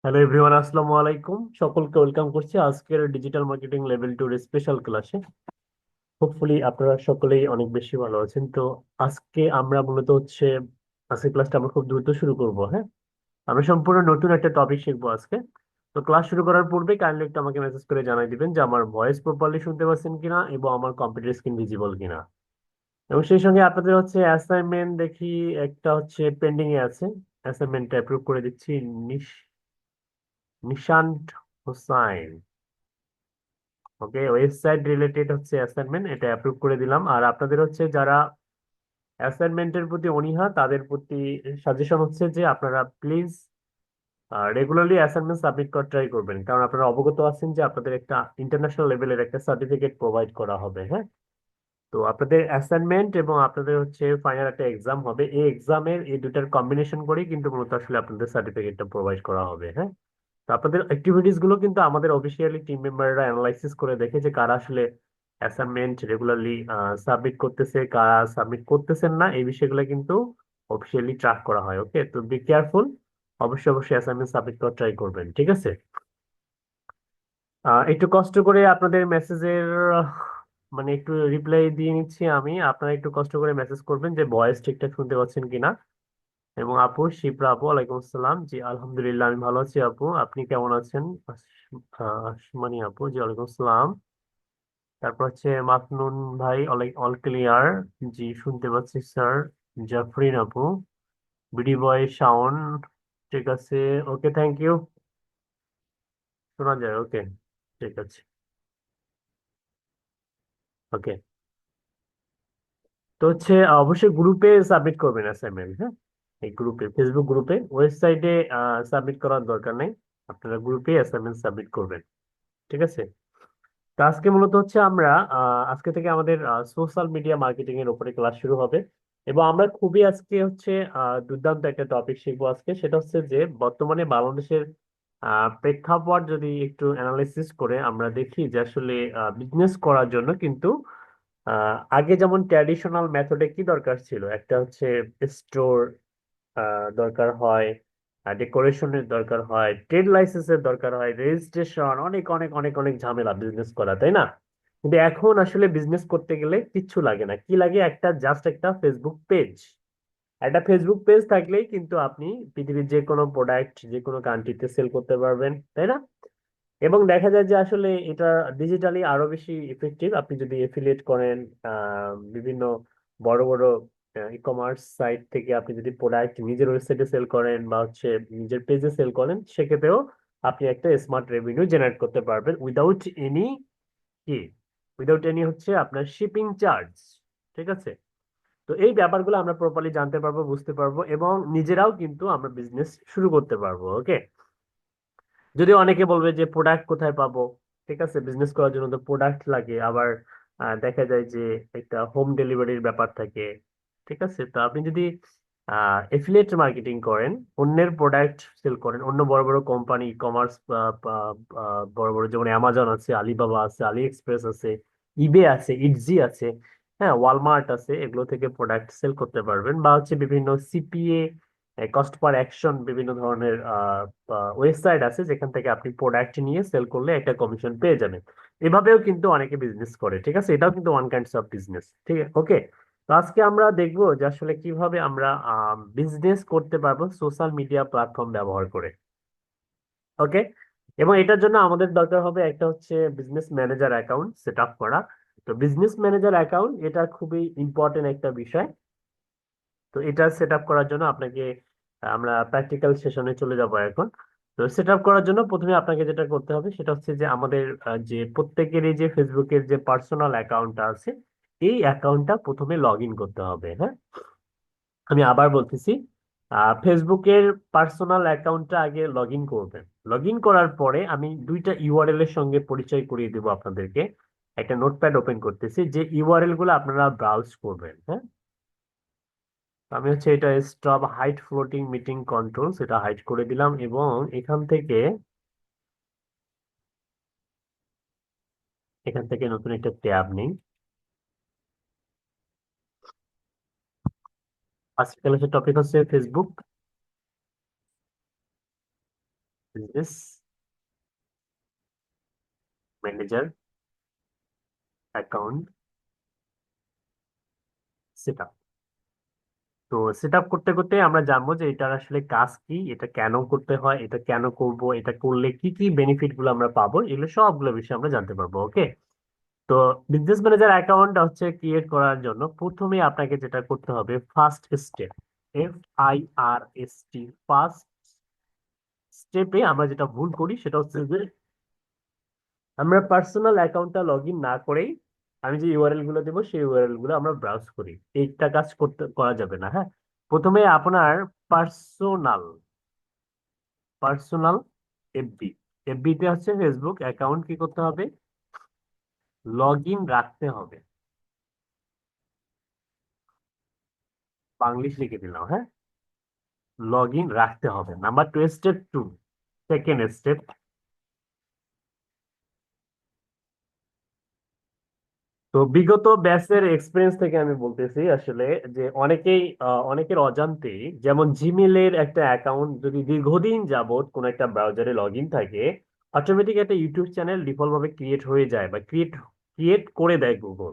Hello everyone, আসসালামু আলাইকুম। সকলকে ওয়েলকাম করছি আজকের ডিজিটাল মার্কেটিং লেভেল 2 এর স্পেশাল ক্লাসে। হোপফুলি আপনারা সকলেই অনেক বেশি ভালো আছেন। তো আজকে আমরা মূলত আজকে ক্লাসটা আমরা খুব দ্রুত শুরু করব। হ্যাঁ, আমরা সম্পূর্ণ নতুন একটা টপিক শিখবো আজকে। তো ক্লাস শুরু করার পূর্বে কাইন্ডলি একটু আমাকে মেসেজ করে জানাই দিবেন যে আমার ভয়েস প্রপারলি শুনতে পাচ্ছেন কিনা এবং আমার কম্পিউটার স্ক্রিন ভিজিবল কিনা। এবং সেই সঙ্গে আপনাদের অ্যাসাইনমেন্ট দেখি একটা পেন্ডিং এ আছে। অ্যাসাইনমেন্টটা অ্যাপ্রুভ করে দিচ্ছি। নিশান্ত হোসাইন। ওকে, ওয়েবসাইট রিলেটেড অ্যাসাইনমেন্ট, এটা অ্যাপ্রুভ করে দিলাম। আর আপনাদের যারা অ্যাসাইনমেন্টের প্রতি অনীহা তাদের প্রতি সাজেশন যে আপনারা প্লিজ রেগুলারলি অ্যাসাইনমেন্ট সাবমিট করার ট্রাই করবেন, কারণ আপনারা অবগত আছেন যে আপনাদের একটা ইন্টারন্যাশনাল লেভেলের একটা সার্টিফিকেট প্রোভাইড করা হবে। হ্যাঁ, তো আপনাদের অ্যাসাইনমেন্ট এবং আপনাদের ফাইনাল একটা এক্সাম হবে, এই এক্সামের এই দুটার কম্বিনেশন করেই কিন্তু মূলত আপনাদের সার্টিফিকেটটা প্রোভাইড করা হবে। হ্যাঁ, তো আপনাদের অ্যাক্টিভিটিস গুলো কিন্তু আমাদের অফিসিয়ালি টিম মেম্বাররা অ্যানালাইসিস করে দেখে যে কারা আসলে অ্যাসাইনমেন্ট রেগুলারলি সাবমিট করতেছে, কারা সাবমিট করতেছেন না, এই বিষয়গুলো কিন্তু অফিসিয়ালি ট্র্যাক করা হয়। ওকে, তো বি কেয়ারফুল। অবশ্যই অবশ্যই অ্যাসাইনমেন্ট সাবমিট করার ট্রাই করবেন, ঠিক আছে? একটু কষ্ট করে আপনাদের মেসেজের মানে একটু রিপ্লাই দিয়ে নিচ্ছি আমি। আপনারা একটু কষ্ট করে মেসেজ করবেন যে ভয়েস ঠিকঠাক শুনতে পাচ্ছেন কিনা। এবং আপু শিপ্রা আপু, ওয়ালাইকুম আসসালাম। জি আলহামদুলিল্লাহ, আমি ভালো আছি আপু, আপনি কেমন আছেন? আসমানি আপু, জি ওয়ালাইকুম আসসালাম। তারপর মাকনুন ভাই, অল ক্লিয়ার। জি শুনতে পাচ্ছি স্যার। জাফরিন আপু, বিডি বয় শাওন, ঠিক আছে। ওকে, থ্যাংক ইউ। শোনা যায়, ওকে, ঠিক আছে। ওকে, তো অবশ্যই গ্রুপে সাবমিট করবেন অ্যাসাইনমেন্ট। হ্যাঁ, এই গ্রুপে, ফেসবুক গ্রুপে, ওয়েবসাইটে সাবমিট করার দরকার নেই। আপনারা গ্রুপে অ্যাসাইনমেন্ট সাবমিট করবেন, ঠিক আছে? তো আজকে মূলত আমরা আজকে থেকে আমাদের সোশ্যাল মিডিয়া মার্কেটিং এর উপরে ক্লাস শুরু হবে। এবং আমরা খুবই আজকে দুর্দান্ত একটা টপিক শিখবো আজকে। সেটা যে বর্তমানে বাংলাদেশের প্রেক্ষাপট যদি একটু অ্যানালাইসিস করে আমরা দেখি যে আসলে বিজনেস করার জন্য কিন্তু আগে যেমন ট্র্যাডিশনাল মেথডে কি দরকার ছিল, একটা স্টোর দরকার হয়, ডেকোরেশনের দরকার হয়, ট্রেড লাইসেন্সের দরকার হয়, রেজিস্ট্রেশন, অনেক অনেক অনেক অনেক ঝামেলা বিজনেস করা, তাই না? কিন্তু এখন আসলে বিজনেস করতে গেলে কিচ্ছু লাগে না। কি লাগে? জাস্ট একটা ফেসবুক পেজ। একটা ফেসবুক পেজ থাকলেই কিন্তু আপনি পৃথিবীর যে কোনো প্রোডাক্ট যে কোনো কান্ট্রিতে সেল করতে পারবেন, তাই না? এবং দেখা যায় যে আসলে এটা ডিজিটালি আরো বেশি ইফেক্টিভ। আপনি যদি এফিলিয়েট করেন, বিভিন্ন বড় বড় ই কমার্স সাইট থেকে আপনি যদি প্রোডাক্ট নিজের ওয়েবসাইটে সেল করেন বা নিজের পেজে সেল করেন, সেক্ষেত্রেও আপনি একটা স্মার্ট রেভিনিউ জেনারেট করতে পারবেন উইদাউট এনি কি উইদাউট এনি আপনার শিপিং চার্জ, ঠিক আছে? তো এই ব্যাপারগুলো আমরা প্রপারলি জানতে পারবো, বুঝতে পারবো, এবং নিজেরাও কিন্তু আমরা বিজনেস শুরু করতে পারবো। ওকে, যদি অনেকে বলবে যে প্রোডাক্ট কোথায় পাবো, ঠিক আছে, বিজনেস করার জন্য তো প্রোডাক্ট লাগে। আবার দেখা যায় যে একটা হোম ডেলিভারির ব্যাপার থাকে, ঠিক আছে? তো আপনি যদি এফিলিয়েট মার্কেটিং করেন, অন্যের প্রোডাক্ট সেল করেন, অন্য বড় বড় কোম্পানি কমার্স, বড় বড় যেমন অ্যামাজন আছে, আলিবাবা আছে, আলি এক্সপ্রেস আছে, ইবে আছে, ইটজি আছে, হ্যাঁ, ওয়ালমার্ট আছে, এগুলো থেকে প্রোডাক্ট সেল করতে পারবেন। বা বিভিন্ন সিপিএ, কস্ট পার অ্যাকশন, বিভিন্ন ধরনের ওয়েবসাইট আছে যেখান থেকে আপনি প্রোডাক্ট নিয়ে সেল করলে একটা কমিশন পেয়ে যাবেন। এভাবেও কিন্তু অনেকে বিজনেস করে, ঠিক আছে? এটাও কিন্তু ওয়ান কাইন্ডস অফ বিজনেস, ঠিক আছে? ওকে, তো আজকে আমরা দেখবো যে আসলে কিভাবে আমরা বিজনেস করতে পারবো সোশ্যাল মিডিয়া প্ল্যাটফর্ম ব্যবহার করে। ওকে, এবং এটার জন্য আমাদের দরকার হবে একটা business manager account set up করা। তো বিজনেস ম্যানেজার অ্যাকাউন্ট এটা খুবই ইম্পর্টেন্ট একটা বিষয়। তো এটা সেট আপ করার জন্য আপনাকে আমরা প্র্যাকটিক্যাল সেশনে চলে যাব এখন। তো সেট আপ করার জন্য প্রথমে আপনাকে যেটা করতে হবে সেটা যে আমাদের যে প্রত্যেকেরই যে ফেসবুকের যে পার্সোনাল অ্যাকাউন্টটা আছে, এই অ্যাকাউন্টটা প্রথমে লগ ইন করতে হবে। হ্যাঁ, আমি আবার বলতেছি, ফেসবুকের পার্সোনাল অ্যাকাউন্টটা আগে লগ ইন করবেন। লগ ইন করার পরে আমি দুইটা ইউআরএল এর সঙ্গে পরিচয় করিয়ে দেবো আপনাদেরকে। একটা নোটপ্যাড ওপেন করতেছি, যে ইউআরএল গুলো আপনারা ব্রাউজ করবেন। হ্যাঁ, আমি এটা stop height floating meeting control, সেটা হাইড করে দিলাম। এবং এখান থেকে নতুন একটা ট্যাব নেই। আজকে ক্লাসের topic Facebook business manager account set. তো সেট আপ করতে করতে আমরা জানবো যে এটার আসলে কাজ কি, এটা কেন করতে হয়, এটা কেন করব, এটা করলে কি কি বেনিফিট গুলো আমরা পাবো, এগুলো সবগুলো বিষয়ে আমরা জানতে পারবো। ওকে। তো বিজনেস ম্যানেজার অ্যাকাউন্ট হচ্ছে ক্রিয়েট করার জন্য প্রথমে আপনাকে যেটা করতে হবে, ফার্স্ট স্টেপ, FIRST, ফার্স্ট স্টেপে আমরা যেটা ভুল করি সেটা হচ্ছে যে আমরা পার্সোনাল অ্যাকাউন্টটা লগ ইন না করেই আমি যে ইউআরএল গুলো দেবো সেই ইউআরএল গুলো আমরা ব্রাউজ করি। এইটা কাজ করা যাবে না। হ্যাঁ, প্রথমে আপনার পার্সোনাল পার্সোনাল এফবি, এফবি তে হচ্ছে ফেসবুক অ্যাকাউন্ট কি করতে হবে, লগ ইন রাখতে হবে। বাংলিশ লিখে দিলাম, হ্যাঁ, লগ ইন রাখতে হবে। Number two, step two, second step. তো বিগত ব্যাচের এক্সপিরিয়েন্স থেকে আমি বলতেছি আসলে যে অনেকের অজান্তেই, যেমন জিমেলের একটা অ্যাকাউন্ট যদি দীর্ঘদিন যাবত কোন একটা ব্রাউজারে লগ ইন থাকে, অটোমেটিক একটা ইউটিউব চ্যানেল ডিফল্ট ভাবে ক্রিয়েট হয়ে যায় বা ক্রিয়েট ক্রিয়েট করে দেয় গুগল।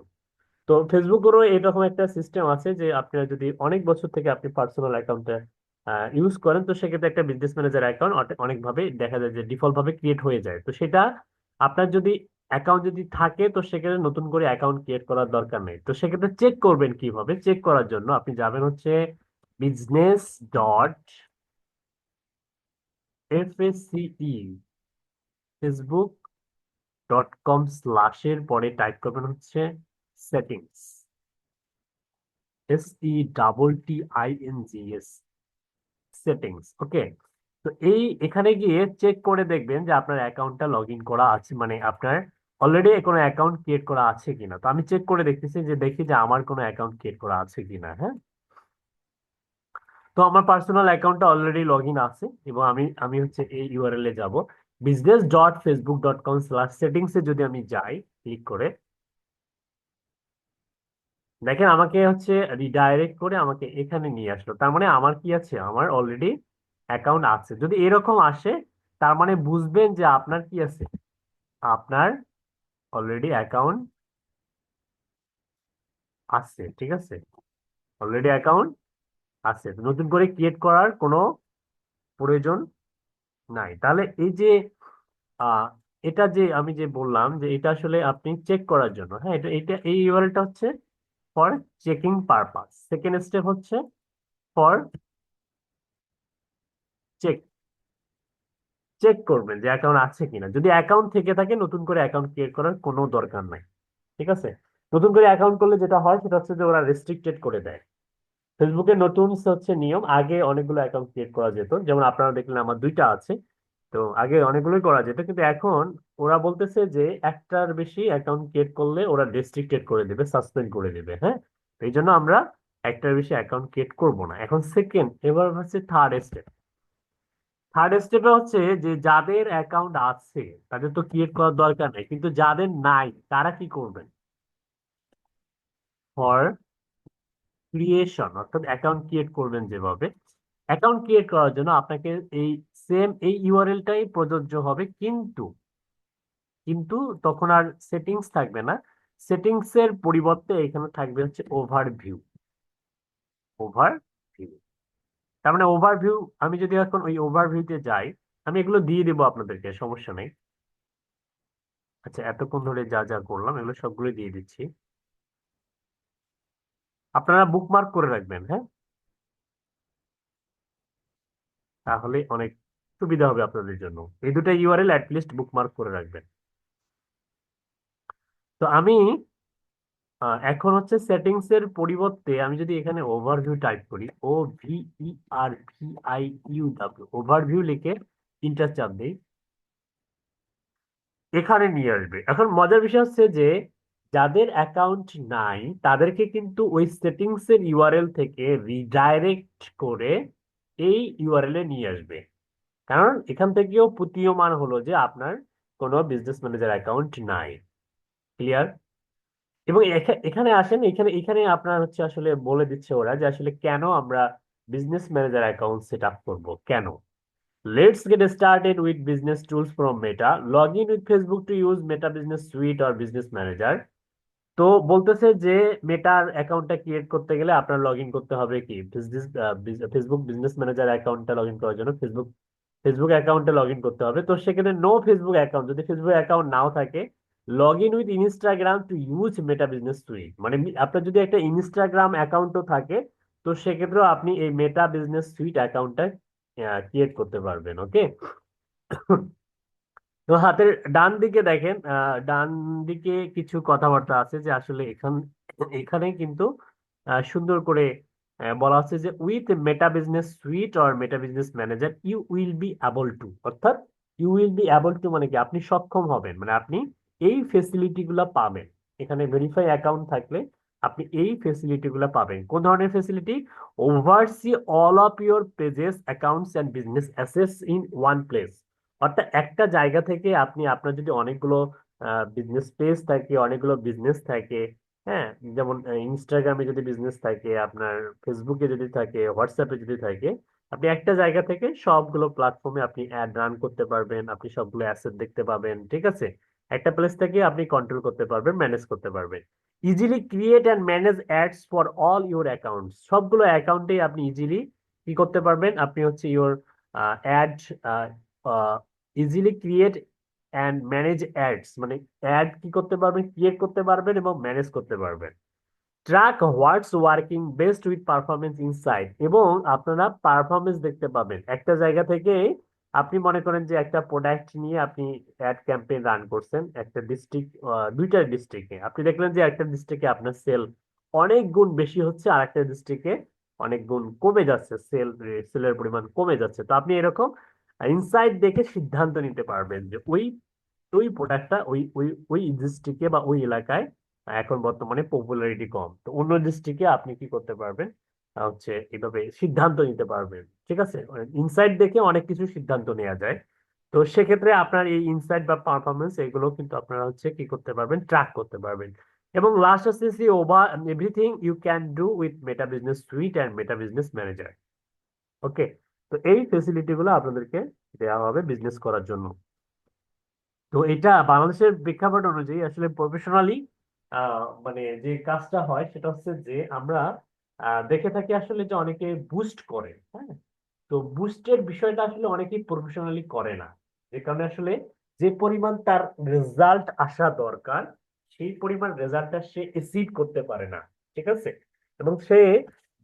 তো ফেসবুকেরও এরকম একটা সিস্টেম আছে যে আপনারা যদি অনেক বছর থেকে আপনি পার্সোনাল অ্যাকাউন্টটা ইউজ করেন, তো সেক্ষেত্রে একটা বিজনেস ম্যানেজার অ্যাকাউন্ট অনেকভাবে দেখা যায় যে ডিফল্ট ভাবে ক্রিয়েট হয়ে যায়। তো সেটা আপনার যদি অ্যাকাউন্ট যদি থাকে, তো সেক্ষেত্রে নতুন করে অ্যাকাউন্ট ক্রিয়েট করার দরকার নেই। তো সেক্ষেত্রে চেক করবেন কিভাবে, চেক করার জন্য আপনি যাবেন হচ্ছে business.fsce facebook.com/এর পরে টাইপ করবেন হচ্ছে সেটিংস, SETTINGS, সেটিংস। ওকে। তো এখানে গিয়ে চেক করে দেখবেন যে আপনার অ্যাকাউন্টটা লগ ইন করা আছে, মানে আপনার অলরেডি কোনো অ্যাকাউন্ট ক্রিয়েট করা আছে কিনা। তো আমি চেক করে দেখতেছি যে দেখি যে আমার কোনো অ্যাকাউন্ট ক্রিয়েট করা আছে কিনা। হ্যাঁ, তো আমার পার্সোনাল অ্যাকাউন্টটা অলরেডি লগ ইন আছে এবং আমি হচ্ছে এই ইউআরএল এ যাব, business.facebook.com/settings এ যদি আমি যাই, ক্লিক করে দেখেন আমাকে হচ্ছে রিডাইরেক্ট করে আমাকে এখানে নিয়ে আসলো। তার মানে আমার কি আছে, আমার অলরেডি অ্যাকাউন্ট আছে। যদি এরকম আসে, তার মানে বুঝবেন যে আপনার কি আছে, আপনার অলরেডি অ্যাকাউন্ট আছে। ঠিক আছে, অলরেডি অ্যাকাউন্ট আছে, নতুন করে ক্রিয়েট করার কোনো প্রয়োজন নাই। তাহলে এই যে আহ এটা যে আমি যে বললাম যে এটা আসলে আপনি চেক করার জন্য, হ্যাঁ, এটা এটা এই ইউআরএলটা হচ্ছে for checking purpose. Second step হচ্ছে ফর চেক, চেক করবেন যে অ্যাকাউন্ট আছে কিনা। যদি অ্যাকাউন্ট থেকে থাকে, নতুন করে অ্যাকাউন্ট ক্রিয়েট করার কোনো দরকার নাই। ঠিক আছে, নতুন করে অ্যাকাউন্ট করলে যেটা হয় সেটা হচ্ছে যে ওরা রেস্ট্রিক্টেড করে দেয়। ফেসবুকের নতুন হচ্ছে নিয়ম, আগে অনেকগুলো অ্যাকাউন্ট ক্রিয়েট করা যেত, যেমন আপনারা দেখলেন আমার দুইটা আছে। তো আগে অনেকগুলোই করা যেত, কিন্তু এখন ওরা বলতেছে যে একটার বেশি অ্যাকাউন্ট ক্রিয়েট করলে ওরা রেস্ট্রিক্টেড করে দেবে, সাসপেন্ড করে দেবে। হ্যাঁ, তো এই জন্য আমরা একটার বেশি অ্যাকাউন্ট ক্রিয়েট করব না। এখন সেকেন্ড, এবার হচ্ছে থার্ড স্টেপ। থার্ড স্টেপে হচ্ছে যে যাদের অ্যাকাউন্ট আছে তাদের তো ক্রিয়েট করার দরকার নেই, কিন্তু যাদের নাই তারা কি করবেন, ফর ক্রিয়েশন, অর্থাৎ অ্যাকাউন্ট ক্রিয়েট করবেন যেভাবে, অ্যাকাউন্ট ক্রিয়েট করার জন্য আপনাকে এই সেম এই ইউআরএলটাই প্রযোজ্য হবে, কিন্তু কিন্তু তখন আর সেটিংস থাকবে না। সেটিংস এর পরিবর্তে এখানে থাকবে হচ্ছে ওভারভিউ। ওভারভিউ তার মানে ওভারভিউ, আমি যদি এখন ওই ওভারভিউতে যাই, আমি এগুলো দিয়ে দেবো আপনাদেরকে, সমস্যা নেই। আচ্ছা, এতক্ষণ ধরে যা যা করলাম এগুলো সবগুলো দিয়ে দিচ্ছি, আপনারা বুকমার্ক করে রাখবেন। হ্যাঁ, তাহলে অনেক সুবিধা হবে আপনাদের জন্য। এই দুটো ইউআরএল লিস্ট বুকমার্ক করে রাখবেন। তো আমি এখন হচ্ছে সেটিংস এর পরিবর্তে আমি যদি এখানে ওভারভিউ টাইপ করি, OVERVIU, ওভারভিউ লিখে ইন্টার চাপ দিই, এখানে নিয়ে আসবে। এখন মজার বিষয় হচ্ছে যে যাদের অ্যাকাউন্ট নাই তাদেরকে কিন্তু ওই সেটিংস এর ইউআরএল থেকে রিডাইরেক্ট করে এই ইউআরএল এ নিয়ে আসবে। কারণ এখান থেকেও প্রতীয়মান হলো যে আপনার কোনো বিজনেস ম্যানেজার অ্যাকাউন্ট নাই। ক্লিয়ার? এবং এখানে আসেন, এখানে এখানে আপনার হচ্ছে আসলে বলে দিচ্ছে ওরা যে আসলে কেন আমরা business manager account set up করবো, কেন। Let's get started with business tools from Meta. Log in with Facebook to use Meta Business Suite or Business Manager. তো বলতেছে যে মেটার অ্যাকাউন্টটা ক্রিয়েট করতে গেলে আপনার লগ ইন করতে হবে কি ফেসবুক বিজনেস ম্যানেজার অ্যাকাউন্টটা লগ ইন করার জন্য ফেসবুক ফেসবুক অ্যাকাউন্টে লগ ইন করতে হবে। তো সেখানে নো ফেসবুক অ্যাকাউন্ট, যদি ফেসবুক অ্যাকাউন্ট নাও থাকে, log in with Instagram to use meta business sweet, মানে আপনার যদি একটা ইনস্টাগ্রাম অ্যাকাউন্টও থাকে, তো সেক্ষেত্রেও আপনি এই মেটা বিজনেস সুইট অ্যাকাউন্টটা ক্রিয়েট করতে পারবেন। ওকে। তো হাতের ডান দিকে দেখেন, ডান দিকে কিছু কথাবার্তা আছে যে আসলে এখানে কিন্তু সুন্দর করে বলা হচ্ছে যে with Meta business suite or Meta business manager you will be able to, অর্থাৎ you will be able to মানে কি আপনি সক্ষম হবেন, মানে আপনি এই ফেসিলিটি গুলা পাবেন। এখানে ভেরিফাই অ্যাকাউন্ট থাকলে আপনি এই ফেসিলিটি গুলা পাবেন। কোন ধরনের facility? Oversee all of your pages accounts and business assets in one place. অর্থাৎ একটা জায়গা থেকে আপনি, আপনার যদি অনেকগুলো বিজনেস পেজ থাকে, অনেকগুলো বিজনেস থাকে, হ্যাঁ, যেমন ইনস্টাগ্রামে যদি বিজনেস থাকে, আপনার ফেসবুকে যদি থাকে, হোয়াটসঅ্যাপে যদি থাকে, আপনি একটা জায়গা থেকে সবগুলো প্ল্যাটফর্মে আপনি অ্যাড রান করতে পারবেন, আপনি সবগুলো অ্যাসেট দেখতে পাবেন। ঠিক আছে, একটা প্লেস থেকে আপনি কন্ট্রোল করতে পারবেন, ম্যানেজ করতে পারবেন। Easily create and manage ads for all your accounts, সবগুলো অ্যাকাউন্টেই আপনি ইজিলি কি করতে পারবেন, আপনি হচ্ছে your add easily create and manage ads, মানে অ্যাড কি করতে পারবেন, ক্রিয়েট করতে পারবেন এবং ম্যানেজ করতে পারবেন। Track what's working best with performance inside, এবং আপনারা পারফরমেন্স দেখতে পাবেন একটা জায়গা থেকে। আপনি মনে করেন যে একটা প্রোডাক্ট নিয়ে আপনি অ্যাড ক্যাম্পেইন রান করছেন একটা ডিস্ট্রিক্ট, দুইটা ডিস্ট্রিক্টে, আপনি দেখলেন যে একটা ডিস্ট্রিক্টে আপনার সেল অনেক গুণ বেশি হচ্ছে, আর একটা ডিস্ট্রিক্টে অনেক গুণ কমে যাচ্ছে, সেলের পরিমাণ কমে যাচ্ছে। তো আপনি এরকম ইনসাইড দেখে সিদ্ধান্ত নিতে পারবেন যে ওই ওই প্রোডাক্টটা ওই ওই ওই ডিস্ট্রিক্টে বা ওই এলাকায় এখন বর্তমানে পপুলারিটি কম, তো অন্য ডিস্ট্রিক্টে আপনি কি করতে পারবেন, হচ্ছে এইভাবে সিদ্ধান্ত নিতে পারবেন। ঠিক আছে, ইনসাইট দেখে অনেক কিছু সিদ্ধান্ত নেওয়া যায়। তো সেক্ষেত্রে আপনার এই ইনসাইট বা পারফরমেন্স এগুলো কিন্তু আপনারা হচ্ছে কি করতে পারবেন, ট্র্যাক করতে পারবেন। এবং লাস্ট হচ্ছে see over everything you can do with Meta business suite and Meta business manager. Okay. তো এই ফেসিলিটি গুলো আপনাদেরকে দেওয়া হবে বিজনেস করার জন্য। তো এটা বাংলাদেশের প্রেক্ষাপট অনুযায়ী আসলে প্রফেশনালি মানে যে কাজটা হয় সেটা হচ্ছে যে আমরা দেখে থাকি আসলে যে অনেকে বুস্ট করে, হ্যাঁ। তো বুস্টের বিষয়টা আসলে অনেকেই প্রফেশনালি করে না, যে কারণে আসলে যে পরিমাণ তার রেজাল্ট আসা দরকার সেই পরিমাণ রেজাল্টটা সে অ্যাচিভ করতে পারে না। ঠিক আছে, এবং সে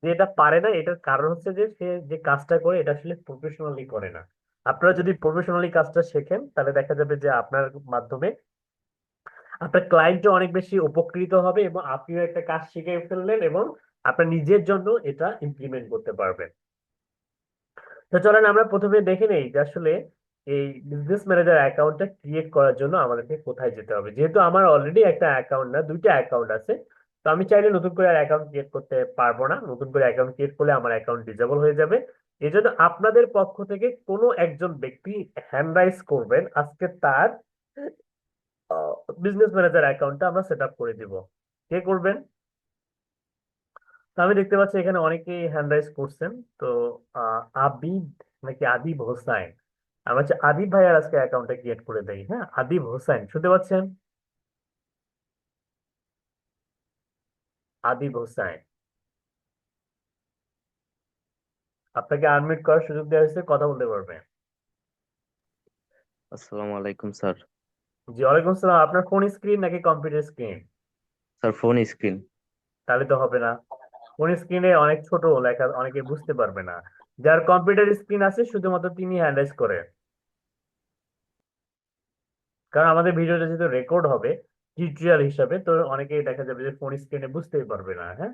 যেটা পারে না এটার কারণ হচ্ছে যে সে যে কাজটা করে এটা আসলে প্রফেশনালি করে না। আপনারা যদি প্রফেশনালি কাজটা শেখেন তাহলে দেখা যাবে যে আপনার মাধ্যমে আপনার ক্লায়েন্টও অনেক বেশি উপকৃত হবে এবং আপনিও একটা কাজ শিখে ফেললেন এবং আপনার নিজের জন্য এটা ইমপ্লিমেন্ট করতে পারবেন। তো চলেন আমরা প্রথমে দেখে নেই যে আসলে এই বিজনেস ম্যানেজার অ্যাকাউন্টটা ক্রিয়েট করার জন্য আমাদেরকে কোথায় যেতে হবে। যেহেতু আমার অলরেডি একটা অ্যাকাউন্ট না দুইটা অ্যাকাউন্ট আছে, তো আমি চাইলে নতুন করে আর অ্যাকাউন্ট ক্রিয়েট করতে পারবো না। নতুন করে অ্যাকাউন্ট ক্রিয়েট করলে আমার অ্যাকাউন্ট ডিসেবল হয়ে যাবে। এই জন্য আপনাদের পক্ষ থেকে কোনো একজন ব্যক্তি হ্যান্ড রাইজ করবেন, আজকে তার বিজনেস ম্যানেজার অ্যাকাউন্টটা আমরা সেট আপ করে দিব। কে করবেন? তো আমি দেখতে পাচ্ছি এখানে অনেকেই হ্যান্ড রাইজ করছেন। তো আবিদ নাকি আদিব হোসাইন, আমি হচ্ছে আদিব ভাইয়ার আজকে অ্যাকাউন্টটা ক্রিয়েট করে দেই। হ্যাঁ, আদিব হোসাইন শুনতে পাচ্ছেন? আদিব হোসাইন, আপনাকে আনমিউট করার সুযোগ দেওয়া হয়েছে, কথা বলতে পারবেন। আসসালামু আলাইকুম স্যার। জি ওয়ালাইকুম আসসালাম। আপনার ফোন স্ক্রিন নাকি computer screen? Sir phone screen. তাহলে তো হবে না, ফোন স্ক্রিনে অনেক ছোট লেখা অনেকে বুঝতে পারবে না। যার কম্পিউটার স্ক্রিন আছে শুধুমাত্র তিনি হ্যান্ড রাইজ করে, কারণ আমাদের ভিডিওটা যেহেতু রেকর্ড হবে টিউটোরিয়াল হিসাবে, তো অনেকেই দেখা যাবে যে ফোন স্ক্রিনে বুঝতেই পারবে না। হ্যাঁ,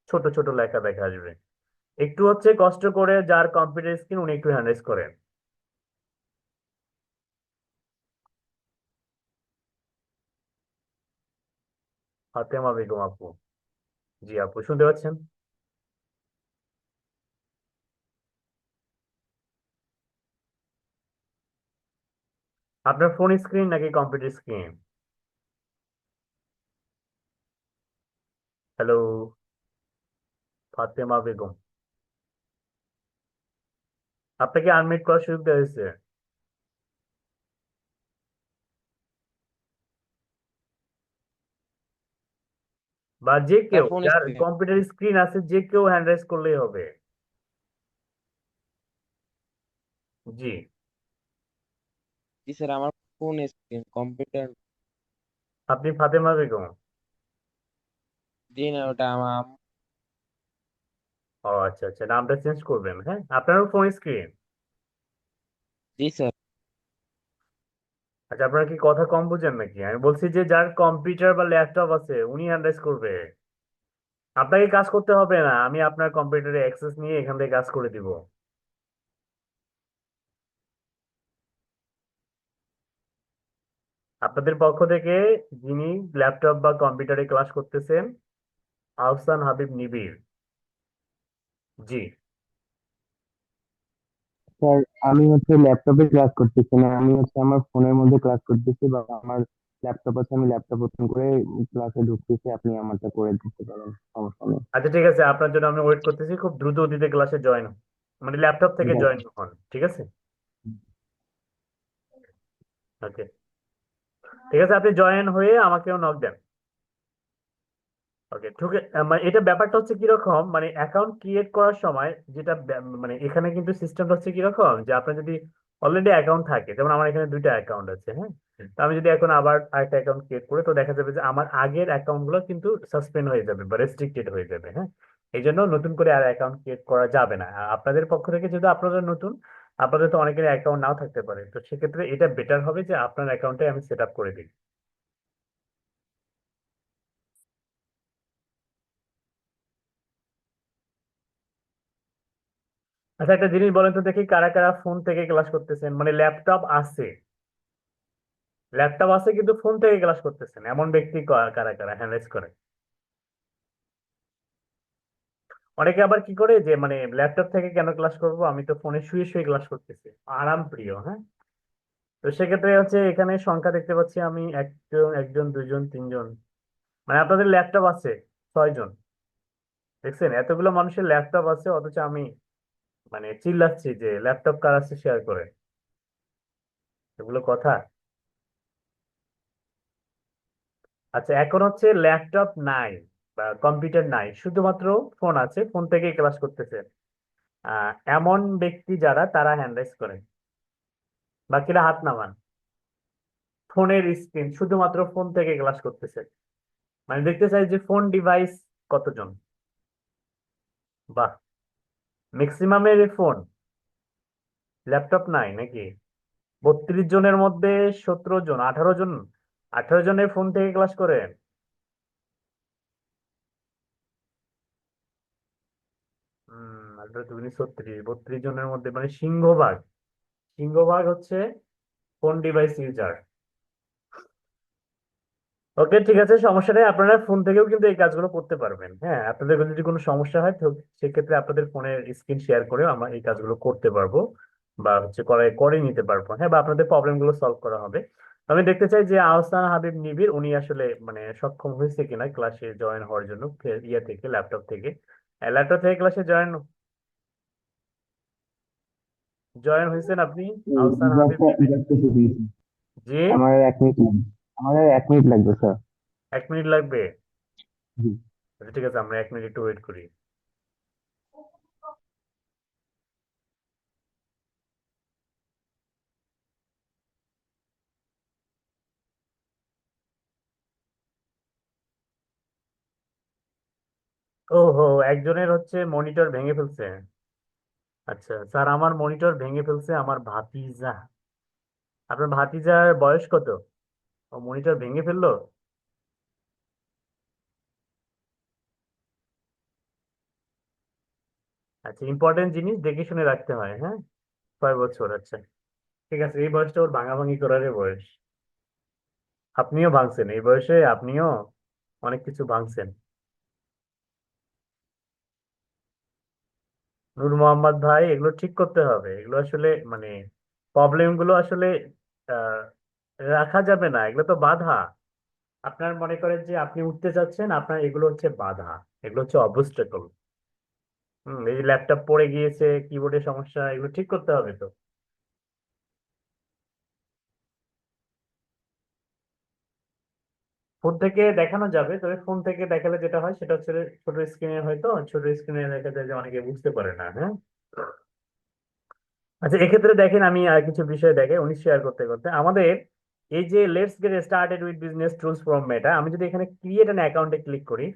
ছোট ছোট লেখা দেখা আসবে। একটু হচ্ছে কষ্ট করে যার কম্পিউটার স্ক্রিন উনি একটু হ্যান্ডেজ করেন। ফাতেমা বেগম আপু, জি আপু শুনতে পাচ্ছেন? আপনার ফোন স্ক্রিন নাকি computer screen? Hello Fatema Begum. আপনাকে আনমিউট করার সুযোগ দেওয়া হয়েছে, বা যে স্যার কেউ ফোন যার স্ক্রিন। কম্পিউটার স্ক্রিন আছে যে কেউ হ্যান্ড রাইজ করলেই হবে। জি। জি স্যার, আমার ফোন স্ক্রিন কম্পিউটার। আপনি ফাতেমা বেগম? জি না, ওটা আমার। ও আচ্ছা আচ্ছা, নামটা চেঞ্জ করবেন, হ্যাঁ? আপনারও ফোন স্ক্রিন? জি স্যার। আচ্ছা, আপনারা কি কথা কম বুঝেন নাকি? আমি বলছি যে যার কম্পিউটার বা ল্যাপটপ আছে উনি হ্যান্ড রাইজ করবে। আপনাকে কাজ করতে হবে না, আমি আপনার কম্পিউটারে অ্যাক্সেস নিয়ে এখান থেকে কাজ করে দিব। আপনাদের পক্ষ থেকে যিনি ল্যাপটপ বা কম্পিউটারে ক্লাস করতেছেন, আহসান হাবিব নিবির। জি। স্যার, আমি হচ্ছে ল্যাপটপে ক্লাস করতেছি না, আমি হচ্ছে আমার ফোনের মধ্যে ক্লাস করতেছি, বা আমার ল্যাপটপ আছে, আমি ল্যাপটপ ওপেন করে ক্লাসে ঢুকতেছি, আপনি আমারটা করে দিতে পারেন, সমস্যা নেই। আচ্ছা ঠিক আছে, আপনার জন্য আমি ওয়েট করতেছি, খুব দ্রুত গতিতে ক্লাসে জয়েন, মানে ল্যাপটপ থেকে ঠিক আছে। জয়েন হন, ঠিক আছে? ওকে, ঠিক আছে, আপনি জয়েন হয়ে আমাকেও নক দেন। ওকে, ঠিক মানে এটা ব্যাপারটা হচ্ছে কিরকম, মানে অ্যাকাউন্ট ক্রিয়েট করার সময় যেটা মানে এখানে কিন্তু সিস্টেমটা হচ্ছে কিরকম, যে আপনার যদি অলরেডি অ্যাকাউন্ট থাকে, যেমন আমার এখানে দুইটা অ্যাকাউন্ট আছে, হ্যাঁ? তো আমি যদি এখন আবার আরেকটা অ্যাকাউন্ট ক্রিয়েট করি, তো দেখা যাবে যে আমার আগের অ্যাকাউন্ট গুলো কিন্তু সাসপেন্ড হয়ে যাবে বা রেস্ট্রিক্টেড হয়ে যাবে, হ্যাঁ? এই জন্য নতুন করে আর অ্যাকাউন্ট ক্রিয়েট করা যাবে না। আর আপনাদের পক্ষ থেকে যেহেতু আপনারা নতুন, আপনাদের তো অনেকের অ্যাকাউন্ট নাও থাকতে পারে, তো সেক্ষেত্রে এটা বেটার হবে যে আপনার অ্যাকাউন্টে আমি সেট আপ করে দিই। আচ্ছা, একটা জিনিস বলেন তো দেখি, কারা কারা ফোন থেকে ক্লাস করতেছেন, মানে ল্যাপটপ আছে, ল্যাপটপ আছে কিন্তু ফোন থেকে ক্লাস করতেছেন, এমন ব্যক্তি কারা কারা হ্যান্ড রাইজ করে? অনেকে আবার কি করে যে মানে ল্যাপটপ থেকে কেন ক্লাস করব, আমি তো ফোনে শুয়ে শুয়ে ক্লাস করতেছি, আরাম প্রিয়, হ্যাঁ? তো সেক্ষেত্রে হচ্ছে এখানে সংখ্যা দেখতে পাচ্ছি আমি, একজন একজন দুইজন তিনজন, মানে আপনাদের ল্যাপটপ আছে 6 জন। দেখছেন, এতগুলো মানুষের ল্যাপটপ আছে, অথচ আমি মানে চিল্লাচ্ছি যে ল্যাপটপ কার আছে শেয়ার করে, এগুলো কথা? আচ্ছা, এখন হচ্ছে ল্যাপটপ নাই বা কম্পিউটার নাই, শুধুমাত্র ফোন আছে, ফোন থেকে ক্লাস করতেছে, এমন ব্যক্তি যারা, তারা হ্যান্ড রাইজ করেন, বাকিরা হাত নামান। ফোনের স্ক্রিন, শুধুমাত্র ফোন থেকে ক্লাস করতেছে, মানে দেখতে চাই যে ফোন ডিভাইস কতজন। বাহ, ম্যাক্সিমামের ফোন, ল্যাপটপ নাই নাকি? 32 জনের মধ্যে 17 জন, 18 জন, 18 জনের ফোন থেকে ক্লাস করেন। 18 দুগুনি 36, 32 জনের মধ্যে মানে সিংহভাগ, সিংহভাগ হচ্ছে ফোন ডিভাইস ইউজার। ওকে, ঠিক আছে, সমস্যা নেই, আপনারা ফোন থেকেও কিন্তু এই কাজগুলো করতে পারবেন, হ্যাঁ? আপনাদের যদি কোনো সমস্যা হয় তো সেক্ষেত্রে আপনাদের ফোনের স্ক্রিন শেয়ার করে আমরা এই কাজগুলো করতে পারবো, বা হচ্ছে করে করে নিতে পারবো, হ্যাঁ? বা আপনাদের প্রবলেম গুলো সলভ করা হবে। আমি দেখতে চাই যে আহসান হাবিব নিবির উনি আসলে মানে সক্ষম হয়েছে কিনা ক্লাসে জয়েন হওয়ার জন্য, ইয়ে থেকে, ল্যাপটপ থেকে। ল্যাপটপ থেকে ক্লাসে জয়েন জয়েন হয়েছেন আপনি, আহসান হাবিব নিবির? জি। আমার আর 1 মিনিট লাগবে, আমার আর 1 মিনিট লাগবে স্যার। 1 মিনিট লাগবে? জি। আচ্ছা ঠিক আছে, আমরা 1 মিনিট একটু ওয়েট করি। ওহো, একজনের হচ্ছে মনিটর ভেঙে ফেলছে। আচ্ছা স্যার, আমার মনিটর ভেঙে ফেলছে আমার ভাতিজা। আপনার ভাতিজার বয়স কত? ও মনিটর ভেঙে ফেললো? আচ্ছা, ইম্পর্টেন্ট জিনিস দেখে শুনে রাখতে হয়, হ্যাঁ? 6 বছর, আচ্ছা ঠিক আছে, এই বয়সটা ওর ভাঙাভাঙি করারই বয়স। আপনিও ভাঙছেন এই বয়সে, আপনিও অনেক কিছু ভাঙছেন। নূর মোহাম্মদ ভাই, এগুলো ঠিক করতে হবে, এগুলো আসলে মানে প্রবলেম গুলো আসলে আহ রাখা যাবে না, এগুলো তো বাধা। আপনার মনে করেন যে আপনি উঠতে চাচ্ছেন, আপনার এগুলো হচ্ছে বাধা, এগুলো হচ্ছে অবস্টাকল। এই যে ল্যাপটপ পড়ে গিয়েছে, কিবোর্ডের সমস্যা, এগুলো ঠিক করতে হবে তো। ফোন থেকে দেখানো যাবে, তবে ফোন থেকে দেখালে যেটা হয় সেটা হচ্ছে ছোট স্ক্রিনে, হয়তো ছোট স্ক্রিনে দেখা যায় যে অনেকে বুঝতে পারে না। হ্যাঁ, আচ্ছা, এক্ষেত্রে দেখেন আমি আর কিছু বিষয় দেখে উনি শেয়ার করতে করতে আমাদের এই যে let's get started with business tools from Meta, আমি যদি এখানে ক্রিয়েট অ্যান অ্যাকাউন্টে ক্লিক করি,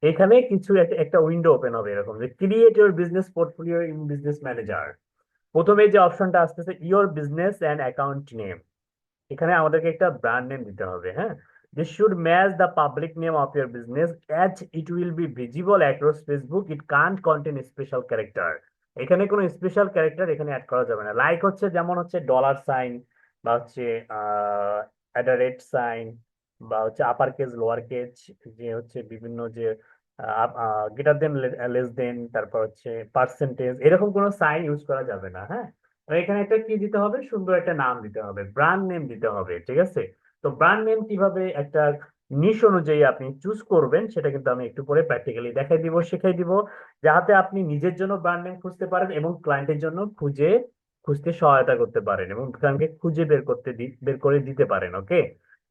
এখানে কিছু একটা উইন্ডো ওপেন হবে এরকম যে create your business portfolio in business manager. প্রথমে যে অপশনটা আসতেছে your business and account name, এখানে আমাদেরকে একটা ব্র্যান্ড নেম দিতে হবে। হ্যাঁ, this should match the public name of year business as it will be visible across Facebook, it can't contain special character. এখানে কোনো স্পেশাল ক্যারেক্টার এখানে অ্যাড করা যাবে না, লাইক হচ্ছে যেমন হচ্ছে ডলার সাইন, বা হচ্ছে রেট সাইন, বা হচ্ছে আপার কেস লোয়ার কেস, যে হচ্ছে বিভিন্ন যে গ্রেটার দেন লেস দেন, তারপর হচ্ছে পার্সেন্টেজ, এরকম কোনো সাইন ইউজ করা যাবে না। হ্যাঁ, তো এখানে একটা কি দিতে হবে, সুন্দর একটা নাম দিতে হবে, ব্র্যান্ড নেম দিতে হবে। ঠিক আছে, তো ব্র্যান্ড নেম কিভাবে একটা নিশ অনুযায়ী আপনি চুজ করবেন সেটা কিন্তু আমি একটু পরে প্র্যাকটিক্যালি দেখাই দিব, শেখাই দিব, যাতে আপনি নিজের জন্য ব্র্যান্ড নেম খুঁজতে পারেন এবং ক্লায়েন্টের জন্য খুঁজতে সহায়তা করতে পারেন এবং ক্লায়েন্টকে খুঁজে বের করে দিতে পারেন। ওকে,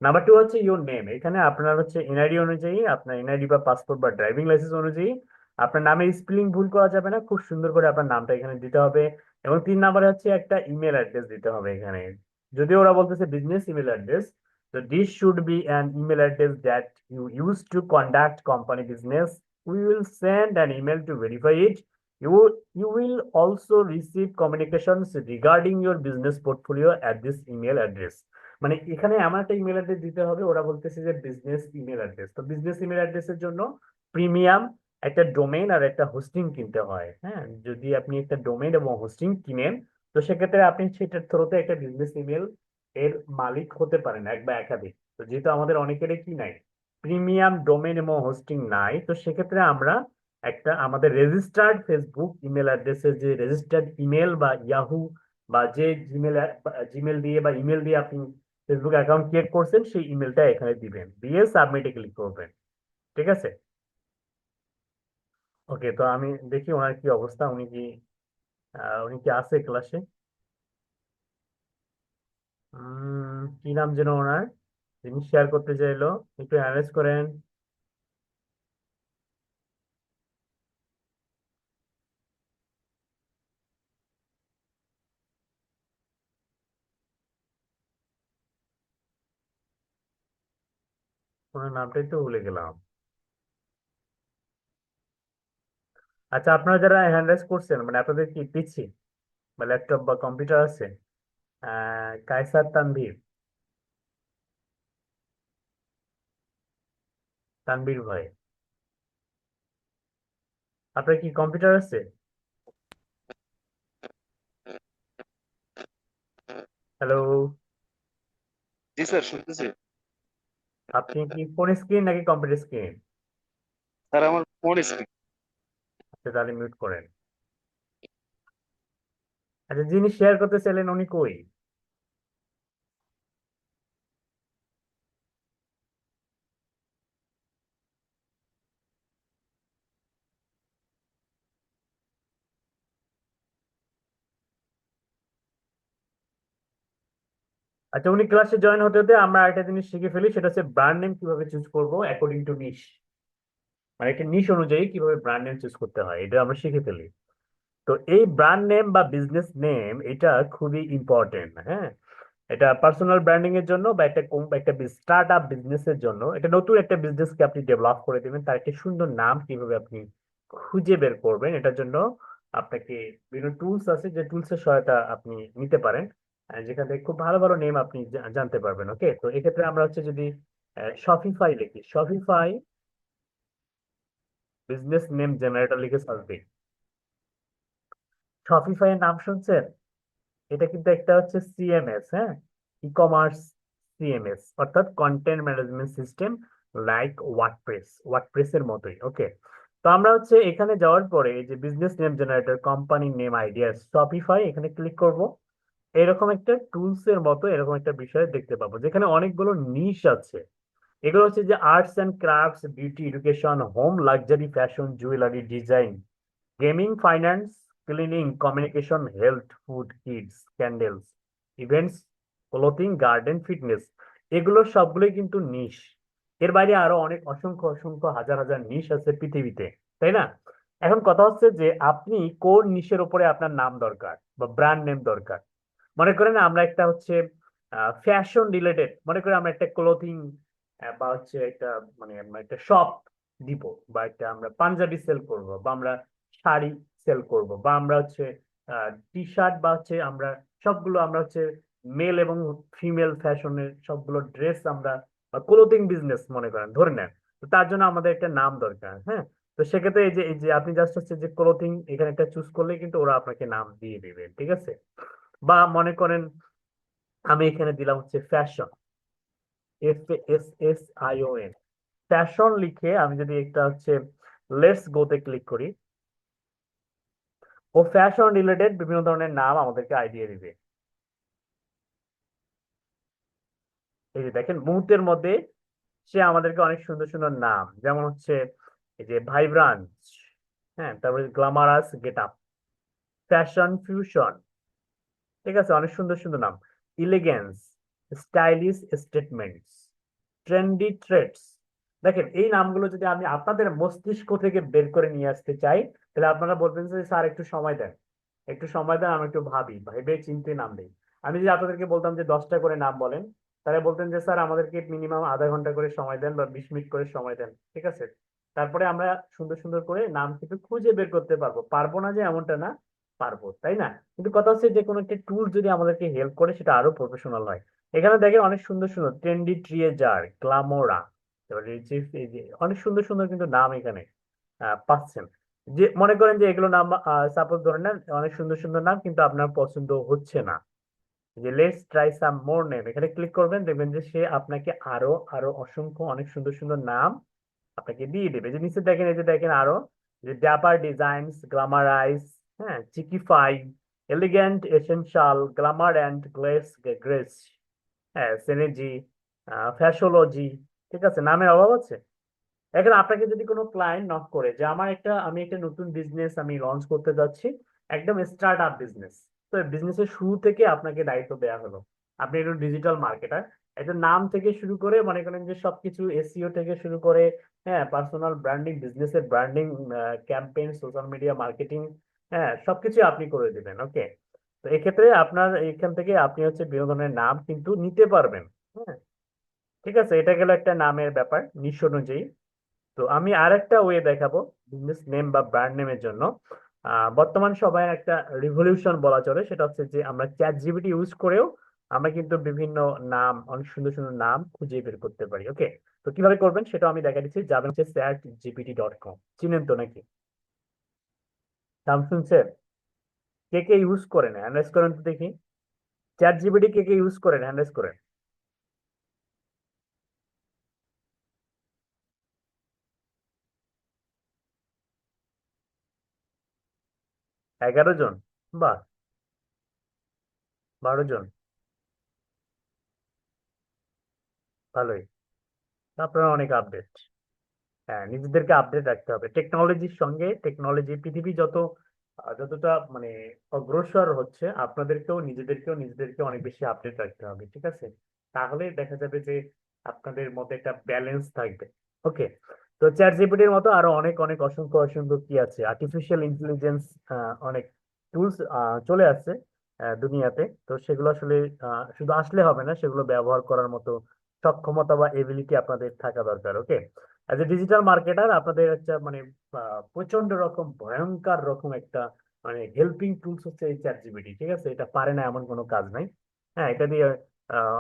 নাম্বার টু হচ্ছে ইউর নেম। এখানে আপনার হচ্ছে এনআইডি অনুযায়ী, আপনার এনআইডি বা পাসপোর্ট বা ড্রাইভিং লাইসেন্স অনুযায়ী আপনার নামের স্পেলিং ভুল করা যাবে না, খুব সুন্দর করে আপনার নামটা এখানে দিতে হবে। এবং 3 নম্বরে হচ্ছে একটা ইমেল অ্যাড্রেস দিতে হবে এখানে, যদিও ওরা বলতেছে বিজনেস ইমেল অ্যাড্রেস, তো this should be an email address that you use to conduct company business, we will send an email to verify it, you you will also receive communications regarding your business portfolio at this email address. মানে এখানে আমার একটা email address দিতে হবে, ওরা বলতেছে যে business email address, তো বিজনেস ইমেল অ্যাড্রেসের জন্য প্রিমিয়াম একটা ডোমেইন আর একটা হোস্টিং কিনতে হয়। হ্যাঁ, যদি আপনি একটা ডোমেইন এবং হোস্টিং কিনেন, তো সেক্ষেত্রে আপনি সেটার থ্রুতে একটা বিজনেস ইমেল এর মালিক হতে পারেন, এক বা একাধিক। তো যেহেতু আমাদের অনেকেরই কি নাই, প্রিমিয়াম ডোমেইন এবং হোস্টিং নাই, তো সেক্ষেত্রে আমরা একটা আমাদের রেজিস্টার্ড ফেসবুক ইমেল অ্যাড্রেসের যে রেজিস্টার্ড ইমেল বা ইয়াহু বা যে জিমেল দিয়ে বা ইমেল দিয়ে আপনি ফেসবুক অ্যাকাউন্ট ক্রিয়েট করছেন, সেই ইমেলটা এখানে দিবেন, দিয়ে সাবমিটে ক্লিক করবেন। ঠিক আছে, ওকে, তো আমি দেখি ওনার কি অবস্থা, উনি কি আছে ক্লাসে। কি নাম যেন ওনার, যিনি শেয়ার করতে চাইলো, একটু অ্যারেঞ্জ করেন। ওনার নামটাই তো ভুলে গেলাম। আচ্ছা, আপনারা যারা হ্যান্ড রাইজ করছেন, মানে আপনাদের কি পিসি বা ল্যাপটপ বা কম্পিউটার আছে? কায়সার তানভীর, তানভীর ভাই, আপনার কি কম্পিউটার আছে? হ্যালো, জি স্যার, শুনতেছি। আপনি কি ফোন স্ক্রিন নাকি কম্পিউটার স্ক্রিন? স্যার আমার ফোন স্ক্রিন। আচ্ছা, তাহলে মিউট করেন। আচ্ছা, যিনি শেয়ার করতে চাইলেন উনি কই? আচ্ছা, উনি ক্লাসে জয়েন হতে হতে আমরা একটা জিনিস শিখে ফেলি, সেটা হচ্ছে ব্র্যান্ড নেম কিভাবে চুজ করবো অ্যাকর্ডিং টু নিশ, মানে একটা নিশ অনুযায়ী কিভাবে ব্র্যান্ড নেম চুজ করতে হয়, এটা আমরা শিখে ফেলি। তো এই ব্র্যান্ড নেম বা বিজনেস নেম এটা খুবই ইম্পর্টেন্ট। হ্যাঁ, এটা পার্সোনাল ব্র্যান্ডিং এর জন্য বা একটা স্টার্ট আপ বিজনেসের জন্য, এটা নতুন একটা বিজনেসকে আপনি ডেভেলপ করে দেবেন, তার একটা সুন্দর নাম কিভাবে আপনি খুঁজে বের করবেন, এটার জন্য আপনাকে বিভিন্ন টুলস আছে, যে টুলস এর সহায়তা আপনি নিতে পারেন, যেখান থেকে খুব ভালো ভালো নেম আপনি জানতে পারবেন। ওকে, তো এক্ষেত্রে আমরা হচ্ছে যদি শপিফাই লিখি, শপিফাই বিজনেস নেম জেনারেটর লিখে সার্চ দিই, শপিফাই এর নাম শুনছেন? এটা কিন্তু একটা হচ্ছে সিএমএস। হ্যাঁ, ই কমার্স সিএমএস, অর্থাৎ content management system, like WordPress এর মতোই। ওকে, তো আমরা হচ্ছে এখানে যাওয়ার পরে এই যে business name generator, company name idea, Shopify, এখানে ক্লিক করব, এরকম একটা টুলস এর মতো এরকম একটা বিষয় দেখতে পাবো, যেখানে অনেকগুলো নিশ আছে। এগুলো হচ্ছে যে arts and crafts, beauty, education, home, luxury, fashion, jewellery, design, gaming, finance, cleaning, communication, health, food, kids, candles, events, clothing, garden, fitness, এগুলো সবগুলোই কিন্তু নিশ। এর বাইরে আরো অনেক অসংখ্য অসংখ্য হাজার হাজার নিশ আছে পৃথিবীতে, তাই না? এখন কথা হচ্ছে যে আপনি কোন নিশের উপরে আপনার নাম দরকার বা ব্র্যান্ড নেম দরকার। মনে করেন আমরা একটা হচ্ছে ফ্যাশন রিলেটেড, মনে করেন আমরা একটা ক্লোথিং বা হচ্ছে একটা মানে আমরা একটা শপ দিব, বা একটা আমরা পাঞ্জাবি সেল করব, বা আমরা শাড়ি সেল করব, বা আমরা হচ্ছে টি শার্ট, বা হচ্ছে আমরা সবগুলো আমরা হচ্ছে মেল এবং ফিমেল ফ্যাশনের সবগুলো ড্রেস আমরা ক্লোথিং বিজনেস মনে করেন ধরে নেন। তো তার জন্য আমাদের একটা নাম দরকার, হ্যাঁ। তো সেক্ষেত্রে এই যে আপনি জাস্ট হচ্ছে যে ক্লোথিং এখানে একটা চুজ করলে কিন্তু ওরা আপনাকে নাম দিয়ে দিবে, ঠিক আছে। বা মনে করেন আমি এখানে দিলাম হচ্ছে ফ্যাশন, FASSION, ফ্যাশন লিখে আমি যদি একটা হচ্ছে লেটস গোতে ক্লিক করি, ও ফ্যাশন রিলেটেড বিভিন্ন ধরনের নাম আমাদেরকে আইডিয়া দিবে। এই যে দেখেন মুহূর্তের মধ্যে সে আমাদেরকে অনেক সুন্দর সুন্দর নাম, যেমন হচ্ছে এই যে ভাইব্রান্ট, হ্যাঁ, তারপরে glamorous get up, fashion fusion, ঠিক আছে, অনেক সুন্দর সুন্দর নাম, ইলিগেন্স, স্টাইলিশ স্টেটমেন্টস, ট্রেন্ডি ট্রেডস। দেখেন এই নামগুলো যদি আমি আপনাদের মস্তিষ্ক থেকে বের করে নিয়ে আসতে চাই, তাহলে আপনারা বলবেন যে স্যার একটু সময় দেন, একটু সময় দেন, আমি একটু ভাবি, ভেবে চিন্তে নাম দেই। আমি যদি আপনাদেরকে বলতাম যে 10টা করে নাম বলেন, তাহলে বলতেন যে স্যার আমাদেরকে মিনিমাম আধা ঘন্টা করে সময় দেন বা 20 মিনিট করে সময় দেন, ঠিক আছে। তারপরে আমরা সুন্দর সুন্দর করে নাম কিন্তু খুঁজে বের করতে পারবো, পারবো না যে এমনটা না, পারবো, তাই না? কিন্তু কথা হচ্ছে যে কোনো একটা টুল যদি আমাদেরকে হেল্প করে সেটা আরো প্রফেশনাল হয়। এখানে দেখেন অনেক সুন্দর সুন্দর ট্রেন্ডি ট্রিয়েজার, গ্লামোরা, এবার এই যে অনেক সুন্দর সুন্দর কিন্তু নাম এখানে পাচ্ছেন। যে মনে করেন যে এগুলো নাম সাপোজ ধরে নেন অনেক সুন্দর সুন্দর নাম কিন্তু আপনার পছন্দ হচ্ছে না, যে let's try some more name, এখানে ক্লিক করবেন, দেখবেন যে সে আপনাকে আরো আরো অসংখ্য অনেক সুন্দর সুন্দর নাম আপনাকে দিয়ে দেবে। যে নিচে দেখেন, এই যে দেখেন আরো, যে ড্যাপার ডিজাইনস, গ্লামারাইজ, হ্যাঁ, Chicify, Elegant, Essential, Glamour and Grace, হ্যাঁ, সেনেজি, ফ্যাশোলজি, ঠিক আছে, নামের অভাব আছে। এখন আপনাকে যদি কোনো ক্লায়েন্ট নক করে যে আমি একটা নতুন বিজনেস আমি লঞ্চ করতে যাচ্ছি, একদম স্টার্ট আপ বিজনেস, তো বিজনেসের শুরু থেকে আপনাকে দায়িত্ব দেওয়া হলো, আপনি একটু ডিজিটাল মার্কেটার, একটা নাম থেকে শুরু করে মনে করেন যে সবকিছু এসইও থেকে শুরু করে, হ্যাঁ, পার্সোনাল ব্র্যান্ডিং, বিজনেসের branding, campaign, social media marketing, হ্যাঁ, সবকিছু আপনি করে দিবেন, ওকে। তো এক্ষেত্রে আপনার এখান থেকে আপনি হচ্ছে বিভিন্ন ধরনের নাম কিন্তু নিতে পারবেন, হ্যাঁ, ঠিক আছে। এটা গেল একটা নামের ব্যাপার নিশ অনুযায়ী। তো আমি আরেকটা ওয়ে দেখাবো বিজনেস নেম বা ব্র্যান্ড নেমের জন্য। বর্তমান সময়ে একটা রিভলিউশন বলা চলে, সেটা হচ্ছে যে আমরা চ্যাট জিপিটি ইউজ করেও আমরা কিন্তু বিভিন্ন নাম, অনেক সুন্দর সুন্দর নাম খুঁজে বের করতে পারি, ওকে। তো কিভাবে করবেন সেটা আমি দেখা দিচ্ছি। যাবেন হচ্ছে chatgpt.com, চিনেন তো নাকি? নাম শুনছেন? কে কে ইউজ করেন, অ্যানালাইজ করেন তো দেখি। চ্যাট জিপিটি কে কে ইউজ করেন, অ্যানালাইজ করেন। 11 জন? বাহ, 12 জন, ভালোই। আপনারা অনেক আপডেট। হ্যাঁ, নিজেদেরকে আপডেট রাখতে হবে টেকনোলজির সঙ্গে। টেকনোলজি পৃথিবী যতটা মানে অগ্রসর হচ্ছে, আপনাদেরকেও নিজেদেরকে অনেক বেশি আপডেট রাখতে হবে, ঠিক আছে। তাহলে দেখা যাবে যে আপনাদের মধ্যে একটা ব্যালেন্স থাকবে, ওকে। তো চ্যাট জিপিটির মতো আরো অনেক অনেক অসংখ্য অসংখ্য কি আছে, আর্টিফিশিয়াল ইন্টেলিজেন্স, অনেক টুলস চলে আসছে দুনিয়াতে। তো সেগুলো আসলে শুধু আসলে হবে না, সেগুলো ব্যবহার করার মতো সক্ষমতা বা এবিলিটি আপনাদের থাকা দরকার, ওকে। অ্যাজ এ ডিজিটাল মার্কেটার আপনাদের একটা মানে প্রচন্ড রকম ভয়ঙ্কর রকম একটা মানে হেল্পিং টুলস হচ্ছে এই চ্যাট জিপিটি, ঠিক আছে। এটা পারে না এমন কোনো কাজ নাই। হ্যাঁ, এটা দিয়ে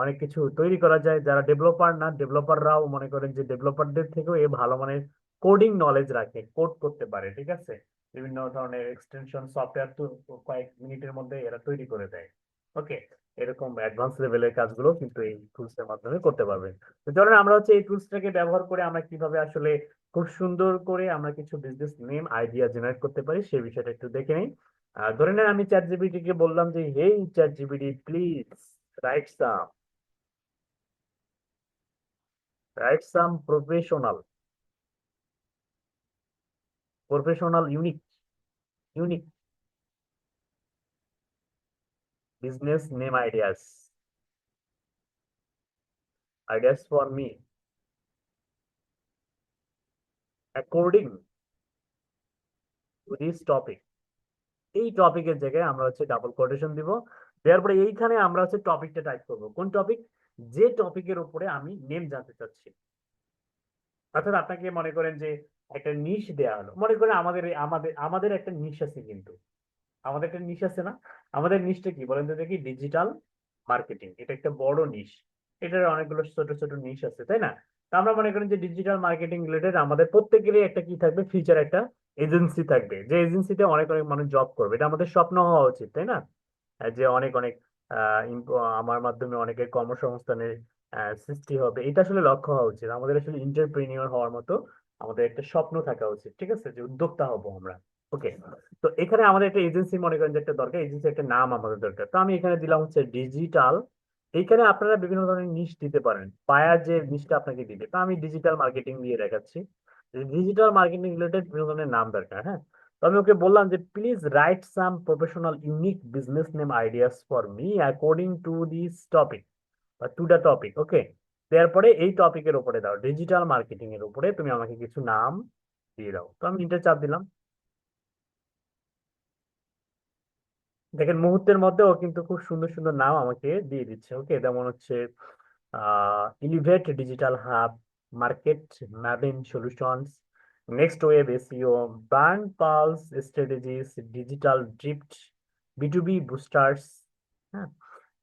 অনেক কিছু তৈরি করা যায়। যারা ডেভেলপার না, ডেভেলপাররাও মনে করেন যে ডেভেলপারদের থেকেও এ ভালো মানের কোডিং নলেজ রাখে, কোড করতে পারে, ঠিক আছে। বিভিন্ন ধরনের এক্সটেনশন সফটওয়্যার তো কয়েক মিনিটের মধ্যে এরা তৈরি করে দেয়, ওকে। এরকম অ্যাডভান্স লেভেলের কাজগুলো কিন্তু এই টুলস এর মাধ্যমে করতে পারবেন। তো চলেন আমরা হচ্ছে এই টুলসটাকে ব্যবহার করে আমরা কিভাবে আসলে খুব সুন্দর করে আমরা কিছু বিজনেস নেম আইডিয়া জেনারেট করতে পারি সেই বিষয়টা একটু দেখে নিই। ধরে নেন আমি চ্যাট জিপিটি কে বললাম যে hey Chat GPT please write some professional unique unique business name ideas for me according to this topic. এই টপিকের জায়গায় আমরা হচ্ছে ডাবল কোটেশন দিব, দেওয়ার পরে এইখানে আমরা হচ্ছে টপিকটা টাইপ করব। কোন টপিক? যে টপিকের উপরে আমি নেম জানতে চাচ্ছি। অর্থাৎ আপনাকে মনে করেন যে একটা নিশ দেয়া হলো, মনে করেন আমাদের আমাদের আমাদের একটা নিশ আছে, কিন্তু আমাদের একটা নিশ আছে না? আমাদের নিশটা কি বলেন তো দেখি? Digital marketing. এটা একটা বড় নিশ, এটার অনেকগুলো ছোট ছোট নিশ আছে, তাই না? তো আমরা মনে করেন যে ডিজিটাল মার্কেটিং রিলেটেড আমাদের প্রত্যেকেরই একটা কি থাকবে, ফিচার একটা এজেন্সি থাকবে, যে এজেন্সিতে অনেক অনেক মানুষ জব করবে। এটা আমাদের স্বপ্ন হওয়া উচিত, তাই না? যে অনেক অনেক আমার মাধ্যমে অনেকের কর্মসংস্থানের সৃষ্টি হবে, এটা আসলে লক্ষ্য হওয়া উচিত আমাদের। আসলে এন্টারপ্রেনিউর হওয়ার মতো আমাদের একটা স্বপ্ন থাকা উচিত, ঠিক আছে? যে উদ্যোক্তা হব আমরা। ওকে, তো এখানে আমাদের একটা এজেন্সি মনে করেন যে একটা দরকার, এজেন্সি একটা নাম আমাদের দরকার। তো আমি এখানে দিলাম হচ্ছে ডিজিটাল। এইখানে আপনারা বিভিন্ন ধরনের নিশ দিতে পারেন, বায়ার যে নিশটা আপনাকে দিবে। তো আমি ডিজিটাল মার্কেটিং দিয়ে দেখাচ্ছি। ডিজিটাল মার্কেটিং রিলেটেড বিভিন্ন ধরনের নাম দরকার, হ্যাঁ। তো আমি ওকে বললাম যে please write some professional unique business name ideas for me according to this topic বা টু দ্য টপিক। ওকে, তারপরে এই টপিকের উপরে দাও, ডিজিটাল মার্কেটিং এর উপরে তুমি আমাকে কিছু নাম দিয়ে দাও। তো আমি ইন্টার চাপ দিলাম। দেখেন মুহূর্তের মধ্যে ও কিন্তু খুব সুন্দর সুন্দর নাম আমাকে দিয়ে দিচ্ছে। ওকে, যেমন হচ্ছে Elevate Digital Hub, Market Mapping Solutions, Next Web SEO, Brand Pulse Strategies, Digital Drift, B two B Boosters, হ্যাঁ।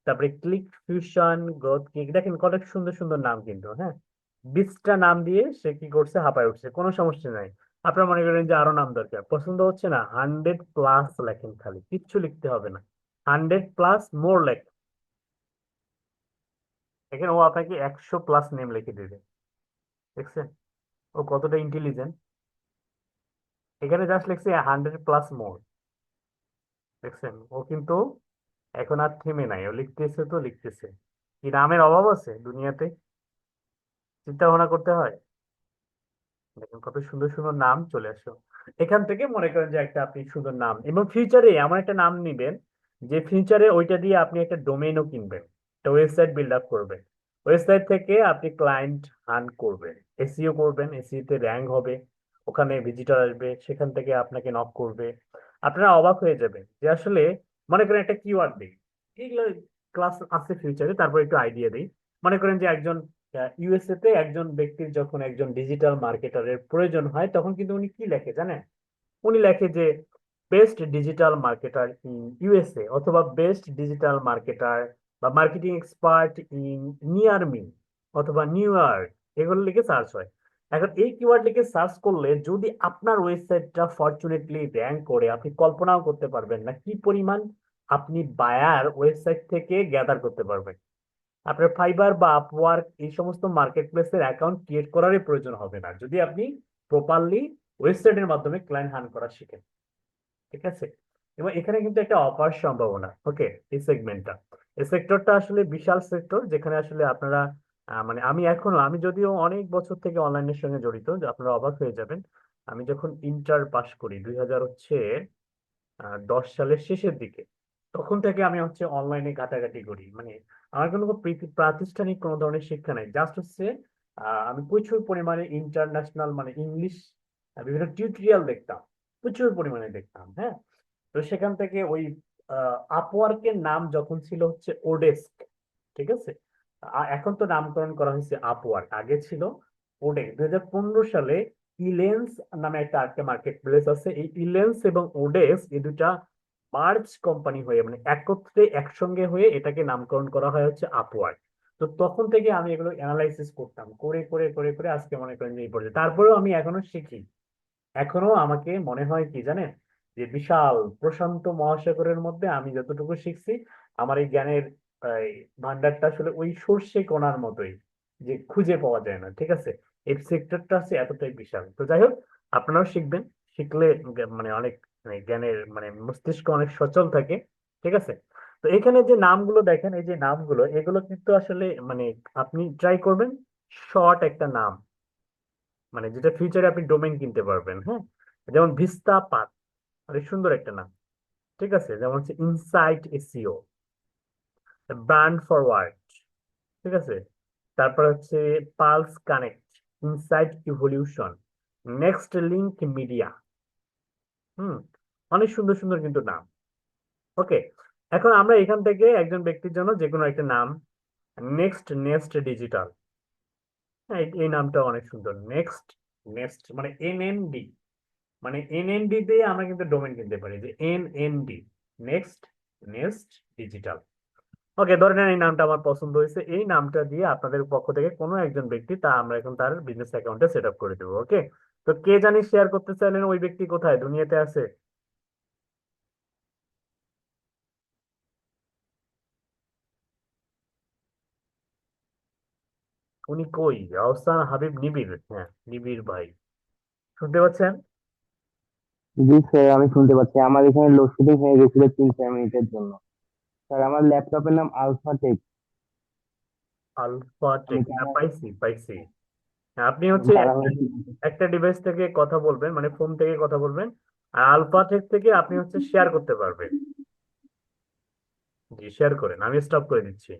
তারপরে ক্লিক ফিউশন, গ্রোথ কিক। দেখেন কত সুন্দর সুন্দর নাম কিন্তু, হ্যাঁ। 20টা নাম দিয়ে সে কি করছে, হাঁপায় উঠছে। কোনো সমস্যা নাই। আপনারা মনে করেন যে আরো নাম দরকার, পছন্দ হচ্ছে না, 100+ লেখেন, খালি কিচ্ছু লিখতে হবে না, 100+ মোর লেখ। দেখেন ও আপনাকে 100+ নেম লিখে দেবে, দেখছেন ও কতটা ইন্টেলিজেন্ট। এখানে জাস্ট লিখছে 100+ মোর, দেখছেন ও কিন্তু এখন আর থেমে নাই, ও লিখতেছে তো লিখতেছে। কি নামের অভাব আছে দুনিয়াতে? চিন্তা ভাবনা করতে হয়। দেখেন কত সুন্দর সুন্দর নাম চলে আসো। এখান থেকে মনে করেন যে একটা আপনি সুন্দর নাম, এবং ফিউচারে এমন একটা নাম নিবেন যে ফিউচারে ওইটা দিয়ে আপনি একটা ডোমেইনও কিনবেন, একটা ওয়েবসাইট বিল্ড আপ করবেন। ওয়েবসাইট থেকে আপনি ক্লায়েন্ট আর্ন করবেন, এসইও করবেন, এসইও তে র্যাঙ্ক হবে, ওখানে ভিজিটর আসবে, সেখান থেকে আপনাকে নক করবে। আপনারা অবাক হয়ে যাবেন যে আসলে মনে করেন একটা কিওয়ার্ড দিই, এগুলো ক্লাস আছে ফিউচারে, তারপর একটু আইডিয়া দিই। মনে করেন যে একজন ইউএসএ তে একজন ব্যক্তির যখন একজন ডিজিটাল মার্কেটারের প্রয়োজন হয়, তখন কিন্তু উনি কি লেখে জানেন? উনি লেখে যে best digital marketer in USA, অথবা বেস্ট ডিজিটাল মার্কেটার বা marketing expert in near me, অথবা নিউ ইয়র্ক। এগুলো লিখে সার্চ হয়। এখন এই কিওয়ার্ড লিখে সার্চ করলে যদি আপনার ওয়েবসাইটটা ফরচুনেটলি র্যাঙ্ক করে, আপনি কল্পনাও করতে পারবেন না কি পরিমাণ আপনি বায়ার ওয়েবসাইট থেকে গ্যাদার করতে পারবেন। আপনার ফাইবার বা আপওয়ার্ক এই সমস্ত মার্কেট প্লেসের অ্যাকাউন্ট ক্রিয়েট করারই প্রয়োজন হবে না, যদি আপনি প্রপারলি ওয়েবসাইটের মাধ্যমে ক্লায়েন্ট হান্ট করা শিখেন, ঠিক আছে? এবং এখানে কিন্তু একটা অপার সম্ভাবনা। ওকে, এই সেগমেন্টটা, এই সেক্টরটা আসলে বিশাল সেক্টর, যেখানে আসলে আপনারা মানে আমি যদিও অনেক বছর থেকে অনলাইনের সঙ্গে জড়িত, যে আপনারা অবাক হয়ে যাবেন। আমি যখন ইন্টার পাস করি 2000 হচ্ছে 10 সালের শেষের দিকে, তখন থেকে আমি হচ্ছে অনলাইনে ঘাটাঘাটি করি। মানে আমার কোনো প্রাতিষ্ঠানিক কোনো ধরনের শিক্ষা নাই, জাস্ট হচ্ছে আমি প্রচুর পরিমাণে ইন্টারন্যাশনাল মানে ইংলিশ বিভিন্ন টিউটোরিয়াল দেখতাম, প্রচুর পরিমাণে দেখতাম, হ্যাঁ। তো সেখান থেকে ওই আপওয়ার্কের নাম যখন ছিল হচ্ছে ওডেস্ক, ঠিক আছে? এখন তো নামকরণ করা হয়েছে আপওয়ার্ক, আগে ছিল ওডেস্ক। 2015 সালে ইলেন্স নামে একটা মার্কেট প্লেস আছে, এই ইলেন্স এবং ওডেস্ক এই দুটা মার্জ কোম্পানি হয়ে, মানে একত্রে একসঙ্গে হয়ে এটাকে নামকরণ করা হয় হচ্ছে আপওয়ার্ক। তো তখন থেকে আমি এগুলো অ্যানালাইসিস করতাম, করে করে করে করে আজকে মনে করেন যে এই পর্যায়ে। তারপরেও আমি এখনো শিখি, এখনো আমাকে মনে হয় কি জানেন, যে বিশাল প্রশান্ত মহাসাগরের মধ্যে আমি যতটুকু শিখছি, আমার এই জ্ঞানের এই ভান্ডারটা আসলে ওই সর্ষে কোনার মতোই, যে খুঁজে পাওয়া যায় না, ঠিক আছে? এই সেক্টরটা আছে এতটাই বিশাল। তো যাই হোক, আপনারাও শিখবেন, শিখলে মানে অনেক মানে জ্ঞানের মানে মস্তিষ্ক অনেক সচল থাকে, ঠিক আছে? তো এখানে যে নামগুলো দেখেন, এই যে নামগুলো, এগুলো কিন্তু আসলে মানে আপনি ট্রাই করবেন শর্ট একটা নাম, মানে যেটা ফিউচারে আপনি ডোমেইন কিনতে পারবেন, হ্যাঁ। যেমন ভিস্তা পাথ, অনেক সুন্দর একটা নাম, ঠিক আছে? যেমন হচ্ছে ইনসাইট এসইও, ব্র্যান্ড ফরওয়ার্ড, ঠিক আছে? তারপর হচ্ছে Pulse Connect, Insight Evolution, Next Link Media. হুম, অনেক সুন্দর সুন্দর কিন্তু নাম। ওকে, এখন আমরা এখান থেকে একজন ব্যক্তির জন্য যে কোনো একটা নাম, নেক্সট নেক্সট ডিজিটাল, হ্যাঁ এই নামটা অনেক সুন্দর। নেক্সট নেক্সট মানে এনএনডি, মানে এনএনডি দিয়ে আমরা কিন্তু ডোমেন কিনতে পারি, যে এনএনডি, নেক্সট নেক্সট ডিজিটাল। ওকে, ধরে নেন এই নামটা আমার পছন্দ হয়েছে, এই নামটা দিয়ে আপনাদের পক্ষ থেকে কোনো একজন ব্যক্তি, তা আমরা এখন তার বিজনেস অ্যাকাউন্টে সেট আপ করে দেবো। ওকে, তো কে জানি শেয়ার করতে চাইলেন, ওই ব্যক্তি কোথায় দুনিয়াতে আছে? উনি কই? আহসান হাবিব নিবিড়, হ্যাঁ নিবিড় ভাই, শুনতে পাচ্ছেন? জি স্যার, আমি শুনতে পাচ্ছি। আমার এখানে লোডশেডিং হয়ে গেছিল 3-4 মিনিটের জন্য। স্যার, আমার ল্যাপটপের নাম আলফাটেক। আলফা আমি টেক, হ্যাঁ পাইছি পাইছি। হ্যাঁ, আপনি হচ্ছে একটা বাংলাদেশে। একটা ডিভাইস থেকে কথা বলবেন, মানে ফোন থেকে কথা বলবেন, আর আলফা টেক থেকে আপনি হচ্ছে শেয়ার করতে পারবেন। জি, শেয়ার করেন, আমি স্টপ করে দিচ্ছি।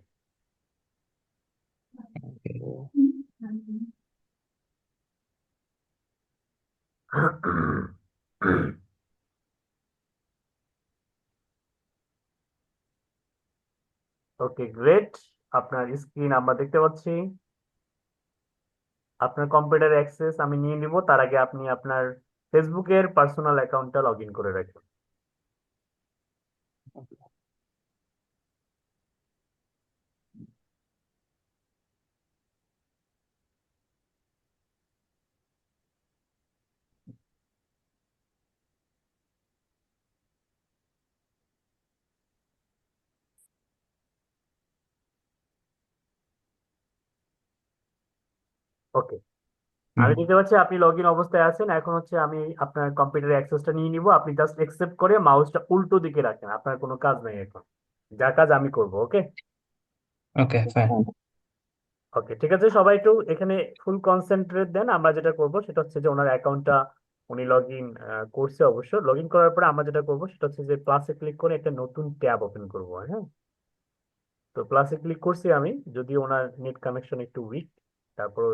ওকে গ্রেট, আপনার স্ক্রিন আমরা দেখতে পাচ্ছি। আপনার কম্পিউটার অ্যাক্সেস আমি নিয়ে নিব, তার আগে আপনি আপনার ফেসবুকের পার্সোনাল অ্যাকাউন্টটা লগ ইন করে রাখুন। ওকে, আমি দেখতে পাচ্ছি আপনি লগ ইন অবস্থায় আছেন। এখন হচ্ছে আমি আপনার কম্পিউটার অ্যাক্সেসটা নিয়ে নিব, আপনি জাস্ট একসেপ্ট করে মাউসটা উল্টো দিকে রাখেন, আপনার কোনো কাজ নেই এখন, যা কাজ আমি করব। ওকে, ওকে ফাইন। ওকে ঠিক আছে, সবাই একটু এখানে ফুল কনসেন্ট্রেট দেন। আমরা যেটা করব সেটা হচ্ছে যে ওনার অ্যাকাউন্টটা উনি লগ ইন করছে, অবশ্য লগ ইন করার পরে আমরা যেটা করব সেটা হচ্ছে যে প্লাসে ক্লিক করে একটা নতুন ট্যাব ওপেন করব। হ্যাঁ, তো প্লাসে ক্লিক করছি আমি, যদি ওনার নেট কানেকশন একটু উইক, তারপর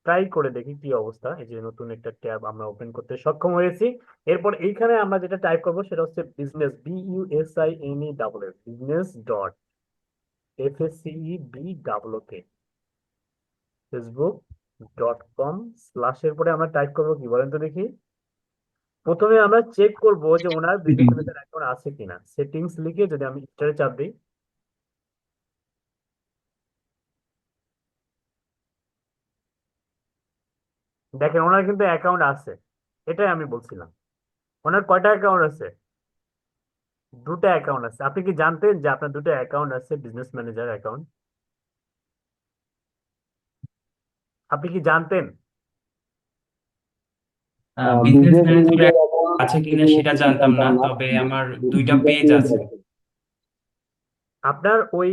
ট্রাই করে দেখি কি অবস্থা। এই যে নতুন একটা ট্যাব আমরা ওপেন করতে সক্ষম হয়েছি। এরপর এইখানে আমরা যেটা টাইপ করব সেটা হচ্ছে business, BUSINESS, business dot FACEBOOK, facebook.com/ এর পরে আমরা টাইপ করবো কি বলেন তো দেখি। প্রথমে আমরা চেক করব যে ওনার বিজনেস ম্যানেজার অ্যাকাউন্ট আছে কিনা। সেটিংস লিখে যদি আমি স্টারে চাপ দিই, দেখেন ওনার কিন্তু অ্যাকাউন্ট আছে। এটাই আমি বলছিলাম, ওনার কয়টা অ্যাকাউন্ট আছে? দুটো অ্যাকাউন্ট আছে। আপনি কি জানতেন যে আপনার দুটো অ্যাকাউন্ট আছে, বিজনেস ম্যানেজার অ্যাকাউন্ট? আপনি কি জানতেন? বিজনেস বিজনেস ম্যানেজার ম্যানেজার আছে অ্যাকাউন্ট কিনা সেটা জানতাম না, তবে আমার দুইটা দুইটা পেজ পেজ আছে। আছে। আপনার ওই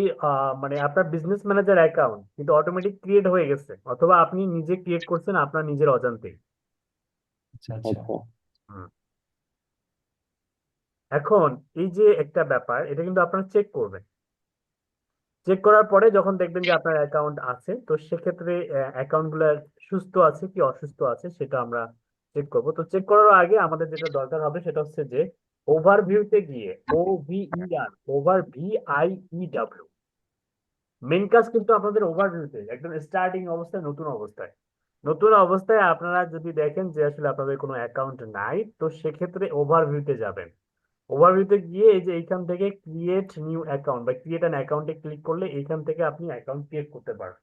মানে আপনার বিজনেস ম্যানেজার অ্যাকাউন্ট কিন্তু অটোমেটিক ক্রিয়েট হয়ে গেছে, অথবা আপনি নিজে ক্রিয়েট করছেন আপনার নিজের অজান্তেই। আচ্ছা আচ্ছা। আচ্ছা। হুম। এখন এই যে একটা ব্যাপার, এটা কিন্তু আপনারা চেক করবেন। চেক করার পরে যখন দেখবেন যে আপনার অ্যাকাউন্ট আছে, তো সেক্ষেত্রে অ্যাকাউন্ট গুলা সুস্থ আছে কি অসুস্থ আছে সেটা আমরা চেক করব। তো চেক করার আগে আমাদের যেটা দরকার হবে সেটা হচ্ছে যে ওভারভিউতে গিয়ে, OVER, মেন কাজ কিন্তু আপনাদের ওভারভিউতে, একদম স্টার্টিং অবস্থায়, নতুন অবস্থায়। নতুন অবস্থায় আপনারা যদি দেখেন যে আসলে আপনাদের কোনো অ্যাকাউন্ট নাই, তো সেক্ষেত্রে ওভারভিউতে যাবেন। ওভারভিউতে গিয়ে এই যে এইখান থেকে ক্রিয়েট নিউ অ্যাকাউন্ট বা ক্রিয়েট অ্যান অ্যাকাউন্টে ক্লিক করলে এইখান থেকে আপনি অ্যাকাউন্ট ক্রিয়েট করতে পারবেন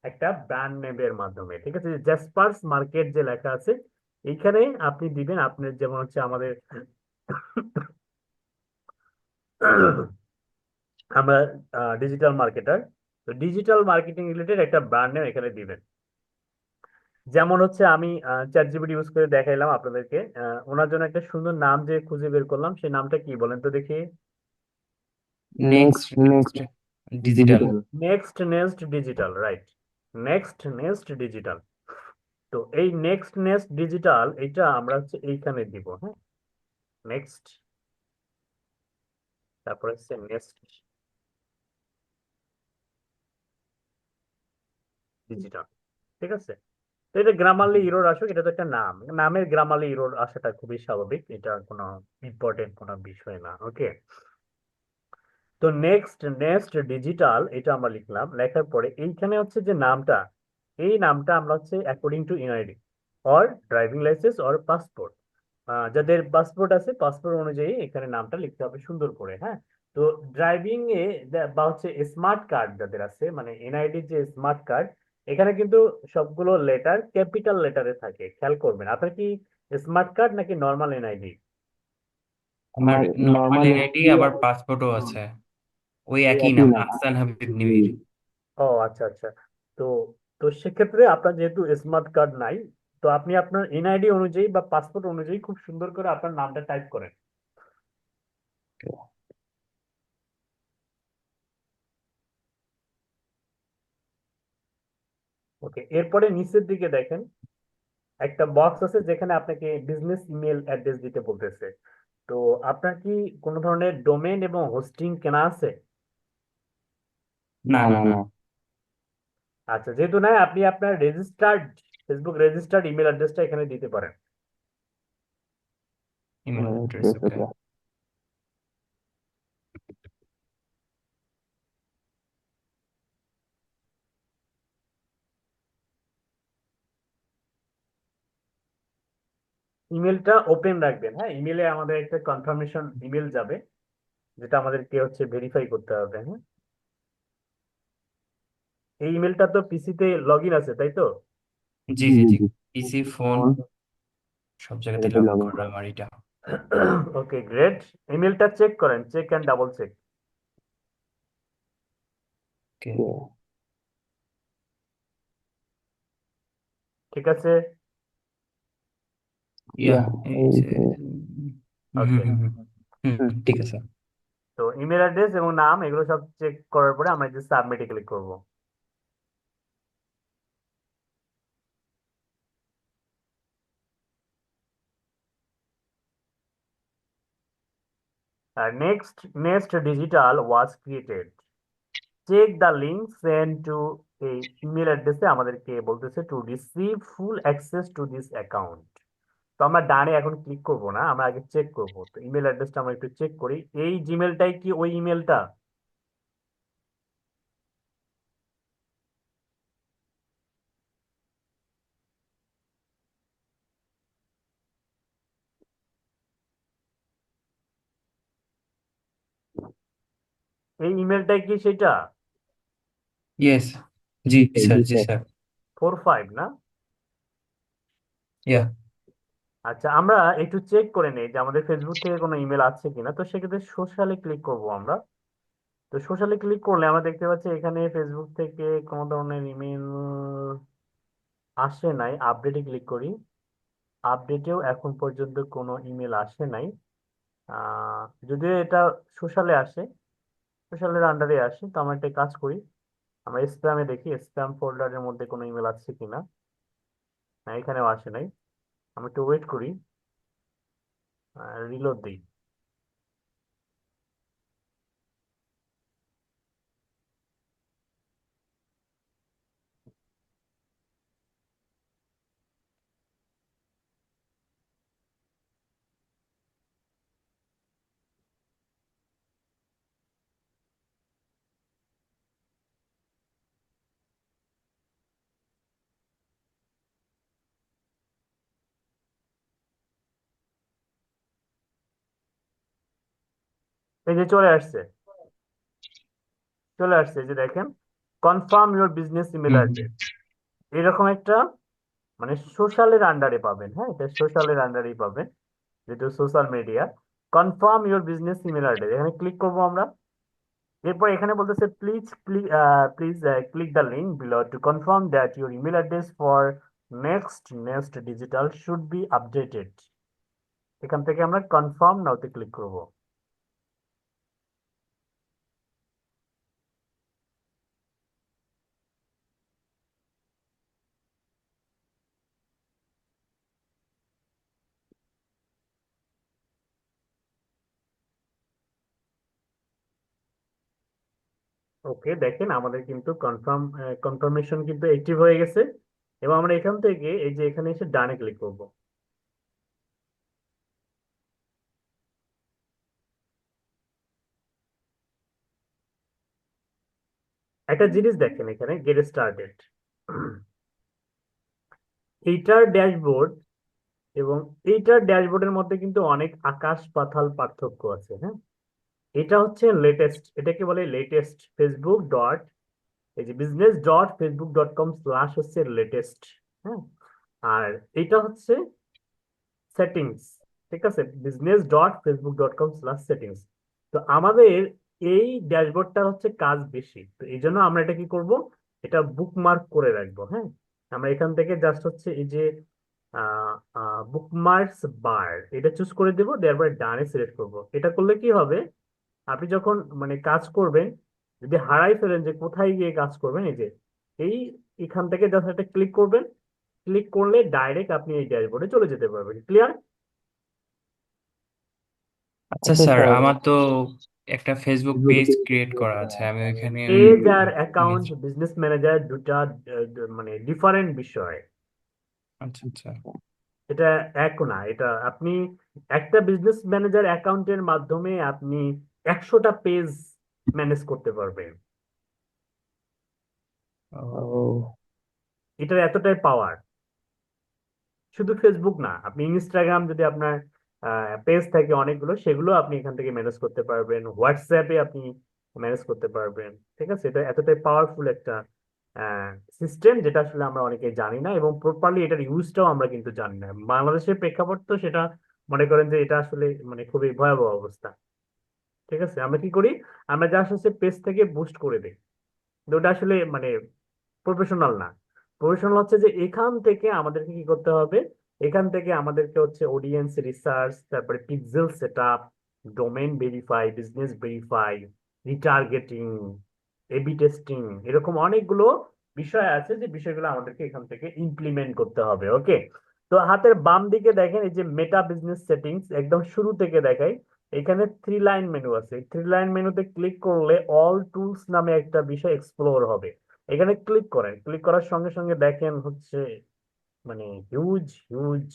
একটা ব্র্যান্ড নেমের মাধ্যমে। ঠিক আছে, জাসপার্স মার্কেট যে লেখা আছে এইখানে আপনি দিবেন আপনার, যেমন হচ্ছে আমাদের আমরা ডিজিটাল মার্কেটার, তো ডিজিটাল মার্কেটিং রিলেটেড একটা ব্র্যান্ড নেম এখানে দিবেন। যেমন হচ্ছে আমি চ্যাট জিপিটি ইউজ করে দেখাইলাম আপনাদেরকে, ওনার জন্য একটা সুন্দর নাম যে খুঁজে বের করলাম, সেই নামটা কি বলেন তো দেখি। Next next digital. Digital. Next next digital, right, next next digital. তো এই নেক্সট নেক্সট ডিজিটাল এটা আমরা হচ্ছে এইখানে দিব। হ্যাঁ, নেক্সট, তারপরে হচ্ছে নেক্সট ডিজিটাল। ঠিক আছে, তো এটা গ্রামারলি ইরোর আসুক, এটা তো একটা নাম, নামের গ্রামারলি ইরোর আসাটা খুবই স্বাভাবিক, এটা কোনো ইম্পর্টেন্ট কোনো বিষয় না। ওকে, তো নেক্সট নেক্সট ডিজিটাল এটা আমরা লিখলাম, লেখার পরে এইখানে হচ্ছে যে নামটা, এই নামটা আমরা হচ্ছে according to NID or driving licence or passport, যাদের পাসপোর্ট আছে পাসপোর্ট অনুযায়ী এখানে নামটা লিখতে হবে সুন্দর করে। হ্যাঁ, তো ড্রাইভিং এ বা হচ্ছে স্মার্ট কার্ড যাদের আছে, মানে এনআইডি যে স্মার্ট কার্ড, এখানে কিন্তু সবগুলো লেটার ক্যাপিটাল লেটারে থাকে, খেয়াল করবেন। আপনার কি স্মার্ট কার্ড নাকি নর্মাল এনআইডি? আমার আমার নর্মাল নর্মাল এনআইডি আবার পাসপোর্টও আছে, ওই একই একই নাম, নাম। আহসান হাবিব নিবির। ও আচ্ছা আচ্ছা, তো তো সেক্ষেত্রে আপনার যেহেতু স্মার্ট কার্ড নাই, তো আপনি আপনার এনআইডি অনুযায়ী বা পাসপোর্ট অনুযায়ী খুব সুন্দর করে আপনার নামটা টাইপ করেন। ওকে, এরপরে নিচের দিকে দেখেন একটা বক্স আছে যেখানে আপনাকে বিজনেস ইমেল অ্যাড্রেস দিতে বলতেছে। তো আপনার কি কোনো ধরনের ডোমেন এবং হোস্টিং কেনা আছে? না না না না না, না। আচ্ছা, যেহেতু নাই, আপনি আপনার রেজিস্টার্ড ফেসবুক রেজিস্টার্ড ইমেল অ্যাড্রেসটা এখানে দিতে পারেন। ইমেল অ্যাড্রেস, Yes, ওকে। okay. ইমেলটা ওপেন রাখবেন। হ্যাঁ, ইমেলে আমাদের একটা কনফার্মেশন ইমেল যাবে, যেটা আমাদেরকে হচ্ছে ভেরিফাই করতে হবে। হ্যাঁ, এই ইমেলটা তো পিসিতে লগ ইন আছে, তাই তো? জি জি জি জি, জি। পিসি, ফোন, ফোন সব জায়গাতে এটাতে লগ ইন লগ ইন করা করা। আমার এটা। ওকে গ্রেট, ইমেলটা চেক করেন, check and double check. Okay, Okay. ঠিক আছে। ইয়া, Yeah, এই এই যে যে হুম হুম ওকে, হুম হুম, হুম, ঠিক আছে। তো ইমেল অ্যাড্রেস এবং নাম এগুলো সব চেক করার পরে আমরা যে সাবমিটে ক্লিক করব। আর next next Digital was created, check the link send to এই ইমেল অ্যাড্রেসে আমাদেরকে বলতেছে to receive full access to this account. তো আমরা ডানে এখন ক্লিক করব না, আমরা আগে চেক করব। তো ইমেল অ্যাড্রেসটা আমরা একটু চেক করি, এই জিমেলটাই কি ওই ইমেলটা? এই ইমেলটাই কি সেটা? ইয়েস, জি স্যার, জি জি স্যার। স্যার। 45 না? ইয়া, আচ্ছা, আমরা একটু চেক করে নেই যে আমাদের ফেসবুক থেকে কোনো ইমেল আছে কিনা। তো সেক্ষেত্রে সোশ্যালে ক্লিক করব আমরা। তো সোশ্যালে ক্লিক করলে আমরা দেখতে পাচ্ছি এখানে ফেসবুক থেকে কোনো ধরনের ইমেল আসে নাই। আপডেটে ক্লিক করি, আপডেটেও এখন পর্যন্ত কোনো ইমেল আসে নাই। যদিও এটা সোশ্যালে আসে, সোশ্যালের আন্ডারে আসে। তো আমরা একটা কাজ করি, আমরা স্প্যামে দেখি স্প্যাম ফোল্ডারের মধ্যে কোনো ইমেল আছে কিনা। না, এখানেও আসে নাই। আমি একটু ওয়েট করি, রিলোড দিই। এই যে চলে আসছে, চলে আসছে, এই যে দেখেন, confirm your business email hmm hmm. Address, এরকম একটা, মানে সোশ্যালের আন্ডারে পাবেন। হ্যাঁ, এটা সোশ্যালের আন্ডারেই পাবেন, যেহেতু social media. Confirm your business email address, এখানে ক্লিক করবো আমরা। এরপর এখানে বলতেছে please click, please click the link below to confirm that your email address for next next digital should be updated. এখান থেকে আমরা কনফার্ম নাওতে ক্লিক করব। ওকে, দেখেন আমাদের কিন্তু কনফার্মেশন কিন্তু অ্যাক্টিভ হয়ে গেছে, এবং আমরা এখান থেকে এই যে এখানে এসে ডানে ক্লিক করব। একটা জিনিস দেখেন এখানে গেট স্টার্টেড, এইটার ড্যাশবোর্ড এবং এইটার ড্যাশবোর্ডের মধ্যে কিন্তু অনেক আকাশ পাতাল পার্থক্য আছে, হ্যাঁ। এটা হচ্ছে লেটেস্ট, এটাকে বলে লেটেস্ট ফেসবুক ডট, এই যে business.facebook.com/ হচ্ছে লেটেস্ট, হ্যাঁ। আর এটা হচ্ছে সেটিংস, ঠিক আছে, business.facebook.com/settings। তো আমাদের এই ড্যাশবোর্ডটা হচ্ছে কাজ বেশি, তো এই জন্য আমরা এটা কি করব, এটা বুকমার্ক করে রাখবো, হ্যাঁ। আমরা এখান থেকে জাস্ট হচ্ছে এই যে বুকমার্কস বার এটা চুজ করে দেবো, দেওয়ার পরে ডানে সিলেক্ট করব। এটা করলে কি হবে, আপনি যখন মানে কাজ করবেন, যদি হারাই ফেলেন যে কোথায় গিয়ে কাজ করবেন, এই যে এই এখান থেকে জাস্ট একটা ক্লিক করবেন, ক্লিক করলে ডাইরেক্ট আপনি এই ড্যাশবোর্ডে চলে যেতে পারবেন। ক্লিয়ার? আচ্ছা আচ্ছা স্যার, স্যার, আমার তো একটা ফেসবুক পেজ ক্রিয়েট করা আছে, আমি ওইখানে ওই পেজ আর অ্যাকাউন্ট image- বিজনেস ম্যানেজার দুটা মানে ডিফারেন্ট বিষয়। আচ্ছা আচ্ছা। এটা এক না, এটা আপনি একটা বিজনেস ম্যানেজার অ্যাকাউন্টের মাধ্যমে আপনি 100টা পেজ ম্যানেজ করতে পারবেন। ও ও এটার এতটাই পাওয়ার। শুধু ফেসবুক না, আপনি ইনস্টাগ্রাম যদি আপনার পেজ থাকে অনেকগুলো, সেগুলো আপনি এখান থেকে ম্যানেজ করতে পারবেন, হোয়াটসঅ্যাপে আপনি ম্যানেজ করতে পারবেন। ঠিক আছে, এটা এতটাই পাওয়ারফুল একটা সিস্টেম, যেটা আসলে আমরা অনেকে জানি না, এবং প্রপারলি এটার ইউজটাও আমরা কিন্তু জানি না। বাংলাদেশের প্রেক্ষাপট তো সেটা মনে করেন যে এটা আসলে মানে খুবই ভয়াবহ অবস্থা। ঠিক আছে, আমরা কি করি, আমরা জাস্ট হচ্ছে পেজ থেকে বুস্ট করে দিই, কিন্তু ওটা আসলে মানে প্রফেশনাল না। প্রফেশনাল হচ্ছে যে এখান থেকে আমাদেরকে কি করতে হবে, এখান থেকে আমাদেরকে হচ্ছে অডিয়েন্স রিসার্চ, তারপরে pixel setup, domain verify, business verify, retargeting, AB testing, এরকম অনেকগুলো বিষয় আছে, যে বিষয়গুলো আমাদেরকে এখান থেকে ইমপ্লিমেন্ট করতে হবে। ওকে, তো হাতের বাম দিকে দেখেন এই যে মেটা বিজনেস সেটিংস, একদম শুরু থেকে দেখাই, এখানে 3 লাইন মেনু আছে। 3 লাইন মেনুতে ক্লিক করলে অল টুলস নামে একটা বিষয় এক্সপ্লোর হবে। এখানে ক্লিক করেন, ক্লিক করার সঙ্গে সঙ্গে দেখেন হচ্ছে মানে হিউজ হিউজ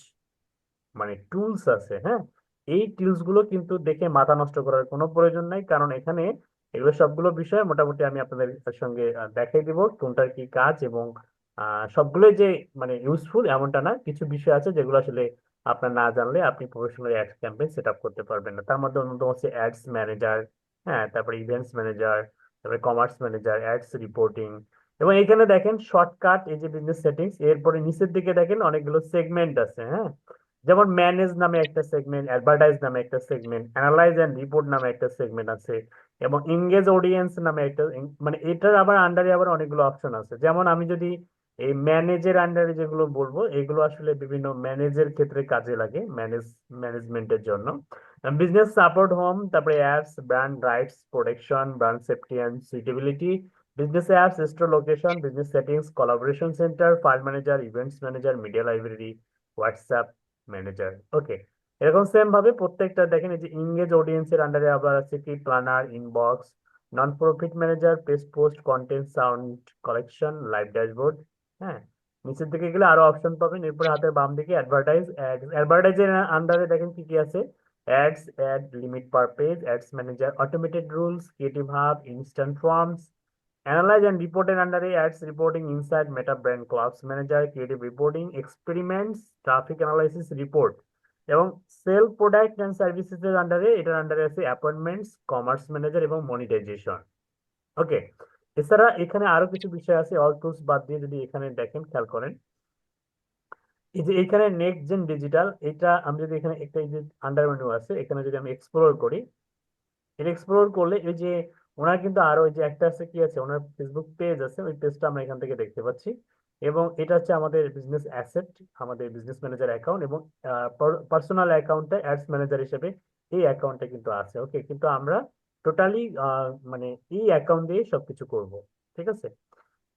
মানে টুলস আছে, হ্যাঁ। এই টুলস গুলো কিন্তু দেখে মাথা নষ্ট করার কোনো প্রয়োজন নাই, কারণ এখানে এগুলো সবগুলো বিষয় মোটামুটি আমি আপনাদের সঙ্গে দেখাই দিব কোনটার কি কাজ, এবং সবগুলো যে মানে ইউজফুল এমনটা না, কিছু বিষয় আছে যেগুলো আসলে আপনার না জানলে আপনি professional ads campaign set up করতে পারবেন না। তার মধ্যে অন্যতম হচ্ছে অ্যাডস ম্যানেজার, হ্যাঁ, তারপরে ইভেন্টস ম্যানেজার, তারপরে কমার্স ম্যানেজার, অ্যাডস রিপোর্টিং। এবং এখানে দেখেন শর্টকাট, এই যে বিজনেস সেটিংস, এরপরে নিচের দিকে দেখেন অনেকগুলো সেগমেন্ট আছে, হ্যাঁ। যেমন ম্যানেজ নামে একটা সেগমেন্ট, অ্যাডভার্টাইজ নামে একটা সেগমেন্ট, অ্যানালাইজ এন্ড রিপোর্ট নামে একটা সেগমেন্ট আছে, এবং এঙ্গেজ অডিয়েন্স নামে একটা মানে এটার আবার আন্ডারে আবার অনেকগুলো অপশন আছে। যেমন আমি যদি এই ম্যানেজের আন্ডারে যেগুলো বলবো, এগুলো আসলে বিভিন্ন ম্যানেজের ক্ষেত্রে কাজে লাগে, ম্যানেজমেন্টের জন্য। বিজনেস সাপোর্ট হোম, তারপরে apps, brand rights protection, brand safety and suitability, business apps, store location, business settings, collaboration centre, file manager, events manager, media library, WhatsApp manager. Okay, এরকম সেম ভাবে প্রত্যেকটা দেখেন, এই যে ইংগেজ অডিয়েন্সের আন্ডারে আবার আছে কি planner, inbox, non profit manager, page post, content, sound collection, live dashboard, হ্যাঁ। নিচের দিকে গেলে আরো অপশন পাবেন, এরপরে হাতের বাম দিকে অ্যাডভার্টাইজ, অ্যাডভার্টাইজের আন্ডারে দেখেন কি কি আছে, ads, ad limit per page, ads manager, automated rules, creative hub, instant forms, analyse and রিপোর্টের আন্ডারে ads reporting, inside, Meta brand collabs manager, creative reporting, experiments, traffic analysis report, এবং সেল প্রোডাক্ট অ্যান্ড সার্ভিসেস এর আন্ডারে, এটার আন্ডারে আছে appointments, commerce manager এবং monetisation. Okay, এছাড়া এখানে আরো কিছু বিষয় আছে, অল টুলস বাদ দিয়ে যদি এখানে দেখেন, খেয়াল করেন, এই যে এখানে নেক্সট জেন ডিজিটাল, এটা আমি যদি এখানে একটা এই যে আন্ডার মেনু আছে, এখানে যদি আমি এক্সপ্লোর করি, এটা এক্সপ্লোর করলে এই যে ওনার কিন্তু আরো ওই যে একটা আছে কি আছে, ওনার ফেসবুক পেজ আছে, ওই পেজটা আমরা এখান থেকে দেখতে পাচ্ছি। এবং এটা হচ্ছে আমাদের বিজনেস অ্যাসেট, আমাদের বিজনেস ম্যানেজার অ্যাকাউন্ট, এবং পার্সোনাল অ্যাকাউন্টে অ্যাডস ম্যানেজার হিসেবে এই অ্যাকাউন্টটা কিন্তু আছে। ওকে, কিন্তু আমরা টোটালি মানে এই অ্যাকাউন্ট দিয়ে সবকিছু করব। ঠিক আছে,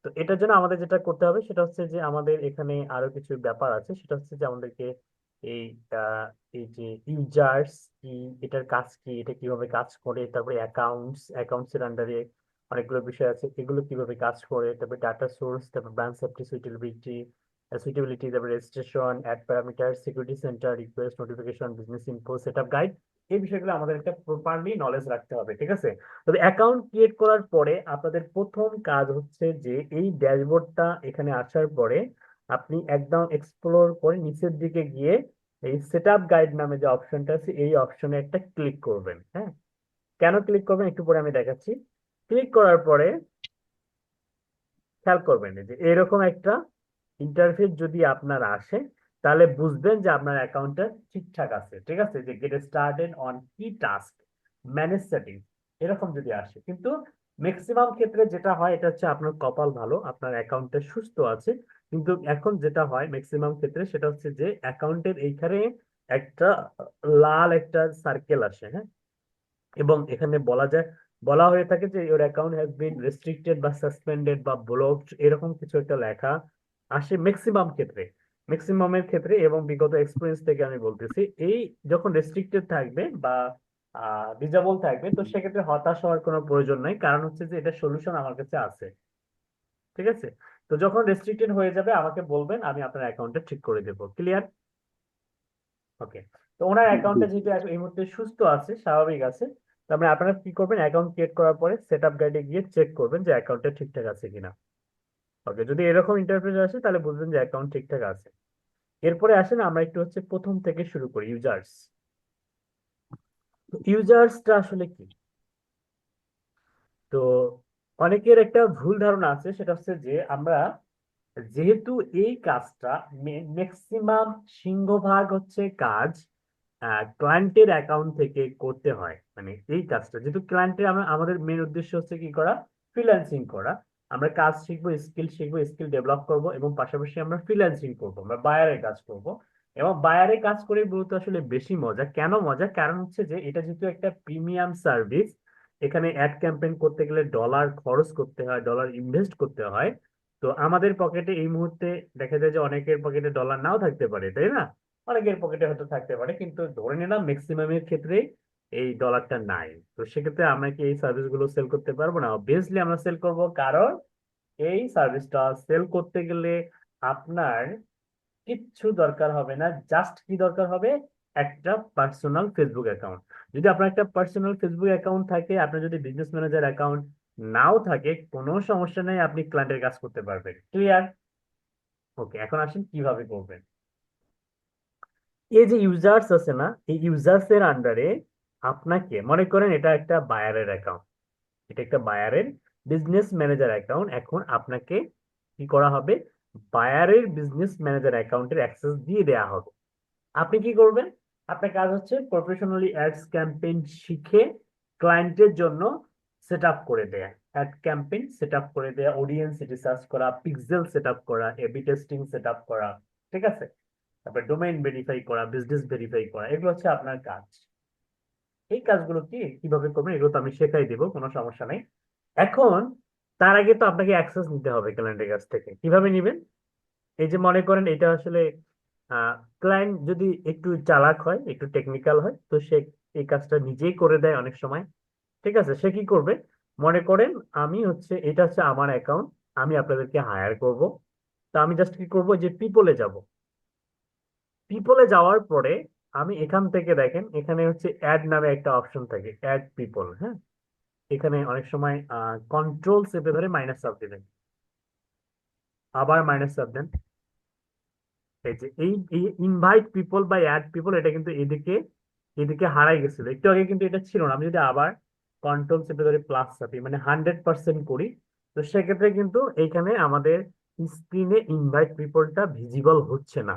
তো এটার জন্য আমাদের যেটা করতে হবে সেটা হচ্ছে যে আমাদের এখানে আরো কিছু ব্যাপার আছে, সেটা হচ্ছে যে আমাদেরকে এই আহ, এই যে ইউজার্স কি, এটার কাজ কি, এটা কিভাবে কাজ করে, তারপরে অ্যাকাউন্টস, অ্যাকাউন্টস এর আন্ডারে অনেকগুলো বিষয় আছে, এগুলো কিভাবে কাজ করে, তারপর ডাটা সোর্স, তারপর ব্রাঞ্চ সেফটি, সুইটেবিলিটি, তারপর registration, ad parameter, security centre, request, notification, business info, setup guide. এই বিষয়গুলো আমাদের একটা প্রপারলি নলেজ রাখতে হবে, ঠিক আছে? তবে অ্যাকাউন্ট ক্রিয়েট করার পরে আপনাদের প্রথম কাজ হচ্ছে যে এই ড্যাশবোর্ডটা এখানে আসার পরে আপনি একদম এক্সপ্লোর করে নিচের দিকে গিয়ে এই সেটআপ গাইড নামে যে অপশনটা আছে এই অপশনে একটা ক্লিক করবেন। হ্যাঁ, কেন ক্লিক করবেন একটু পরে আমি দেখাচ্ছি। ক্লিক করার পরে খেয়াল করবেন যে এরকম একটা ইন্টারফেস যদি আপনার আসে, তাহলে বুঝবেন যে আপনার অ্যাকাউন্টটা ঠিকঠাক আছে, ঠিক আছে? যে গেট স্টার্টেড অন কি টাস্ক, ম্যানেজ সেটিং, এরকম যদি আসে। কিন্তু ম্যাক্সিমাম ক্ষেত্রে যেটা হয় এটা হচ্ছে আপনার কপাল ভালো, আপনার অ্যাকাউন্টটা সুস্থ আছে। কিন্তু এখন যেটা হয় ম্যাক্সিমাম ক্ষেত্রে সেটা হচ্ছে যে অ্যাকাউন্টের এইখানে একটা লাল একটা সার্কেল আসে, হ্যাঁ, এবং এখানে বলা হয়ে থাকে যে your account has been restricted বা সাসপেন্ডেড বা ব্লকড, এরকম কিছু একটা লেখা আসে ম্যাক্সিমামের ক্ষেত্রে। এবং বিগত এক্সপিরিয়েন্স থেকে আমি বলতেছি, এই যখন রেস্ট্রিক্টেড থাকবে বা ডিজেবল থাকবে, তো সেক্ষেত্রে হতাশ হওয়ার কোনো প্রয়োজন নাই, কারণ হচ্ছে যে এটা সলিউশন আমার কাছে আছে, ঠিক আছে? তো যখন রেস্ট্রিক্টেড হয়ে যাবে আমাকে বলবেন, আমি আপনার অ্যাকাউন্টটা ঠিক করে দেবো। ক্লিয়ার? ওকে। তো ওনার অ্যাকাউন্টটা যেহেতু এই মুহূর্তে সুস্থ আছে, স্বাভাবিক আছে, তার মানে আপনারা কি করবেন, অ্যাকাউন্ট ক্রিয়েট করার পরে সেটআপ গাইডে গিয়ে চেক করবেন যে অ্যাকাউন্টটা ঠিকঠাক আছে কিনা। ওকে, যদি এরকম ইন্টারফেস আসে তাহলে বুঝবেন যে অ্যাকাউন্ট ঠিকঠাক আছে। এরপরে আসেন আমরা একটু হচ্ছে প্রথম থেকে শুরু করি, ইউজার্স। তো ইউজার্সটা আসলে কি? তো অনেকের একটা ভুল ধারণা আছে, সেটা হচ্ছে যে আমরা যেহেতু এই কাজটা ম্যাক্সিমাম সিংহভাগ হচ্ছে কাজ ক্লায়েন্টের অ্যাকাউন্ট থেকে করতে হয়, মানে এই কাজটা যেহেতু ক্লায়েন্টের, আমাদের মেন উদ্দেশ্য হচ্ছে কি করা, ফ্রিল্যান্সিং করা। আমরা কাজ শিখবো, স্কিল ডেভেলপ করব, এবং পাশাপাশি আমরা ফ্রিল্যান্সিং করব, আমরা বায়ারের কাজ করব। এবং বায়ারে কাজ করে বলতে আসলে বেশি মজা। কেন মজা? কারণ হচ্ছে যে এটা যেহেতু একটা প্রিমিয়াম সার্ভিস, এখানে অ্যাড ক্যাম্পেইন করতে গেলে ডলার খরচ করতে হয়, ডলার ইনভেস্ট করতে হয়। তো আমাদের পকেটে এই মুহূর্তে দেখা যায় যে অনেকের পকেটে ডলার নাও থাকতে পারে, তাই না? অনেকের পকেটে হয়তো থাকতে পারে, কিন্তু ধরে নিলাম ম্যাক্সিমামের ক্ষেত্রে এই ডলারটা নাই। তো সেক্ষেত্রে আমরা কি এই সার্ভিস গুলো সেল করতে পারবো না? অবভিয়াসলি আমরা সেল করব, কারণ এই সার্ভিসটা সেল করতে গেলে আপনার কিচ্ছু দরকার হবে না। জাস্ট কি দরকার হবে, একটা পার্সোনাল ফেসবুক অ্যাকাউন্ট। যদি আপনার একটা পার্সোনাল ফেসবুক অ্যাকাউন্ট থাকে, আপনার যদি বিজনেস ম্যানেজার অ্যাকাউন্ট নাও থাকে, কোনো সমস্যা নেই, আপনি ক্লায়েন্টের কাজ করতে পারবেন। ক্লিয়ার? ওকে, এখন আসেন কিভাবে করবেন। এই যে ইউজার্স আছে না, এই ইউজার্স এর আন্ডারে আপনাকে মনে করেন এটা একটা বায়ারের অ্যাকাউন্ট, এটা একটা বায়ারের বিজনেস ম্যানেজার অ্যাকাউন্ট। এখন আপনাকে কি করা হবে, বায়ারের বিজনেস ম্যানেজার অ্যাকাউন্টের অ্যাক্সেস দিয়ে দেওয়া হবে। আপনি কি করবেন, আপনার কাজ হচ্ছে প্রফেশনালি অ্যাডস ক্যাম্পেইন শিখে ক্লায়েন্টের জন্য সেট আপ করে দেয়া, অ্যাড ক্যাম্পেইন সেট আপ করে দেয়া, অডিয়েন্স রিসার্চ করা, পিক্সেল সেট আপ করা, এবি টেস্টিং সেট আপ করা, ঠিক আছে? তারপর ডোমেইন ভেরিফাই করা, বিজনেস ভেরিফাই করা, এগুলো হচ্ছে আপনার কাজ। এই কাজগুলো কি কিভাবে করবেন এগুলো তো আমি শেখাই দিব, কোনো সমস্যা নেই। এখন তার আগে তো আপনাকে অ্যাক্সেস নিতে হবে ক্লায়েন্টের কাছ থেকে। কিভাবে নিবেন? এই যে মনে করেন এটা আসলে ক্লায়েন্ট যদি একটু চালাক হয়, একটু টেকনিক্যাল হয়, তো সে এই কাজটা নিজেই করে দেয় অনেক সময়, ঠিক আছে? সে কি করবে, মনে করেন আমি হচ্ছে, এটা হচ্ছে আমার অ্যাকাউন্ট, আমি আপনাদেরকে হায়ার করব। তা আমি জাস্ট কি করব, যে পিপলে যাব। পিপলে যাওয়ার পরে আমি এখান থেকে দেখেন, এখানে হচ্ছে অ্যাড নামে একটা অপশন থাকে, অ্যাড পিপল। হ্যাঁ, এখানে অনেক সময় কন্ট্রোল চেপে ধরে মাইনাস চাপ দিবেন, আবার মাইনাস চাপ দেন। এই যে এই ইনভাইট পিপল বা অ্যাড পিপল, এটা কিন্তু এদিকে এদিকে হারাই গেছিল একটু আগে, কিন্তু এটা ছিল না। আমি যদি আবার কন্ট্রোল চেপে ধরে প্লাস চাপি, মানে 100% করি, তো সেক্ষেত্রে কিন্তু এইখানে আমাদের স্ক্রিনে ইনভাইট পিপলটা ভিজিবল হচ্ছে না।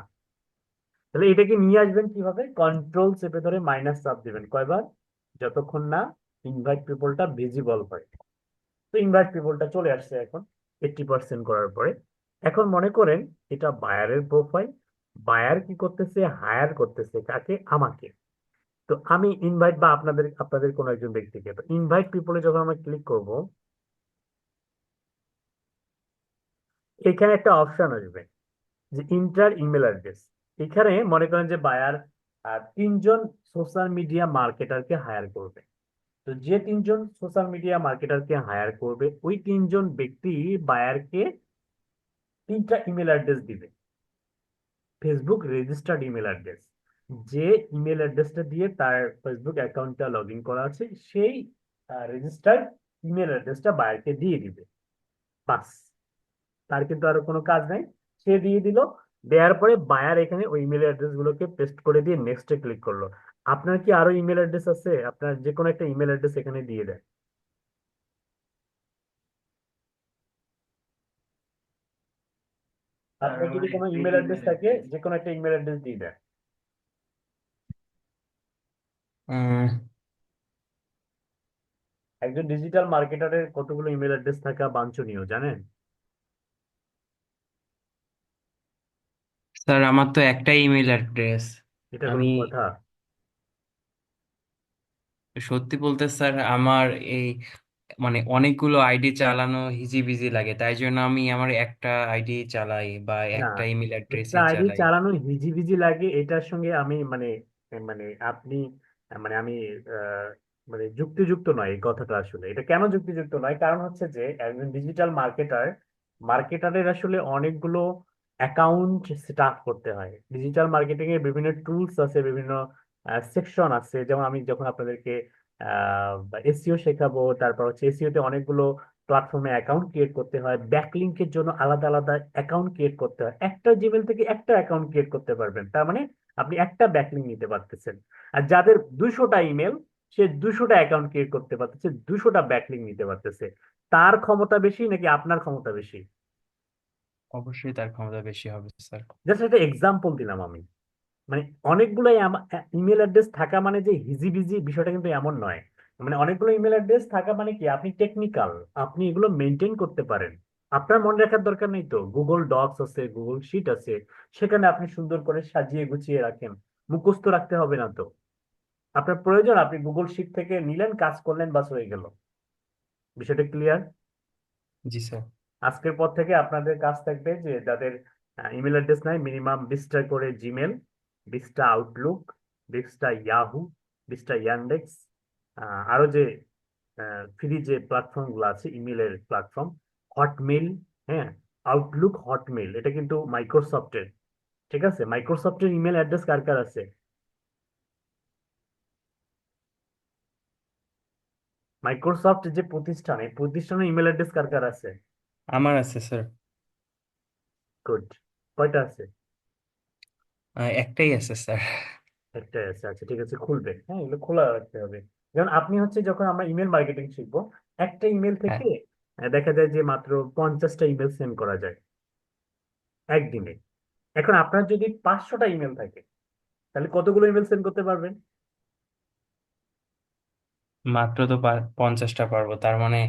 তাহলে এটাকে নিয়ে আসবেন কিভাবে, কন্ট্রোল চেপে ধরে মাইনাস চাপ দিবেন কয়বার, যতক্ষণ না ইনভাইট পিপলটা ভিজিবল হয়। তো ইনভাইট পিপলটা চলে আসছে এখন 80% করার পরে। এখন মনে করেন এটা বায়ারের প্রোফাইল, বায়ার কি করতেছে, হায়ার করতেছে কাকে, আমাকে। তো আমি ইনভাইট বা আপনাদের আপনাদের কোনো একজন ব্যক্তিকে, তো ইনভাইট পিপলে যখন আমরা ক্লিক করব, এখানে একটা অপশন আসবে যে ইন্টার ইমেল অ্যাড্রেস। এখানে মনে করেন যে বায়ার 3 জন সোশ্যাল মিডিয়া মার্কেটারকে হায়ার করবে। তো যে তিনজন সোশ্যাল মিডিয়া মার্কেটারকে হায়ার করবে ওই তিনজন ব্যক্তি বায়ারকে তিনটা ইমেল অ্যাড্রেস দিবে, ফেসবুক রেজিস্টার্ড ইমেল অ্যাড্রেস। যে ইমেল অ্যাড্রেসটা দিয়ে তার ফেসবুক অ্যাকাউন্টটা লগ ইন করা আছে সেই রেজিস্টার্ড ইমেল অ্যাড্রেসটা বায়ারকে দিয়ে দিবে। বাস, তার কিন্তু আরো কোনো কাজ নাই। সে দিয়ে দিল, দেওয়ার পরে বায়ার এখানে ওই ইমেল অ্যাড্রেস গুলোকে পেস্ট করে দিয়ে নেক্সটে ক্লিক করলো। আপনার কি আরো ইমেল অ্যাড্রেস আছে? আপনার যে কোনো একটা ইমেল অ্যাড্রেস এখানে দিয়ে দেন। স্যার আপনার আমার যদি কোনো একটাই ইমেল ইমেল অ্যাড্রেস থাকে অ্যাড্রেস। যে কোনো একটা ইমেল অ্যাড্রেস দিয়ে দেন। একজন ডিজিটাল মার্কেটারের কতগুলো ইমেল অ্যাড্রেস থাকা বাঞ্ছনীয় জানেন? স্যার আমার তো একটাই ইমেল অ্যাড্রেস। এটা কোনো আমি কথা? সত্যি বলতে স্যার আমার এই মানে অনেকগুলো আইডি চালানো হিজিবিজি লাগে, তাই জন্য আমি আমার একটা আইডি চালাই বা না, একটা ইমেল একটা অ্যাড্রেসই আইডি চালাই। চালানো হিজিবিজি লাগে এটার সঙ্গে আমি মানে মানে আপনি মানে আমি আহ, মানে যুক্তিযুক্ত নয় এই কথাটা। আসলে এটা কেন যুক্তিযুক্ত নয়, কারণ হচ্ছে যে একজন ডিজিটাল মার্কেটারের আসলে অনেকগুলো অ্যাকাউন্ট সেট আপ করতে হয়। ডিজিটাল মার্কেটিং এর বিভিন্ন টুলস আছে, বিভিন্ন সেকশন আছে। যেমন আমি যখন আপনাদেরকে এসইও শেখাবো, তারপর হচ্ছে এসইও তে অনেকগুলো প্ল্যাটফর্মে অ্যাকাউন্ট ক্রিয়েট করতে হয়, ব্যাকলিংকের জন্য আলাদা আলাদা অ্যাকাউন্ট ক্রিয়েট করতে হয়। একটা জিমেল থেকে একটা অ্যাকাউন্ট ক্রিয়েট করতে পারবেন, তার মানে আপনি একটা ব্যাকলিং নিতে পারতেছেন। আর যাদের 200টা ইমেল, সে 200টা অ্যাকাউন্ট ক্রিয়েট করতে পারতেছে, 200টা ব্যাকলিং নিতে পারতেছে। তার ক্ষমতা বেশি নাকি আপনার ক্ষমতা বেশি? অবশ্যই তার ক্ষমতা বেশি হবে স্যার। জাস্ট একটা এক্সাম্পল দিলাম আমি। মানে অনেকগুলো ইমেল অ্যাড্রেস থাকা মানে যে হিজিবিজি বিষয়টা কিন্তু এমন নয়। মানে অনেকগুলো ইমেল অ্যাড্রেস থাকা মানে কি আপনি টেকনিক্যাল, আপনি এগুলো মেনটেন করতে পারেন। আপনার মনে রাখার দরকার নেই তো, গুগল ডক্স আছে, গুগল শিট আছে, সেখানে আপনি সুন্দর করে সাজিয়ে গুছিয়ে রাখেন। মুখস্থ রাখতে হবে না তো। আপনার প্রয়োজন আপনি গুগল শিট থেকে নিলেন, কাজ করলেন, বাস হয়ে গেল। বিষয়টা ক্লিয়ার? জি স্যার। আজকের পর থেকে আপনাদের কাজ থাকবে যে যাদের ইমেল অ্যাড্রেস নাই, মিনিমাম 20টা করে জিমেল, 20টা আউটলুক, 20টা ইয়াহু, 20টা ইয়ান্ডেক্স, আরো যে ফ্রি যে প্ল্যাটফর্ম গুলো আছে ইমেলের প্ল্যাটফর্ম, হটমেইল। হ্যাঁ, আউটলুক, হটমেইল এটা কিন্তু মাইক্রোসফটের। ঠিক আছে, মাইক্রোসফটের ইমেল অ্যাড্রেস কার কার আছে? মাইক্রোসফট যে প্রতিষ্ঠান, এই প্রতিষ্ঠানের ইমেল অ্যাড্রেস কার কার আছে? আমার আছে স্যার। গুড। কয়টা আছে? একটাই আছে স্যার। একটাই আছে, আচ্ছা ঠিক আছে, খুলবে। হ্যাঁ, এগুলো খোলা রাখতে হবে। যেমন আপনি হচ্ছে যখন আমরা ইমেল মার্কেটিং শিখবো, একটা ইমেল হ্যাঁ, থেকে দেখা যায় যে মাত্র 50টা ইমেল সেন্ড করা যায় একদিনে। এখন আপনার যদি 500টা ইমেল থাকে, তাহলে কতগুলো ইমেল সেন্ড করতে পারবেন? মাত্র তো 50টা পারবো, তার মানে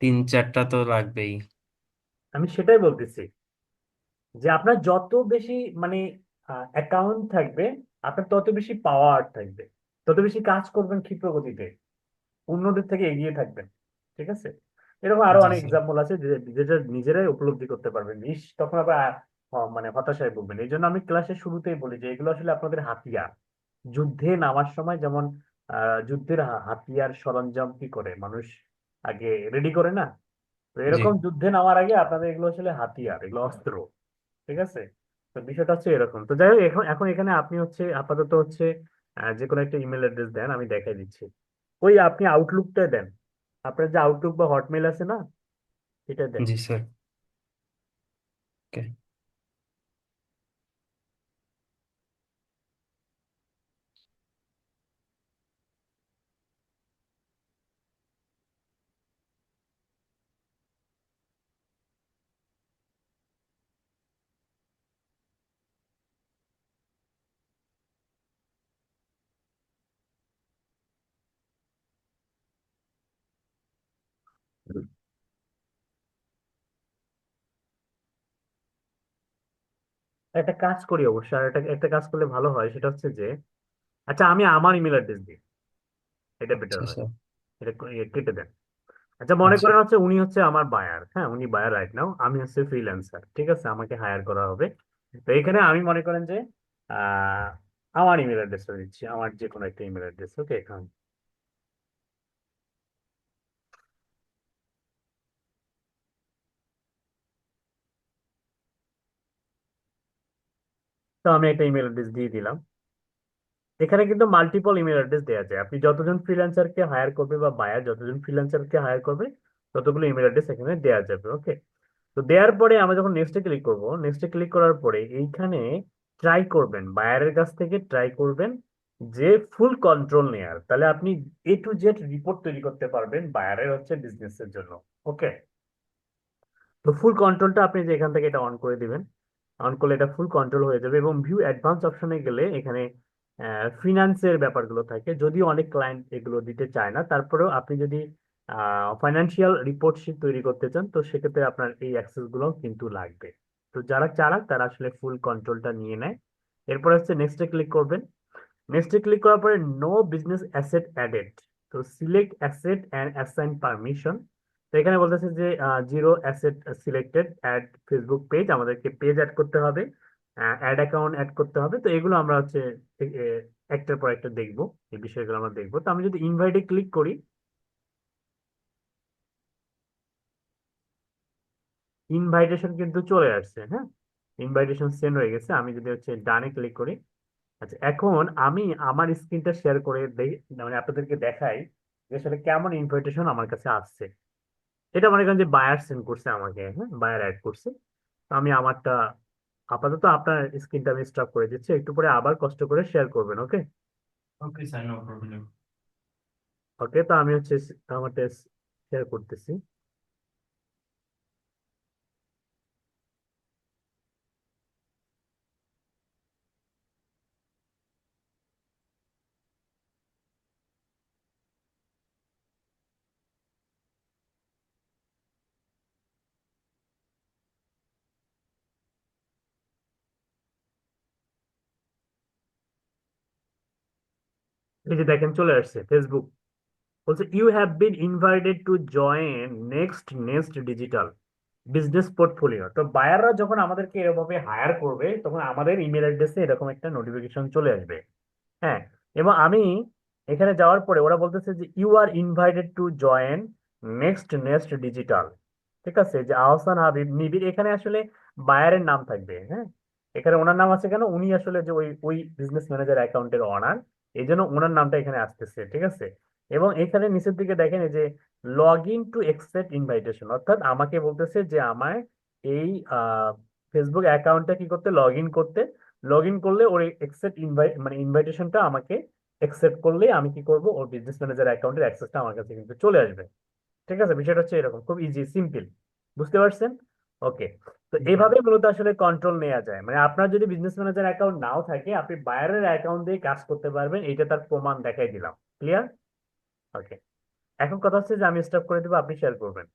3-4টা তো লাগবেই। আমি সেটাই বলতেছি যে আপনার যত বেশি মানে অ্যাকাউন্ট থাকবে, আপনার তত বেশি পাওয়ার থাকবে, তত বেশি কাজ করবেন ক্ষিপ্র গতিতে, অন্যদের থেকে এগিয়ে থাকবেন। ঠিক আছে? এরকম আরো জি অনেক স্যার। এক্সাম্পল আছে যেটা নিজেরাই উপলব্ধি করতে পারবেন। তখন আবার মানে হতাশায় ভুগবেন। এই জন্য আমি ক্লাসের শুরুতেই বলি যে এগুলো আসলে আপনাদের হাতিয়ার। যুদ্ধে নামার সময় যেমন যুদ্ধের হাতিয়ার সরঞ্জাম কি করে মানুষ আগে রেডি করে না, তো জি। এরকম যুদ্ধে নামার আগে আপনাদের এগুলো আসলে হাতিয়ার, এগুলো অস্ত্র। ঠিক আছে? তো বিষয়টা হচ্ছে এরকম। তো যাই হোক, এখন এখন এখানে আপনি হচ্ছে আপাতত হচ্ছে যে কোনো একটা ইমেল অ্যাড্রেস দেন, আমি দেখাই দিচ্ছি। ওই আপনি আউটলুকটা দেন, আপনার যে আউটলুক বা হটমেল আছে না, এটা দেন। জি স্যার। ওকে। একটা কাজ করি অবশ্য, আর একটা একটা কাজ করলে ভালো হয়, সেটা হচ্ছে যে আচ্ছা আমি আমার ইমেল অ্যাড্রেস দিই, এটা বেটার আচ্ছা হয়। স্যার। এটা কেটে দেন। আচ্ছা মনে আচ্ছা। করেন হচ্ছে উনি হচ্ছে আমার বায়ার, হ্যাঁ উনি বায়ার রাইট নাও, আমি হচ্ছে ফ্রিল্যান্সার। ঠিক আছে, আমাকে হায়ার করা হবে। তো এখানে আমি মনে করেন যে আহ আমার ইমেল অ্যাড্রেসটা দিচ্ছি, আমার যে কোনো একটা ইমেল অ্যাড্রেস। ওকে, এখন তো আমি একটা ইমেল অ্যাড্রেস দিয়ে দিলাম। এখানে কিন্তু মাল্টিপল ইমেল অ্যাড্রেস দেওয়া যায়, আপনি যতজন ফ্রিল্যান্সারকে হায়ার করবে বা বায়ার যতজন ফ্রিল্যান্সারকে হায়ার করবে ততগুলো ইমেল অ্যাড্রেস এখানে দেওয়া যাবে। ওকে, তো দেওয়ার পরে আমরা যখন নেক্সটে ক্লিক করব, নেক্সটে ক্লিক করার পরে এইখানে ট্রাই করবেন, বায়ারের কাছ থেকে ট্রাই করবেন যে ফুল কন্ট্রোল নেয়ার, তাহলে আপনি A to Z রিপোর্ট তৈরি করতে পারবেন বায়ারের হচ্ছে বিজনেসের জন্য। ওকে, তো ফুল কন্ট্রোলটা আপনি যে এখান থেকে এটা অন করে দিবেন, অন করলে এটা ফুল কন্ট্রোল হয়ে যাবে। এবং ভিউ অ্যাডভান্স অপশনে গেলে এখানে ফিনান্সের ব্যাপারগুলো থাকে, যদিও অনেক ক্লায়েন্ট এগুলো দিতে চায় না, তারপরেও আপনি যদি ফাইন্যান্সিয়াল রিপোর্ট শিট তৈরি করতে চান তো সেক্ষেত্রে আপনার এই অ্যাক্সেস গুলো কিন্তু লাগবে। তো যারা চালাক তারা আসলে ফুল কন্ট্রোলটা নিয়ে নেয়। এরপর হচ্ছে নেক্সটে ক্লিক করবেন। নেক্সটে ক্লিক করার পরে নো বিজনেস অ্যাসেট অ্যাডেড, তো select asset and assign permission. তো এখানে বলতেছে যে zero asset selected, ad Facebook page, আমাদেরকে পেজ অ্যাড করতে হবে, অ্যাড অ্যাকাউন্ট অ্যাড করতে হবে। তো এগুলো আমরা হচ্ছে একটার পর একটা দেখবো, এই বিষয়গুলো আমরা দেখবো। তো আমি যদি ইনভাইটে ক্লিক করি, ইনভাইটেশন কিন্তু চলে আসছে। হ্যাঁ, ইনভাইটেশন সেন্ড হয়ে গেছে। আমি যদি হচ্ছে ডানে ক্লিক করি, আচ্ছা এখন আমি আমার স্ক্রিনটা শেয়ার করে দেই, মানে আপনাদেরকে দেখাই যে আসলে কেমন ইনভাইটেশন আমার কাছে আসছে। এটা মনে করেন যে বায়ার সেন্ড করছে আমাকে, হ্যাঁ বায়ার অ্যাড করছে। তো আমি আমারটা আপাতত আপনার স্ক্রিনটা আমি স্টপ করে দিচ্ছি, একটু পরে আবার কষ্ট করে শেয়ার করবেন। ওকে, ওকে স্যার, নো প্রবলেম। ওকে, তো আমি হচ্ছে আমারটা শেয়ার করতেছি। এই যে দেখেন চলে আসছে ফেসবুক, বলছে you have been invited to join next next digital business portfolio. তো বায়াররা যখন আমাদেরকে এরভাবে হায়ার করবে তখন আমাদের ইমেল অ্যাড্রেসে এরকম একটা নোটিফিকেশন চলে আসবে। হ্যাঁ, এবং আমি এখানে যাওয়ার পরে ওরা বলতেছে যে you are invited to join next next digital. ঠিক আছে, যে আহসান হাবিব নিবিড়, এখানে আসলে বায়ারের নাম থাকবে। হ্যাঁ, এখানে ওনার নাম আছে কেন, উনি আসলে যে ওই ওই বিজনেস ম্যানেজার অ্যাকাউন্টের অনার, এই জন্য ওনার নামটা এখানে আসতেছে। ঠিক আছে, এবং এখানে নিচের দিকে দেখেন এই যে log in two accept invitation, অর্থাৎ আমাকে বলতেছে যে আমায় এই ফেসবুক অ্যাকাউন্টটা কি করতে, লগ ইন করতে। লগ ইন করলে ওর একসেপ্ট ইনভাইট মানে ইনভাইটেশনটা আমাকে একসেপ্ট করলে আমি কি করব, ওর বিজনেস ম্যানেজার অ্যাকাউন্টের অ্যাক্সেসটা আমার কাছে কিন্তু চলে আসবে। ঠিক আছে, বিষয়টা হচ্ছে এরকম, খুব ইজি সিম্পল, বুঝতে পারছেন? ওকে, তো এইভাবে মূলত আসলে কন্ট্রোল নেওয়া যায়। মানে আপনার যদি বিজনেস ম্যানেজার অ্যাকাউন্ট নাও থাকে আপনি বায়ারের অ্যাকাউন্ট দিয়ে কাজ করতে পারবেন, এটা তার প্রমাণ দেখাই দিলাম। ক্লিয়ার? ওকে, এখন কথা হচ্ছে যে আমি স্টপ করে দেবো, আপনি শেয়ার করবেন।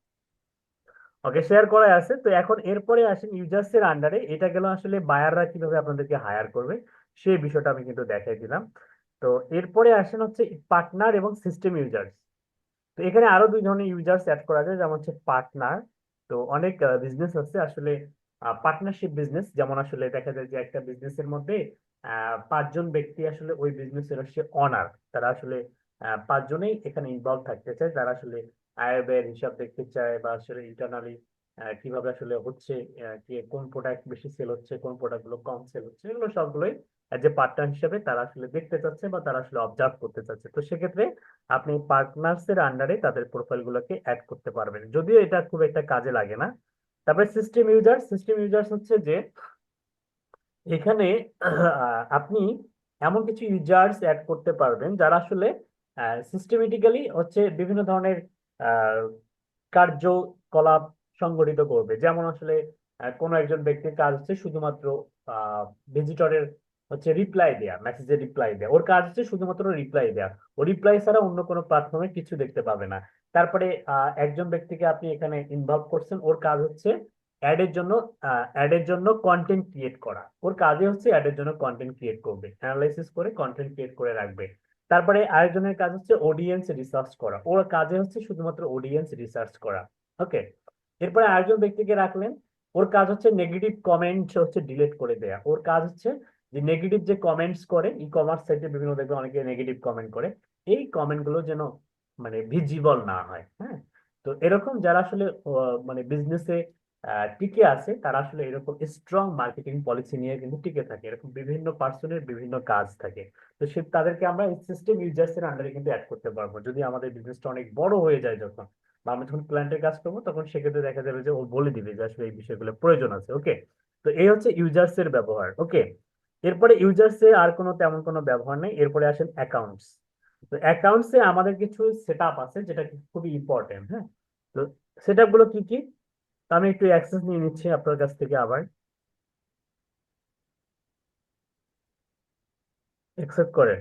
ওকে, শেয়ার করা আছে। তো এখন এরপরে আসেন ইউজার্স এর আন্ডারে, এটা গেল আসলে বায়াররা কিভাবে আপনাদেরকে হায়ার করবে সেই বিষয়টা আমি কিন্তু দেখাই দিলাম। তো এরপরে আসেন হচ্ছে পার্টনার এবং সিস্টেম ইউজার্স। তো এখানে আরো দুই ধরনের ইউজার্স অ্যাড করা যায়, যেমন হচ্ছে পার্টনার। তো অনেক বিজনেস আছে আসলে পার্টনারশিপ বিজনেস, যেমন আসলে দেখা যায় যে একটা বিজনেসের মধ্যে পাঁচজন ব্যক্তি আসলে ওই বিজনেসের হচ্ছে অনার, তারা আসলে পাঁচজনেই এখানে ইনভলভ থাকতে চায়, তারা আসলে আয় ব্যয়ের হিসাব দেখতে চায় বা আসলে ইন্টারনালি কিভাবে আসলে হচ্ছে, কি কোন প্রোডাক্ট বেশি সেল হচ্ছে, কোন প্রোডাক্ট গুলো কম সেল হচ্ছে, এগুলো সবগুলোই যে পার্টনার হিসেবে তারা আসলে দেখতে চাচ্ছে বা তারা আসলে অবজার্ভ করতে চাচ্ছে। তো সেক্ষেত্রে আপনি পার্টনার্স এর আন্ডারে তাদের প্রোফাইল গুলোকে অ্যাড করতে পারবেন, যদিও এটা খুব একটা কাজে লাগে না। তারপরে সিস্টেম ইউজার, সিস্টেম ইউজার্স হচ্ছে যে এখানে আপনি এমন কিছু ইউজার্স অ্যাড করতে পারবেন যারা আসলে সিস্টেমেটিক্যালি হচ্ছে বিভিন্ন ধরনের আহ, কার্যকলাপ সংগঠিত করবে। যেমন আসলে কোনো একজন ব্যক্তির কাজ হচ্ছে শুধুমাত্র ভিজিটরের হচ্ছে রিপ্লাই দেয়া, মেসেজের রিপ্লাই দেয়া, ওর কাজ হচ্ছে শুধুমাত্র রিপ্লাই দেয়া, ও রিপ্লাই ছাড়া অন্য কোনো প্ল্যাটফর্মে কিছু দেখতে পাবে না। তারপরে একজন ব্যক্তিকে আপনি এখানে ইনভলভ করছেন, ওর কাজ হচ্ছে অ্যাডের জন্য অ্যাডের জন্য কন্টেন্ট ক্রিয়েট করা, ওর কাজে হচ্ছে অ্যাডের জন্য কন্টেন্ট ক্রিয়েট করবে, অ্যানালাইসিস করে কন্টেন্ট ক্রিয়েট করে রাখবে। তারপরে আরেকজনের কাজ হচ্ছে অডিয়েন্স রিসার্চ করা, ওর কাজে হচ্ছে শুধুমাত্র অডিয়েন্স রিসার্চ করা। ওকে, এরপরে আরেকজন ব্যক্তিকে রাখলেন, ওর কাজ হচ্ছে নেগেটিভ কমেন্ট হচ্ছে ডিলিট করে দেয়া, ওর কাজ হচ্ছে যে নেগেটিভ যে কমেন্টস করে ই কমার্স সাইটে বিভিন্ন দেখবে অনেকে নেগেটিভ কমেন্ট করে, এই কমেন্ট গুলো যেন মানে ভিজিবল না হয়। হ্যাঁ, তো এরকম যারা আসলে মানে বিজনেসে টিকে আছে, তারা আসলে এরকম স্ট্রং মার্কেটিং পলিসি নিয়ে কিন্তু টিকে থাকে। এরকম বিভিন্ন পার্সনের বিভিন্ন কাজ থাকে। তো তাদেরকে আমরা সিস্টেম ইউজার্স এর আন্ডারে কিন্তু অ্যাড করতে পারবো যদি আমাদের বিজনেসটা অনেক বড় হয়ে যায়। যখন বা আমরা যখন ক্লায়েন্টের কাজ করবো তখন সেক্ষেত্রে দেখা যাবে যে ও বলে দিবে যে আসলে এই বিষয়গুলো প্রয়োজন আছে। ওকে, তো এই হচ্ছে ইউজার্স এর ব্যবহার। ওকে, এরপরে ইউজার্স এর আর কোনো তেমন কোনো ব্যবহার নেই। এরপরে আসেন অ্যাকাউন্টস। তো অ্যাকাউন্টস এ আমাদের কিছু সেট আপ আছে যেটা খুবই ইম্পর্টেন্ট। হ্যাঁ, তো সেট আপ গুলো কি কি? তো আমি একটু অ্যাক্সেস নিয়ে নিচ্ছি আপনার কাছ থেকে আবার, অ্যাকসেপ্ট করেন,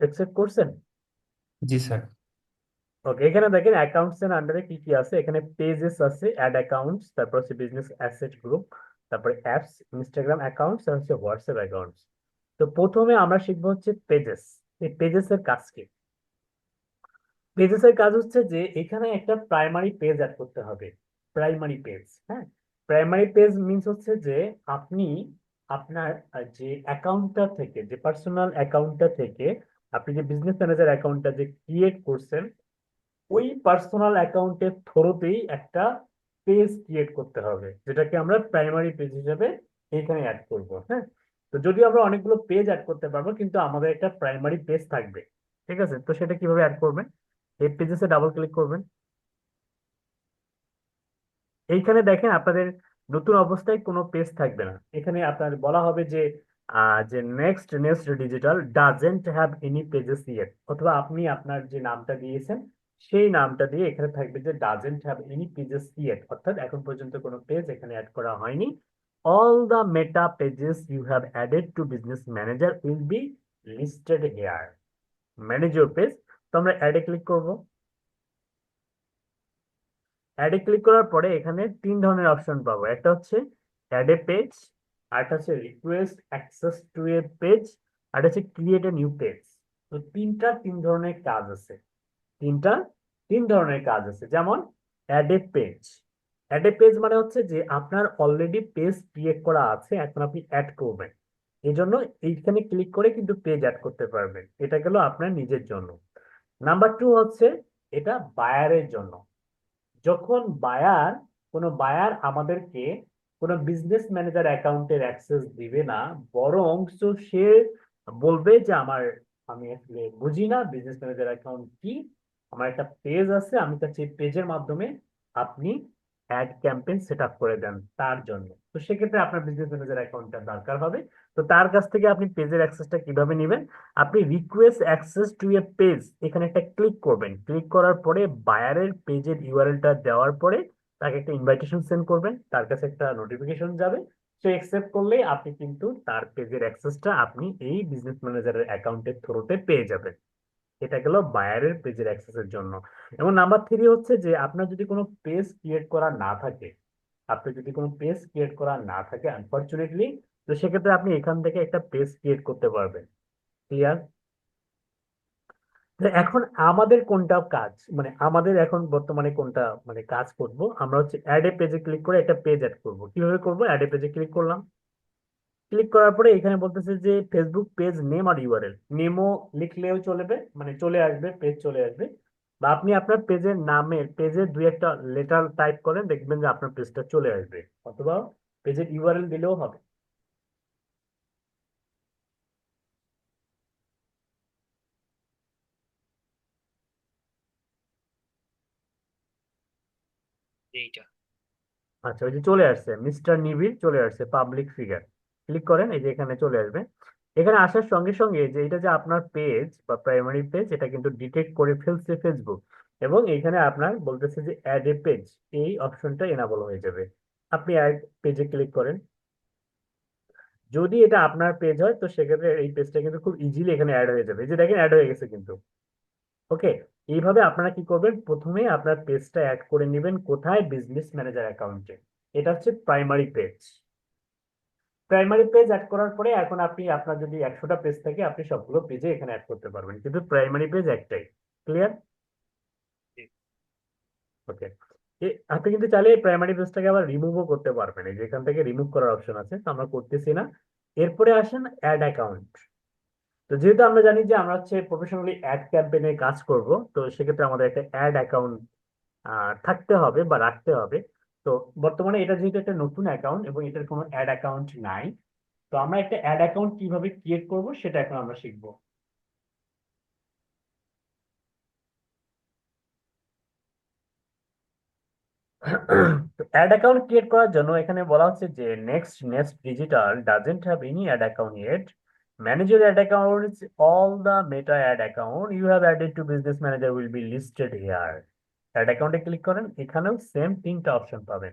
অ্যাকসেপ্ট করছেন? জি স্যার। ওকে, এখানে দেখেন অ্যাকাউন্টস এর আন্ডারে কি কি আছে। এখানে পেজেস আছে, অ্যাড অ্যাকাউন্টস, তারপর হচ্ছে বিজনেস অ্যাসেট গ্রুপ, তারপরে অ্যাপস, ইনস্টাগ্রাম অ্যাকাউন্টস, আর হচ্ছে হোয়াটসঅ্যাপ অ্যাকাউন্টস। তো প্রথমে আমরা শিখবো হচ্ছে পেজেস। এই পেজেস এর কাজ কি? পেজেস এর কাজ হচ্ছে যে এখানে একটা প্রাইমারি পেজ অ্যাড করতে হবে। প্রাইমারি পেজ, হ্যাঁ, প্রাইমারি পেজ মিন্স হচ্ছে যে আপনি আপনার যে অ্যাকাউন্টটা থেকে, যে পার্সোনাল অ্যাকাউন্টটা থেকে আপনি যে বিজনেস ম্যানেজার অ্যাকাউন্টটা যে ক্রিয়েট করছেন, ওই পার্সোনাল অ্যাকাউন্টের থ্রুতেই একটা পেজ ক্রিয়েট করতে হবে, যেটাকে আমরা প্রাইমারি পেজ হিসেবে এখানে অ্যাড করব। হ্যাঁ, তো যদিও আমরা অনেকগুলো পেজ অ্যাড করতে পারবো কিন্তু আমাদের একটা প্রাইমারি পেজ থাকবে। ঠিক আছে, তো সেটা কিভাবে অ্যাড করবেন? এই পেজেসে ডাবল ক্লিক করবেন। এইখানে দেখেন আপনাদের নতুন অবস্থায় কোনো পেজ থাকবে না। এখানে আপনার বলা হবে যে যে next next digital doesn't have any pages yet, অথবা আপনি আপনার যে নামটা দিয়েছেন সেই নামটা দিয়ে এখানে থাকবে যে doesn't have any pages yet, অর্থাৎ এখন পর্যন্ত কোনো পেজ এখানে অ্যাড করা হয়নি। All the Meta pages you have added to business manager will be listed here. Manage your page. তো আমরা অ্যাডে ক্লিক করব। অ্যাডে ক্লিক করার পরে এখানে তিন ধরনের অপশন পাবো। একটা হচ্ছে অ্যাড এ পেজ, আরেকটা হচ্ছে request access to a page, আর হচ্ছে ক্রিয়েট এ নিউ পেজ। তো তিন ধরনের কাজ আছে। তিনটা তিন ধরনের কাজ আছে। যেমন add a page. Add a page মানে হচ্ছে যে আপনার অলরেডি পেজ ক্রিয়েট করা আছে, এখন আপনি অ্যাড করবেন। এই জন্য এইখানে ক্লিক করে কিন্তু পেজ অ্যাড করতে পারবেন। এটা গেল আপনার নিজের জন্য। নাম্বার টু হচ্ছে এটা বায়ারের জন্য। যখন কোনো বায়ার আমাদেরকে কোনো বিজনেস ম্যানেজার অ্যাকাউন্টের অ্যাক্সেস দিবে না, বরং সে বলবে যে আমি আসলে বুঝি না বিজনেস ম্যানেজার অ্যাকাউন্ট কি, আমার একটা পেজ আছে, আমি চাচ্ছি পেজের মাধ্যমে আপনি অ্যাড ক্যাম্পেইন সেট আপ করে দেন তার জন্য। তো সেক্ষেত্রে আপনার বিজনেস ম্যানেজার অ্যাকাউন্টটা দরকার হবে। তো তার কাছ থেকে আপনি পেজের অ্যাক্সেসটা কিভাবে নেবেন? আপনি request access to a page এখানে একটা ক্লিক করবেন। ক্লিক করার পরে বায়ারের পেজের ইউআরএলটা দেওয়ার পরে তাকে একটা ইনভাইটেশন সেন্ড করবেন, তার কাছে একটা নোটিফিকেশন যাবে। সে অ্যাকসেপ্ট করলেই আপনি কিন্তু তার পেজের অ্যাক্সেসটা আপনি এই বিজনেস ম্যানেজারের অ্যাকাউন্টের থ্রুতে পেয়ে যাবেন। এটা গেল বায়ারের পেজের অ্যাক্সেসের জন্য। এবং নাম্বার থ্রি হচ্ছে যে আপনার যদি কোনো পেজ ক্রিয়েট করা না থাকে, আনফরচুনেটলি, তো সেক্ষেত্রে আপনি এখান থেকে একটা পেজ ক্রিয়েট করতে পারবেন। ক্লিয়ার? এখন আমাদের কোনটা কাজ, মানে আমাদের এখন বর্তমানে কোনটা মানে কাজ করব? আমরা হচ্ছে অ্যাড এ পেজে ক্লিক করে একটা পেজ অ্যাড করব। কিভাবে করব? অ্যাড এ পেজে ক্লিক করলাম। ক্লিক করার পরে এখানে বলতেছে যে ফেসবুক পেজ নেম আর ইউআরএল। নেমও লিখলেও চলবে, মানে চলে আসবে, পেজ চলে আসবে। বা আপনি আপনার পেজের নামের পেজের দুই একটা লেটার টাইপ করেন, দেখবেন যে আপনার পেজটা চলে আসবে। অথবা পেজের ইউআরএল দিলেও হবে। এইটা। আচ্ছা, ওই যে চলে আসছে মিস্টার নিবিড়, চলে আসছে পাবলিক ফিগার। ক্লিক করেন, এই যে এখানে চলে আসবে। এখানে আসার সঙ্গে সঙ্গে যে এটা যে আপনার পেজ বা প্রাইমারি পেজ, এটা কিন্তু ডিটেক্ট করে ফেলছে ফেসবুক। এবং এখানে আপনার বলতেছে যে অ্যাড এ পেজ, এই অপশনটা এনাবল হয়ে যাবে। আপনি অ্যাড পেজে ক্লিক করেন। যদি এটা আপনার পেজ হয় তো সেক্ষেত্রে এই পেজটা কিন্তু খুব ইজিলি এখানে অ্যাড হয়ে যাবে। এই যে দেখেন অ্যাড হয়ে গেছে কিন্তু। ওকে, এইভাবে আপনারা কি করবেন? প্রথমে আপনার পেজটা অ্যাড করে নেবেন কোথায়? বিজনেস ম্যানেজার অ্যাকাউন্টে। এটা হচ্ছে primary page. Primary page add করার পরে এখন আপনি আপনার যদি 100টা পেজ থাকে আপনি সবগুলো পেজে এখানে অ্যাড করতে পারবেন, কিন্তু প্রাইমারি পেজ একটাই। ক্লিয়ার? ওকে, আপনি কিন্তু চাইলে প্রাইমারি পেজটাকে আবার রিমুভও করতে পারবেন। এই যে এখান থেকে রিমুভ করার অপশন আছে, তো আমরা করতেছি না। এরপরে আসেন অ্যাড অ্যাকাউন্ট। তো যেহেতু আমরা জানি যে আমরা হচ্ছে প্রফেশনালি অ্যাড ক্যাম্পেইনে কাজ করব, তো সেক্ষেত্রে আমাদের একটা অ্যাড অ্যাকাউন্ট থাকতে হবে বা রাখতে হবে। তো বর্তমানে এটা যেহেতু একটা নতুন অ্যাকাউন্ট এবং এটার কোনো অ্যাড অ্যাকাউন্ট নাই, তো আমরা একটা অ্যাড অ্যাকাউন্ট কিভাবে ক্রিয়েট করব সেটা এখন আমরা শিখবো। অ্যাড অ্যাকাউন্ট ক্রিয়েট করার জন্য এখানে বলা হচ্ছে যে next digital doesn't have any ad account yet, manage your ad accounts, all the Meta ad account you have added to business manager will be listed here. Ad অ্যাকাউন্টে click করেন, এখানেও same তিনটা অপশন পাবেন।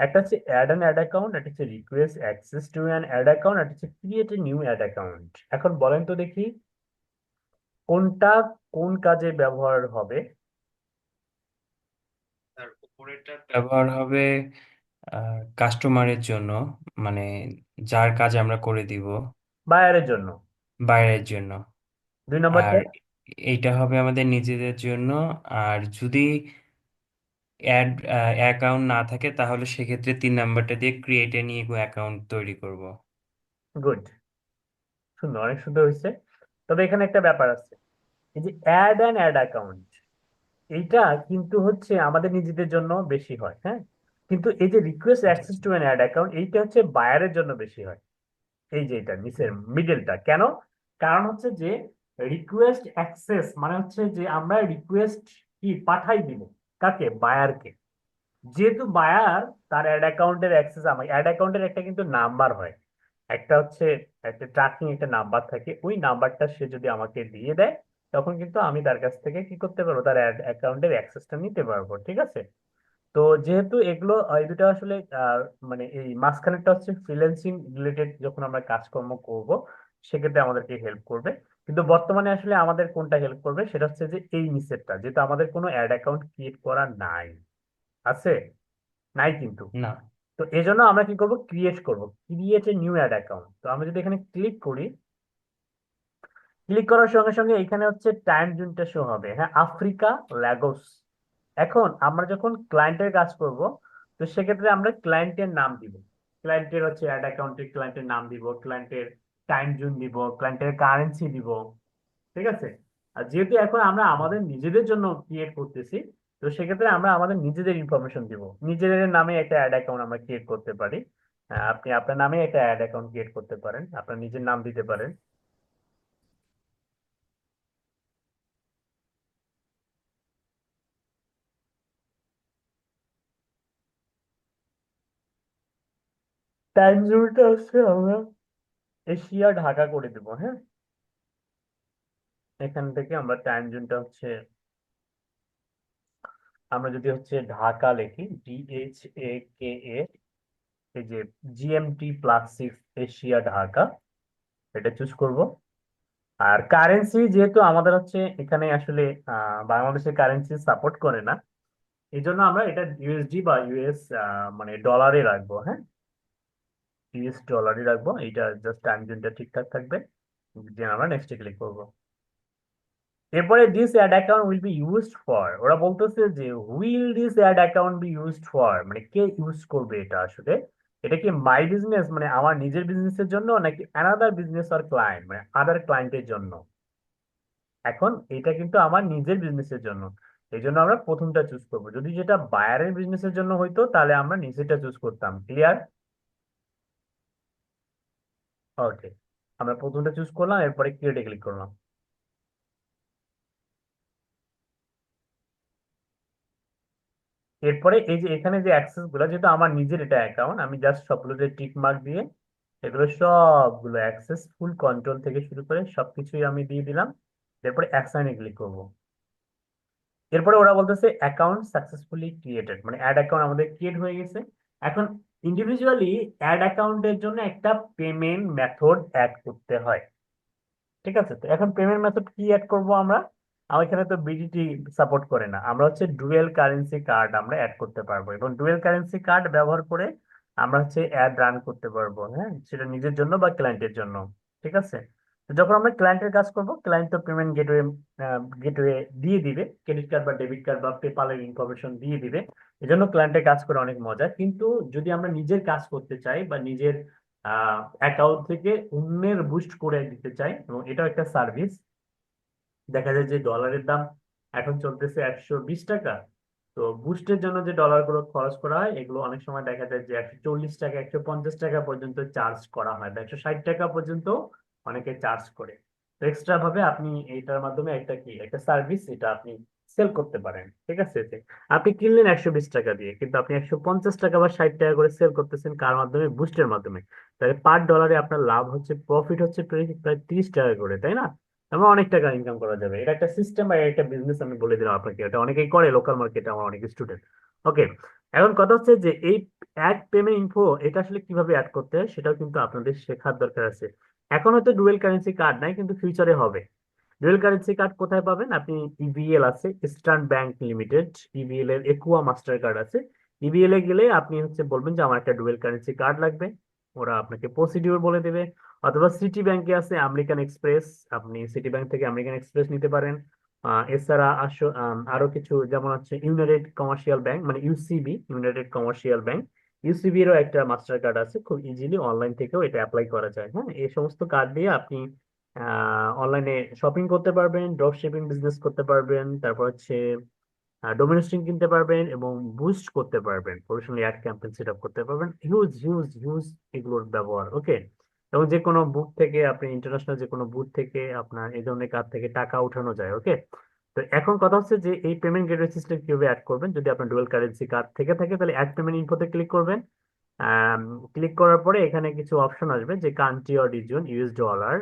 একটা হচ্ছে add an ad account, একটা হচ্ছে request access to an ad account, একটা হচ্ছে create a new ad account. এখন বলেন তো দেখি কোনটা কোন কাজে ব্যবহার হবে। তার উপরেরটা ব্যবহার হবে কাস্টমারের জন্য, মানে যার কাজ আমরা করে দিব বায়ারের জন্য। বাইরের জন্য। দুই নম্বরটা। আর এইটা হবে আমাদের নিজেদের জন্য। আর যদি অ্যাকাউন্ট না থাকে তাহলে সেক্ষেত্রে 3 নাম্বারটা দিয়ে ক্রিয়েট এ নিউ অ্যাকাউন্ট তৈরি করব। গুড, সুন্দর, অনেক সুন্দর হয়েছে। তবে এখানে একটা ব্যাপার আছে, এই যে অ্যাড অ্যান্ড অ্যাড অ্যাকাউন্ট, এইটা কিন্তু হচ্ছে আমাদের নিজেদের জন্য বেশি হয়, হ্যাঁ। কিন্তু এই যে রিকোয়েস্ট জি অ্যাক্সেস জি। টু অ্যান অ্যাড অ্যাকাউন্ট, এইটা হচ্ছে বায়ারের জন্য বেশি হয়। এই যে এটা নিচের মিডলটা কেন? কারণ হচ্ছে যে রিকোয়েস্ট অ্যাক্সেস মানে হচ্ছে যে আমরা রিকোয়েস্ট কি পাঠাই দিব, কাকে? বায়ারকে। যেহেতু বায়ার তার অ্যাড অ্যাকাউন্টের অ্যাক্সেস, আমার অ্যাড অ্যাকাউন্টের একটা কিন্তু নাম্বার হয়, একটা হচ্ছে একটা ট্র্যাকিং একটা নাম্বার থাকে, ওই নাম্বারটা সে যদি আমাকে দিয়ে দেয়, তখন কিন্তু আমি তার কাছ থেকে কি করতে পারবো, তার অ্যাড অ্যাকাউন্টের অ্যাক্সেসটা নিতে পারবো, ঠিক আছে। তো যেহেতু এগুলো এই দুটো আসলে মানে এই মাঝখানেরটা হচ্ছে ফ্রিল্যান্সিং রিলেটেড, যখন আমরা কাজকর্ম করব সেক্ষেত্রে আমাদেরকে হেল্প করবে। কিন্তু বর্তমানে আসলে আমাদের কোনটা হেল্প করবে সেটা হচ্ছে যে এই নিচেরটা, যেহেতু আমাদের কোনো অ্যাড অ্যাকাউন্ট ক্রিয়েট করা নাই, আছে? নাই কিন্তু। না। তো এই জন্য আমরা কি করব, ক্রিয়েট করব, create a new ad account. তো আমরা যদি এখানে ক্লিক করি, ক্লিক করার সঙ্গে সঙ্গে এখানে হচ্ছে টাইম জোনটা শো হবে, হ্যাঁ, আফ্রিকা, লাগোস। এখন আমরা যখন ক্লায়েন্টের কাজ করব, তো সেক্ষেত্রে আমরা ক্লায়েন্টের নাম দিব, ক্লায়েন্টের হচ্ছে অ্যাড অ্যাকাউন্টের ক্লায়েন্টের নাম দিব, ক্লায়েন্টের টাইম জোন দিব, ক্লায়েন্টের কারেন্সি দিব, ঠিক আছে। আর যেহেতু এখন আমরা আমাদের নিজেদের জন্য ক্রিয়েট করতেছি, তো সেক্ষেত্রে আমরা আমাদের নিজেদের ইনফরমেশন দিব। নিজেদের নামে একটা অ্যাড অ্যাকাউন্ট আমরা ক্রিয়েট করতে পারি। আপনি আপনার নামে একটা অ্যাড অ্যাকাউন্ট ক্রিয়েট করতে পারেন, আপনার নিজের নাম দিতে পারেন। টাইম জোনটা হচ্ছে আমরা এশিয়া ঢাকা করে দেবো, হ্যাঁ। এখান থেকে আমরা টাইম জোনটা হচ্ছে, আমরা যদি হচ্ছে ঢাকা লিখি, DHAKA, এই যে GMT+6 এশিয়া ঢাকা, এটা চুজ করব। আর কারেন্সি যেহেতু আমাদের হচ্ছে এখানে আসলে বাংলাদেশের কারেন্সি সাপোর্ট করে না, এই জন্য আমরা এটা ইউএসডি বা ইউএস মানে ডলারে রাখবো, হ্যাঁ। ইউএস ডলারে রাখবো, এইটা জাস্ট টাইম জোনটা ঠিকঠাক থাকবে। যে আমরা নেক্সটে ক্লিক করবো। এরপরে this ad account will be used for, ওরা বলতেছে যে will this ad account be used for, মানে কে ইউজ করবে এটা আসলে। এটা কি মাই বিজনেস মানে আমার নিজের বিজনেসের জন্য, নাকি অ্যানাদার বিজনেস আর ক্লায়েন্ট মানে আদার ক্লায়েন্টের জন্য? এখন এটা কিন্তু আমার নিজের বিজনেসের জন্য, এই জন্য আমরা প্রথমটা চুজ করবো। যদি যেটা বায়ারের বিজনেসের জন্য হইতো তাহলে আমরা নিচেরটা চুজ করতাম। ক্লিয়ার? ওকে, আমরা প্রথমটা চুজ করলাম, এরপরে ক্রিয়েটে ক্লিক করলাম। এরপরে এই যে এখানে যে অ্যাক্সেস গুলো, যেহেতু আমার নিজের এটা অ্যাকাউন্ট, আমি জাস্ট সবগুলোতে টিক মার্ক দিয়ে এগুলো সবগুলো অ্যাক্সেস ফুল কন্ট্রোল থেকে শুরু করে সবকিছুই আমি দিয়ে দিলাম। এরপরে অ্যাকশনে ক্লিক করব। এরপরে ওরা বলতেছে অ্যাকাউন্ট সাকসেসফুলি ক্রিয়েটেড, মানে অ্যাড অ্যাকাউন্ট আমাদের ক্রিয়েট হয়ে গেছে। এখন ইন্ডিভিজুয়ালি অ্যাড অ্যাকাউন্টের জন্য একটা পেমেন্ট মেথড অ্যাড করতে হয়, ঠিক আছে। তো এখন পেমেন্ট মেথড কি অ্যাড করব আমরা? আমার এখানে তো বিডিটি সাপোর্ট করে না, আমরা হচ্ছে ডুয়েল কারেন্সি কার্ড আমরা অ্যাড করতে পারবো, এবং ডুয়েল কারেন্সি কার্ড ব্যবহার করে আমরা হচ্ছে অ্যাড রান করতে পারবো, হ্যাঁ, সেটা নিজের জন্য বা ক্লায়েন্টের জন্য, ঠিক আছে। তো যখন আমরা ক্লায়েন্টের কাজ করব, ক্লায়েন্ট তো পেমেন্ট গেটওয়ে গেটওয়ে দিয়ে দিবে, ক্রেডিট কার্ড বা ডেবিট কার্ড বা পেপালের ইনফরমেশন দিয়ে দিবে। এই জন্য ক্লায়েন্টের কাজ করে অনেক মজা। কিন্তু যদি আমরা নিজের কাজ করতে চাই বা নিজের অ্যাকাউন্ট থেকে অন্যের বুস্ট করে দিতে চাই, এবং এটাও একটা সার্ভিস। দেখা যায় যে ডলারের দাম এখন চলতেছে 120 টাকা। তো বুস্টের জন্য যে ডলার গুলো খরচ করা হয়, এগুলো অনেক সময় দেখা যায় যে 140 টাকা, 150 টাকা পর্যন্ত চার্জ করা হয়, বা 160 টাকা পর্যন্ত অনেকে চার্জ করে। তো এক্সট্রা ভাবে আপনি এইটার মাধ্যমে একটা সার্ভিস, এটা আপনি সেল করতে পারেন। ঠিক আছে, যে আপনি কিনলেন 120 টাকা দিয়ে, কিন্তু আপনি 150 টাকা বা 60 টাকা করে সেল করতেছেন কার মাধ্যমে? বুস্টের মাধ্যমে। তাহলে পার ডলারে আপনার লাভ হচ্ছে, প্রফিট হচ্ছে প্রায় প্রায় 30 টাকা করে, তাই না? আমরা অনেক টাকা ইনকাম করা যাবে। এটা একটা সিস্টেম বা একটা বিজনেস, আমি বলে দিলাম আপনাকে। এটা অনেকেই করে লোকাল মার্কেটে, আমার অনেক স্টুডেন্ট। ওকে, এখন কথা হচ্ছে যে এই অ্যাড পেমেন্ট ইনফো এটা আসলে কিভাবে অ্যাড করতে হয় সেটাও কিন্তু আপনাদের শেখার দরকার আছে। এখন হয়তো ডুয়েল কারেন্সি কার্ড নাই, কিন্তু ফিউচারে হবে। ডুয়েল কারেন্সি কার্ড কোথায় পাবেন আপনি? ইবিএল আছে, ইস্টার্ন ব্যাংক লিমিটেড। ইবিএল এর একুয়া মাস্টার কার্ড আছে। ইবিএল এ গেলে আপনি হচ্ছে বলবেন যে আমার একটা ডুয়েল কারেন্সি কার্ড লাগবে, ওরা আপনাকে প্রসিডিউর বলে দেবে। অথবা সিটি ব্যাংকে আছে আমেরিকান এক্সপ্রেস, আপনি সিটি ব্যাংক থেকে আমেরিকান এক্সপ্রেস নিতে পারেন। এছাড়া আরো কিছু যেমন হচ্ছে ইউনাইটেড কমার্শিয়াল ব্যাংক, মানে UCB, United commercial bank. UCB এরও একটা মাস্টার কার্ড আছে, খুব ইজিলি অনলাইন থেকেও এটা অ্যাপ্লাই করা যায়। হ্যাঁ, এই সমস্ত কার্ড দিয়ে আপনি অনলাইনে শপিং করতে পারবেন, ড্রপ শিপিং বিজনেস করতে পারবেন, তারপর হচ্ছে ডোমেস্টিক কিনতে পারবেন, এবং বুস্ট করতে পারবেন, professional ad campaign set up করতে পারবেন। হিউজ হিউজ হিউজ এগুলোর ব্যবহার। ওকে, এবং যে কোনো বুথ থেকে আপনি, ইন্টারন্যাশনাল যে কোনো বুথ থেকে আপনার এই ধরনের কার্ড থেকে টাকা উঠানো যায়। ওকে, তো এখন কথা হচ্ছে যে এই পেমেন্ট গেটওয়ে সিস্টেম কিভাবে অ্যাড করবেন। যদি আপনার ডুয়াল কারেন্সি কার্ড থেকে থাকে তাহলে অ্যাড পেমেন্ট ইনফোতে ক্লিক করবেন। ক্লিক করার পরে এখানে কিছু অপশন আসবে, যে country or reason, US dollar,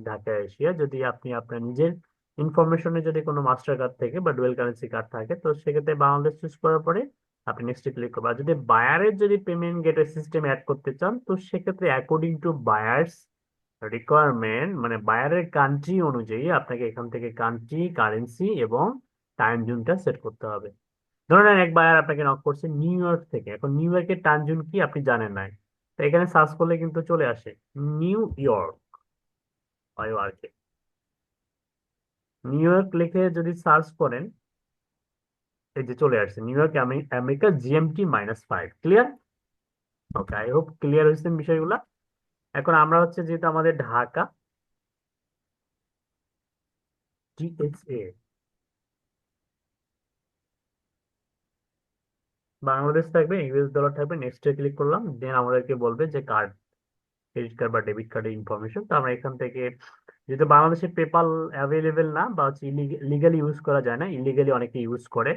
Dhaka Asia. যদি আপনি আপনার নিজের ইনফরমেশনে যদি কোনো মাস্টার কার্ড থেকে বা ডুয়েল কারেন্সি কার্ড থাকে, তো সেক্ষেত্রে বাংলাদেশ চুজ করার পরে আপনি নেক্সটে ক্লিক করবেন। আর যদি বায়ারের যদি পেমেন্ট গেটওয়ে সিস্টেম অ্যাড করতে চান, তো সেক্ষেত্রে অ্যাকর্ডিং টু বায়ার্স রিকোয়ারমেন্ট, মানে বায়ারের কান্ট্রি অনুযায়ী আপনাকে এখান থেকে কান্ট্রি, কারেন্সি এবং টাইম জোনটা সেট করতে হবে। ধরেন এক বায়ার আপনাকে নক করছে নিউ ইয়র্ক থেকে, এখন নিউ ইয়র্কের টাইম জোন কি আপনি জানেন না, তো এখানে সার্চ করলে কিন্তু চলে আসে নিউ ইয়র্ক, ইয়র্কে। নিউ ইয়র্ক লিখে যদি সার্চ করেন, এই যে চলে আসছে new York, America, GMT -5। Clear? Okay, I hope clear হয়েছে বিষয়গুলো। এখন আমরা হচ্ছে যেহেতু আমাদের ঢাকা, জিএসএ, বাংলাদেশ থাকবে, ইউএস ডলার থাকবে। নেক্সটে ক্লিক করলাম, দেন আমাদেরকে বলবে যে কার্ড, ক্রেডিট কার্ড বা ডেবিট কার্ডের ইনফরমেশন। তো আমরা এখান থেকে, যেহেতু বাংলাদেশে পেপাল অ্যাভেলেবেল না, বা হচ্ছে লিগালি ইউজ করা যায় না, ইলিগালি অনেকে ইউজ করে,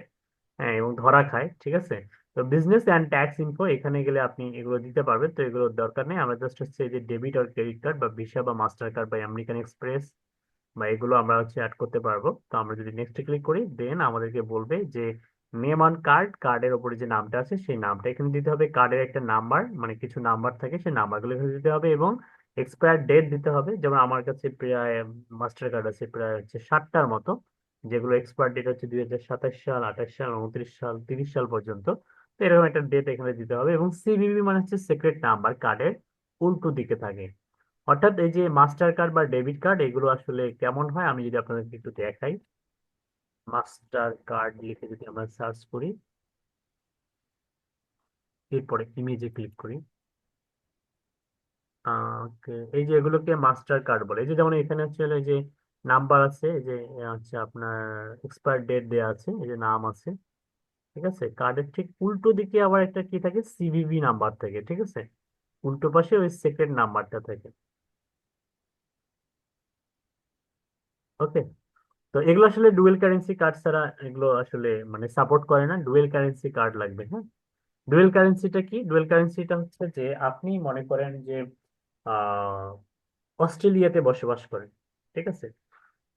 হ্যাঁ, এবং ধরা খায়। ঠিক আছে, তো বিজনেস অ্যান্ড ট্যাক্স ইনফো এখানে গেলে আপনি এগুলো দিতে পারবেন। তো এগুলোর দরকার নেই, আমরা জাস্ট হচ্ছে এই যে ডেবিট আর ক্রেডিট কার্ড বা ভিসা বা মাস্টার কার্ড বা আমেরিকান এক্সপ্রেস বা এগুলো আমরা হচ্ছে অ্যাড করতে পারবো। তো আমরা যদি নেক্সট ক্লিক করি, দেন আমাদেরকে বলবে যে নেম অন কার্ড, কার্ডের উপরে যে নামটা আছে সেই নামটা এখানে দিতে হবে। কার্ডের একটা নাম্বার, মানে কিছু নাম্বার থাকে, সেই নাম্বারগুলো এখানে দিতে হবে, এবং এক্সপায়ার ডেট দিতে হবে। যেমন আমার কাছে প্রায় মাস্টার কার্ড আছে প্রায় হচ্ছে 60টার মতো, যেগুলো এক্সপায়ার ডেট হচ্ছে 2027 সাল, 28 সাল, 29 সাল, 30 সাল পর্যন্ত। তো এরকম একটা ডেট এখানে দিতে হবে, এবং সিভিভি মানে হচ্ছে সিক্রেট নাম্বার, কার্ডের উল্টো দিকে থাকে। অর্থাৎ এই যে মাস্টার কার্ড বা ডেবিট কার্ড এগুলো আসলে কেমন হয় আমি যদি আপনাদেরকে একটু দেখাই। মাস্টার কার্ড লিখে যদি আমরা সার্চ করি, এরপরে ইমেজে ক্লিক করি, ওকে, এই যে এগুলোকে মাস্টার কার্ড বলে। এই যে যেমন এখানে হচ্ছে হলো এই যে নাম্বার আছে, এই যে হচ্ছে আপনার এক্সপায়ার ডেট দেওয়া আছে, এই যে নাম আছে। ঠিক আছে, কার্ডের ঠিক উল্টো দিকে আবার একটা কি থাকে, সিভিভি নাম্বার থাকে। ঠিক আছে, উল্টো পাশে ওই সেকেন্ড নাম্বারটা থাকে। ওকে, তো এগুলো আসলে ডুয়েল কারেন্সি কার্ড ছাড়া এগুলো আসলে মানে সাপোর্ট করে না, ডুয়েল কারেন্সি কার্ড লাগবে। হ্যাঁ, ডুয়েল কারেন্সিটা কি? ডুয়েল কারেন্সিটা হচ্ছে যে আপনি মনে করেন যে আহ অস্ট্রেলিয়াতে বসবাস করেন। ঠিক আছে,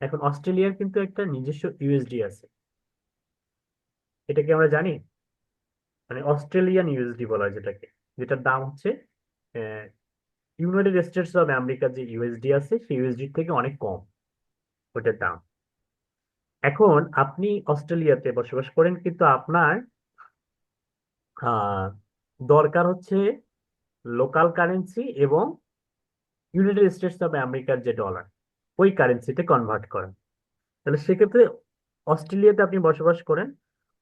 এখন অস্ট্রেলিয়ার কিন্তু একটা নিজস্ব ইউএসডি আছে, এটা কি আমরা জানি? মানে অস্ট্রেলিয়ান ইউএসডি বলা হয় যেটাকে, যেটার দাম হচ্ছে ইউনাইটেড স্টেটস অফ আমেরিকার যে ইউএসডি আছে সেই ইউএসডি থেকে অনেক কম ওটার দাম। এখন আপনি অস্ট্রেলিয়াতে বসবাস করেন, কিন্তু আপনার আহ দরকার হচ্ছে লোকাল কারেন্সি এবং ইউনাইটেড স্টেটস অফ আমেরিকার যে ডলার, ওই কারেন্সিতে কনভার্ট করেন। তাহলে সেক্ষেত্রে অস্ট্রেলিয়াতে আপনি বসবাস করেন,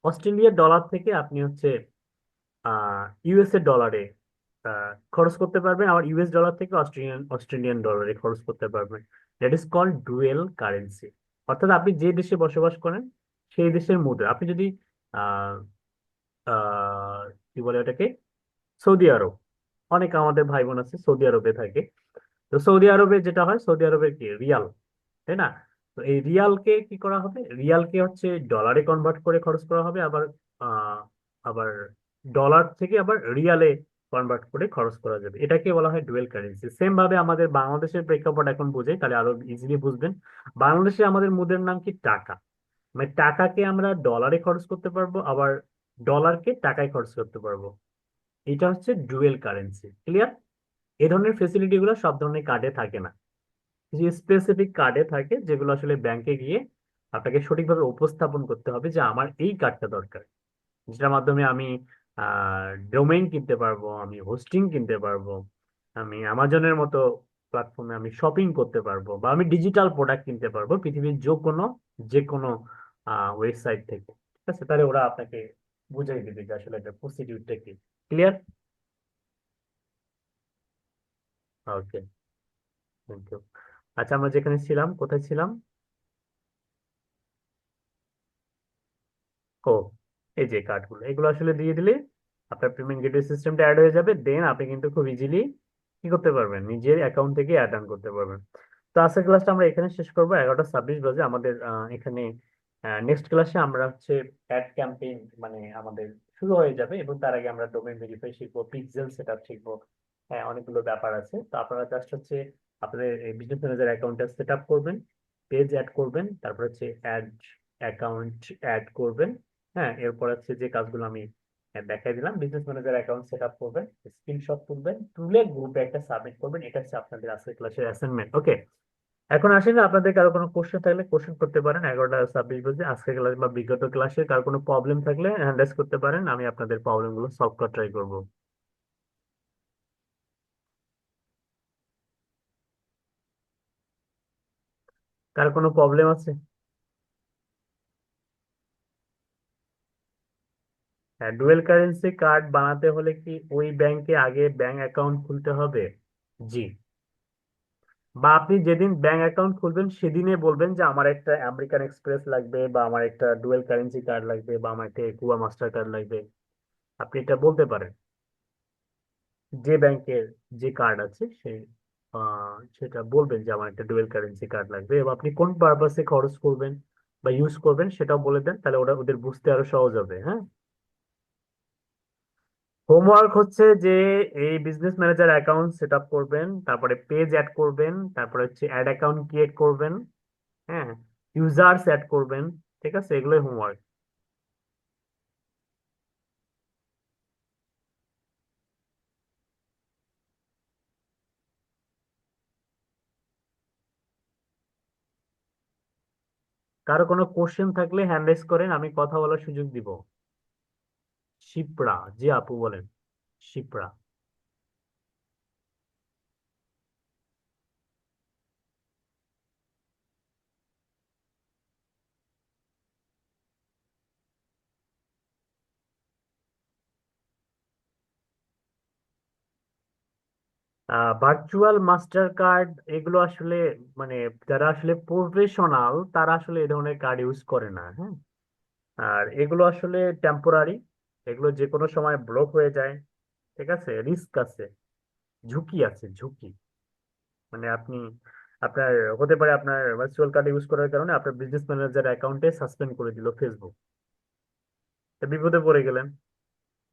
অস্ট্রেলিয়ার ডলার থেকে আপনি হচ্ছে ইউএসএ ডলারে খরচ করতে পারবেন, আবার ইউএস ডলার থেকে অস্ট্রেলিয়ান ডলারে খরচ করতে পারবেন। That is called dual currency. অর্থাৎ আপনি যে দেশে বসবাস করেন সেই দেশের মুদ্রা, আপনি যদি আহ আহ কি বলে ওটাকে, সৌদি আরব, অনেক আমাদের ভাই বোন আছে সৌদি আরবে থাকে। তো সৌদি আরবে যেটা হয়, সৌদি আরবের কি রিয়াল, তাই না? তো এই রিয়ালকে কি করা হবে, রিয়ালকে হচ্ছে ডলারে কনভার্ট করে খরচ করা হবে, আবার আহ আবার ডলার থেকে আবার রিয়ালে কনভার্ট করে খরচ করা যাবে। এটাকে বলা হয় ডুয়েল কারেন্সি। সেম ভাবে আমাদের বাংলাদেশের প্রেক্ষাপট এখন বুঝে তাহলে আরো ইজিলি বুঝবেন। বাংলাদেশে আমাদের মুদ্রার নাম কি টাকা, মানে টাকাকে আমরা ডলারে খরচ করতে পারবো, আবার ডলারকে টাকায় খরচ করতে পারবো। এটা হচ্ছে ডুয়েল কারেন্সি। ক্লিয়ার? এই ধরনের ফেসিলিটি গুলো সব ধরনের কার্ডে থাকে না, কিছু স্পেসিফিক কার্ডে থাকে যেগুলো আসলে ব্যাংকে গিয়ে আপনাকে সঠিকভাবে উপস্থাপন করতে হবে যে আমার এই কার্ডটা দরকার, যেটার মাধ্যমে আমি ডোমেইন কিনতে পারবো, আমি হোস্টিং কিনতে পারবো, আমি অ্যামাজনের মতো প্ল্যাটফর্মে আমি শপিং করতে পারবো, বা আমি ডিজিটাল প্রোডাক্ট কিনতে পারবো পৃথিবীর যে কোনো ওয়েবসাইট থেকে। ঠিক আছে, তাহলে ওরা আপনাকে বুঝাই দিবে যে আসলে এটা প্রসিডিউরটা কি। ক্লিয়ার? Okay, thank you. আচ্ছা, আমরা যেখানে ছিলাম, কোথায় ছিলাম? ও, এই যে কার্ডগুলো, এগুলো আসলে দিয়ে দিলে আপনার পেমেন্ট গেটওয়ে সিস্টেমটা অ্যাড হয়ে যাবে, দেন আপনি কিন্তু খুব ইজিলি কি করতে পারবেন, নিজের অ্যাকাউন্ট থেকে অ্যাড অন করতে পারবেন। তো আজকের ক্লাসটা আমরা এখানে শেষ করবো, 11টা 26 বাজে আমাদের এখানে। নেক্সট ক্লাসে আমরা হচ্ছে অ্যাড ক্যাম্পেইন মানে আমাদের শুরু হয়ে যাবে, এবং তার আগে আমরা ডোমেইন ভেরিফাই শিখবো, পিক্সেল সেটআপ শিখবো। হ্যাঁ, অনেকগুলো ব্যাপার আছে। তো আপনারা জাস্ট হচ্ছে আপনাদের বিজনেস ম্যানেজার অ্যাকাউন্টটা সেট আপ করবেন, পেজ অ্যাড করবেন, তারপর হচ্ছে অ্যাড অ্যাকাউন্ট অ্যাড করবেন। হ্যাঁ, এরপর হচ্ছে যে কাজগুলো আমি দেখাই দিলাম, business manager account set up করবেন, স্ক্রিনশট তুলবেন, তুলে গ্রুপে একটা সাবমিট করবেন। এটা হচ্ছে আপনাদের আজকের ক্লাসের অ্যাসাইনমেন্ট। ওকে, এখন আসেন, আপনাদের কারো কোনো কোশ্চেন থাকলে কোশ্চেন করতে পারেন। 11টা 26 বাজে আজকের ক্লাস বা বিগত ক্লাসে কারো কোনো প্রবলেম থাকলে হ্যান্ড রাইজ করতে পারেন, আমি আপনাদের প্রবলেম গুলো সলভ করার ট্রাই করবো। কারো কোনো প্রবলেম আছে? হ্যাঁ, ডুয়েল কারেন্সি কার্ড বানাতে হলে কি ওই ব্যাংকে আগে ব্যাংক অ্যাকাউন্ট খুলতে হবে? জি। বা আপনি যেদিন ব্যাংক অ্যাকাউন্ট খুলবেন সেদিনে বলবেন যে আমার একটা আমেরিকান এক্সপ্রেস লাগবে, বা আমার একটা ডুয়েল কারেন্সি কার্ড লাগবে, বা আমার একটা একুয়া মাস্টার কার্ড লাগবে। আপনি এটা বলতে পারেন, যে ব্যাংকের যে কার্ড আছে সেই সেটা বলবেন যে আমার একটা ডুয়েল কারেন্সি কার্ড লাগবে, এবং আপনি কোন পারপাসে খরচ করবেন বা ইউজ করবেন সেটাও বলে দেন, তাহলে ওরা ওদের বুঝতে আরো সহজ হবে। হ্যাঁ, হোমওয়ার্ক হচ্ছে যে এই business manager account set up করবেন, তারপরে পেজ অ্যাড করবেন, তারপরে হচ্ছে অ্যাড অ্যাকাউন্ট ক্রিয়েট করবেন। হ্যাঁ, ইউজার্স অ্যাড করবেন। ঠিক আছে, এগুলোই হোমওয়ার্ক। কারো কোনো কোশ্চেন থাকলে হ্যান্ড রেজ করেন, আমি কথা বলার সুযোগ দিব। শিপ্রা, জি আপু বলেন। শিপ্রা। ভার্চুয়াল মাস্টার কার্ড এগুলো আসলে মানে যারা আসলে প্রফেশনাল তারা আসলে এই ধরনের কার্ড ইউজ করে না। হ্যাঁ, আর এগুলো আসলে টেম্পোরারি, এগুলো যে কোনো সময় ব্লক হয়ে যায়। ঠিক আছে, রিস্ক আছে, ঝুঁকি আছে, ঝুঁকি। মানে আপনি আপনার হতে পারে আপনার ভার্চুয়াল কার্ড ইউজ করার কারণে আপনার বিজনেস ম্যানেজার অ্যাকাউন্টে সাসপেন্ড করে দিল ফেসবুক, বিপদে পড়ে গেলেন।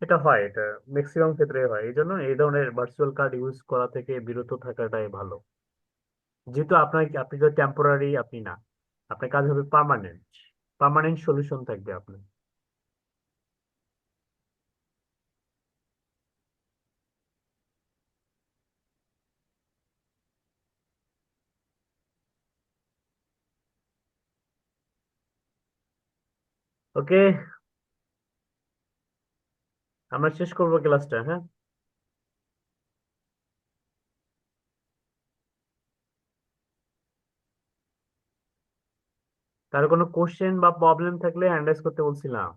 এটা হয়, এটা ম্যাক্সিমাম ক্ষেত্রে হয়। এই জন্য এই ধরনের ভার্চুয়াল কার্ড ইউজ করা থেকে বিরত থাকাটাই ভালো। যেহেতু আপনি তো টেম্পোরারি আপনি না, আপনার কাজ হবে পার্মানেন্ট, পার্মানেন্ট সলিউশন থাকবে আপনার। ওকে, আমরা শেষ করবো ক্লাসটা। হ্যাঁ, কারো কোনো কোশ্চেন বা প্রবলেম থাকলে হ্যান্ড রাইজ করতে বলছিলাম।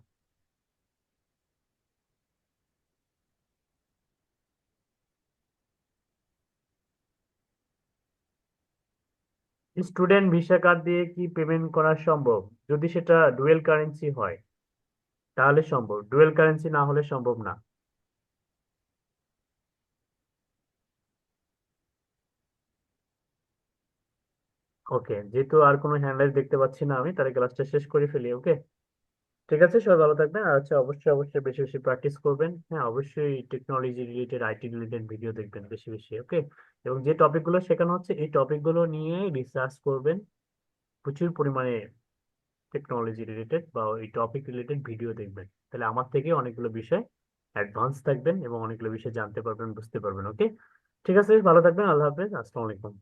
স্টুডেন্ট ভিসা কার্ড দিয়ে কি পেমেন্ট করা সম্ভব? যদি সেটা ডুয়েল কারেন্সি হয় তাহলে সম্ভব, ডুয়েল কারেন্সি না হলে সম্ভব না। ওকে, যেহেতু আর কোনো হ্যান্ডরাইজ দেখতে পাচ্ছি না আমি, তাহলে ক্লাসটা শেষ করে ফেলি। ওকে, ঠিক আছে, সবাই ভালো থাকবেন। আর হচ্ছে অবশ্যই অবশ্যই বেশি বেশি প্র্যাকটিস করবেন। হ্যাঁ, অবশ্যই technology related, IT related video দেখবেন বেশি বেশি। ওকে, এবং যে টপিকগুলো শেখানো হচ্ছে এই টপিকগুলো নিয়ে রিসার্চ করবেন, প্রচুর পরিমাণে টেকনোলজি রিলেটেড বা এই টপিক রিলেটেড ভিডিও দেখবেন, তাহলে আমার থেকে অনেকগুলো বিষয় অ্যাডভান্স থাকবেন এবং অনেকগুলো বিষয় জানতে পারবেন, বুঝতে পারবেন। ওকে, ঠিক আছে, ভালো থাকবেন। আল্লাহ হাফেজ, আসসালামু আলাইকুম।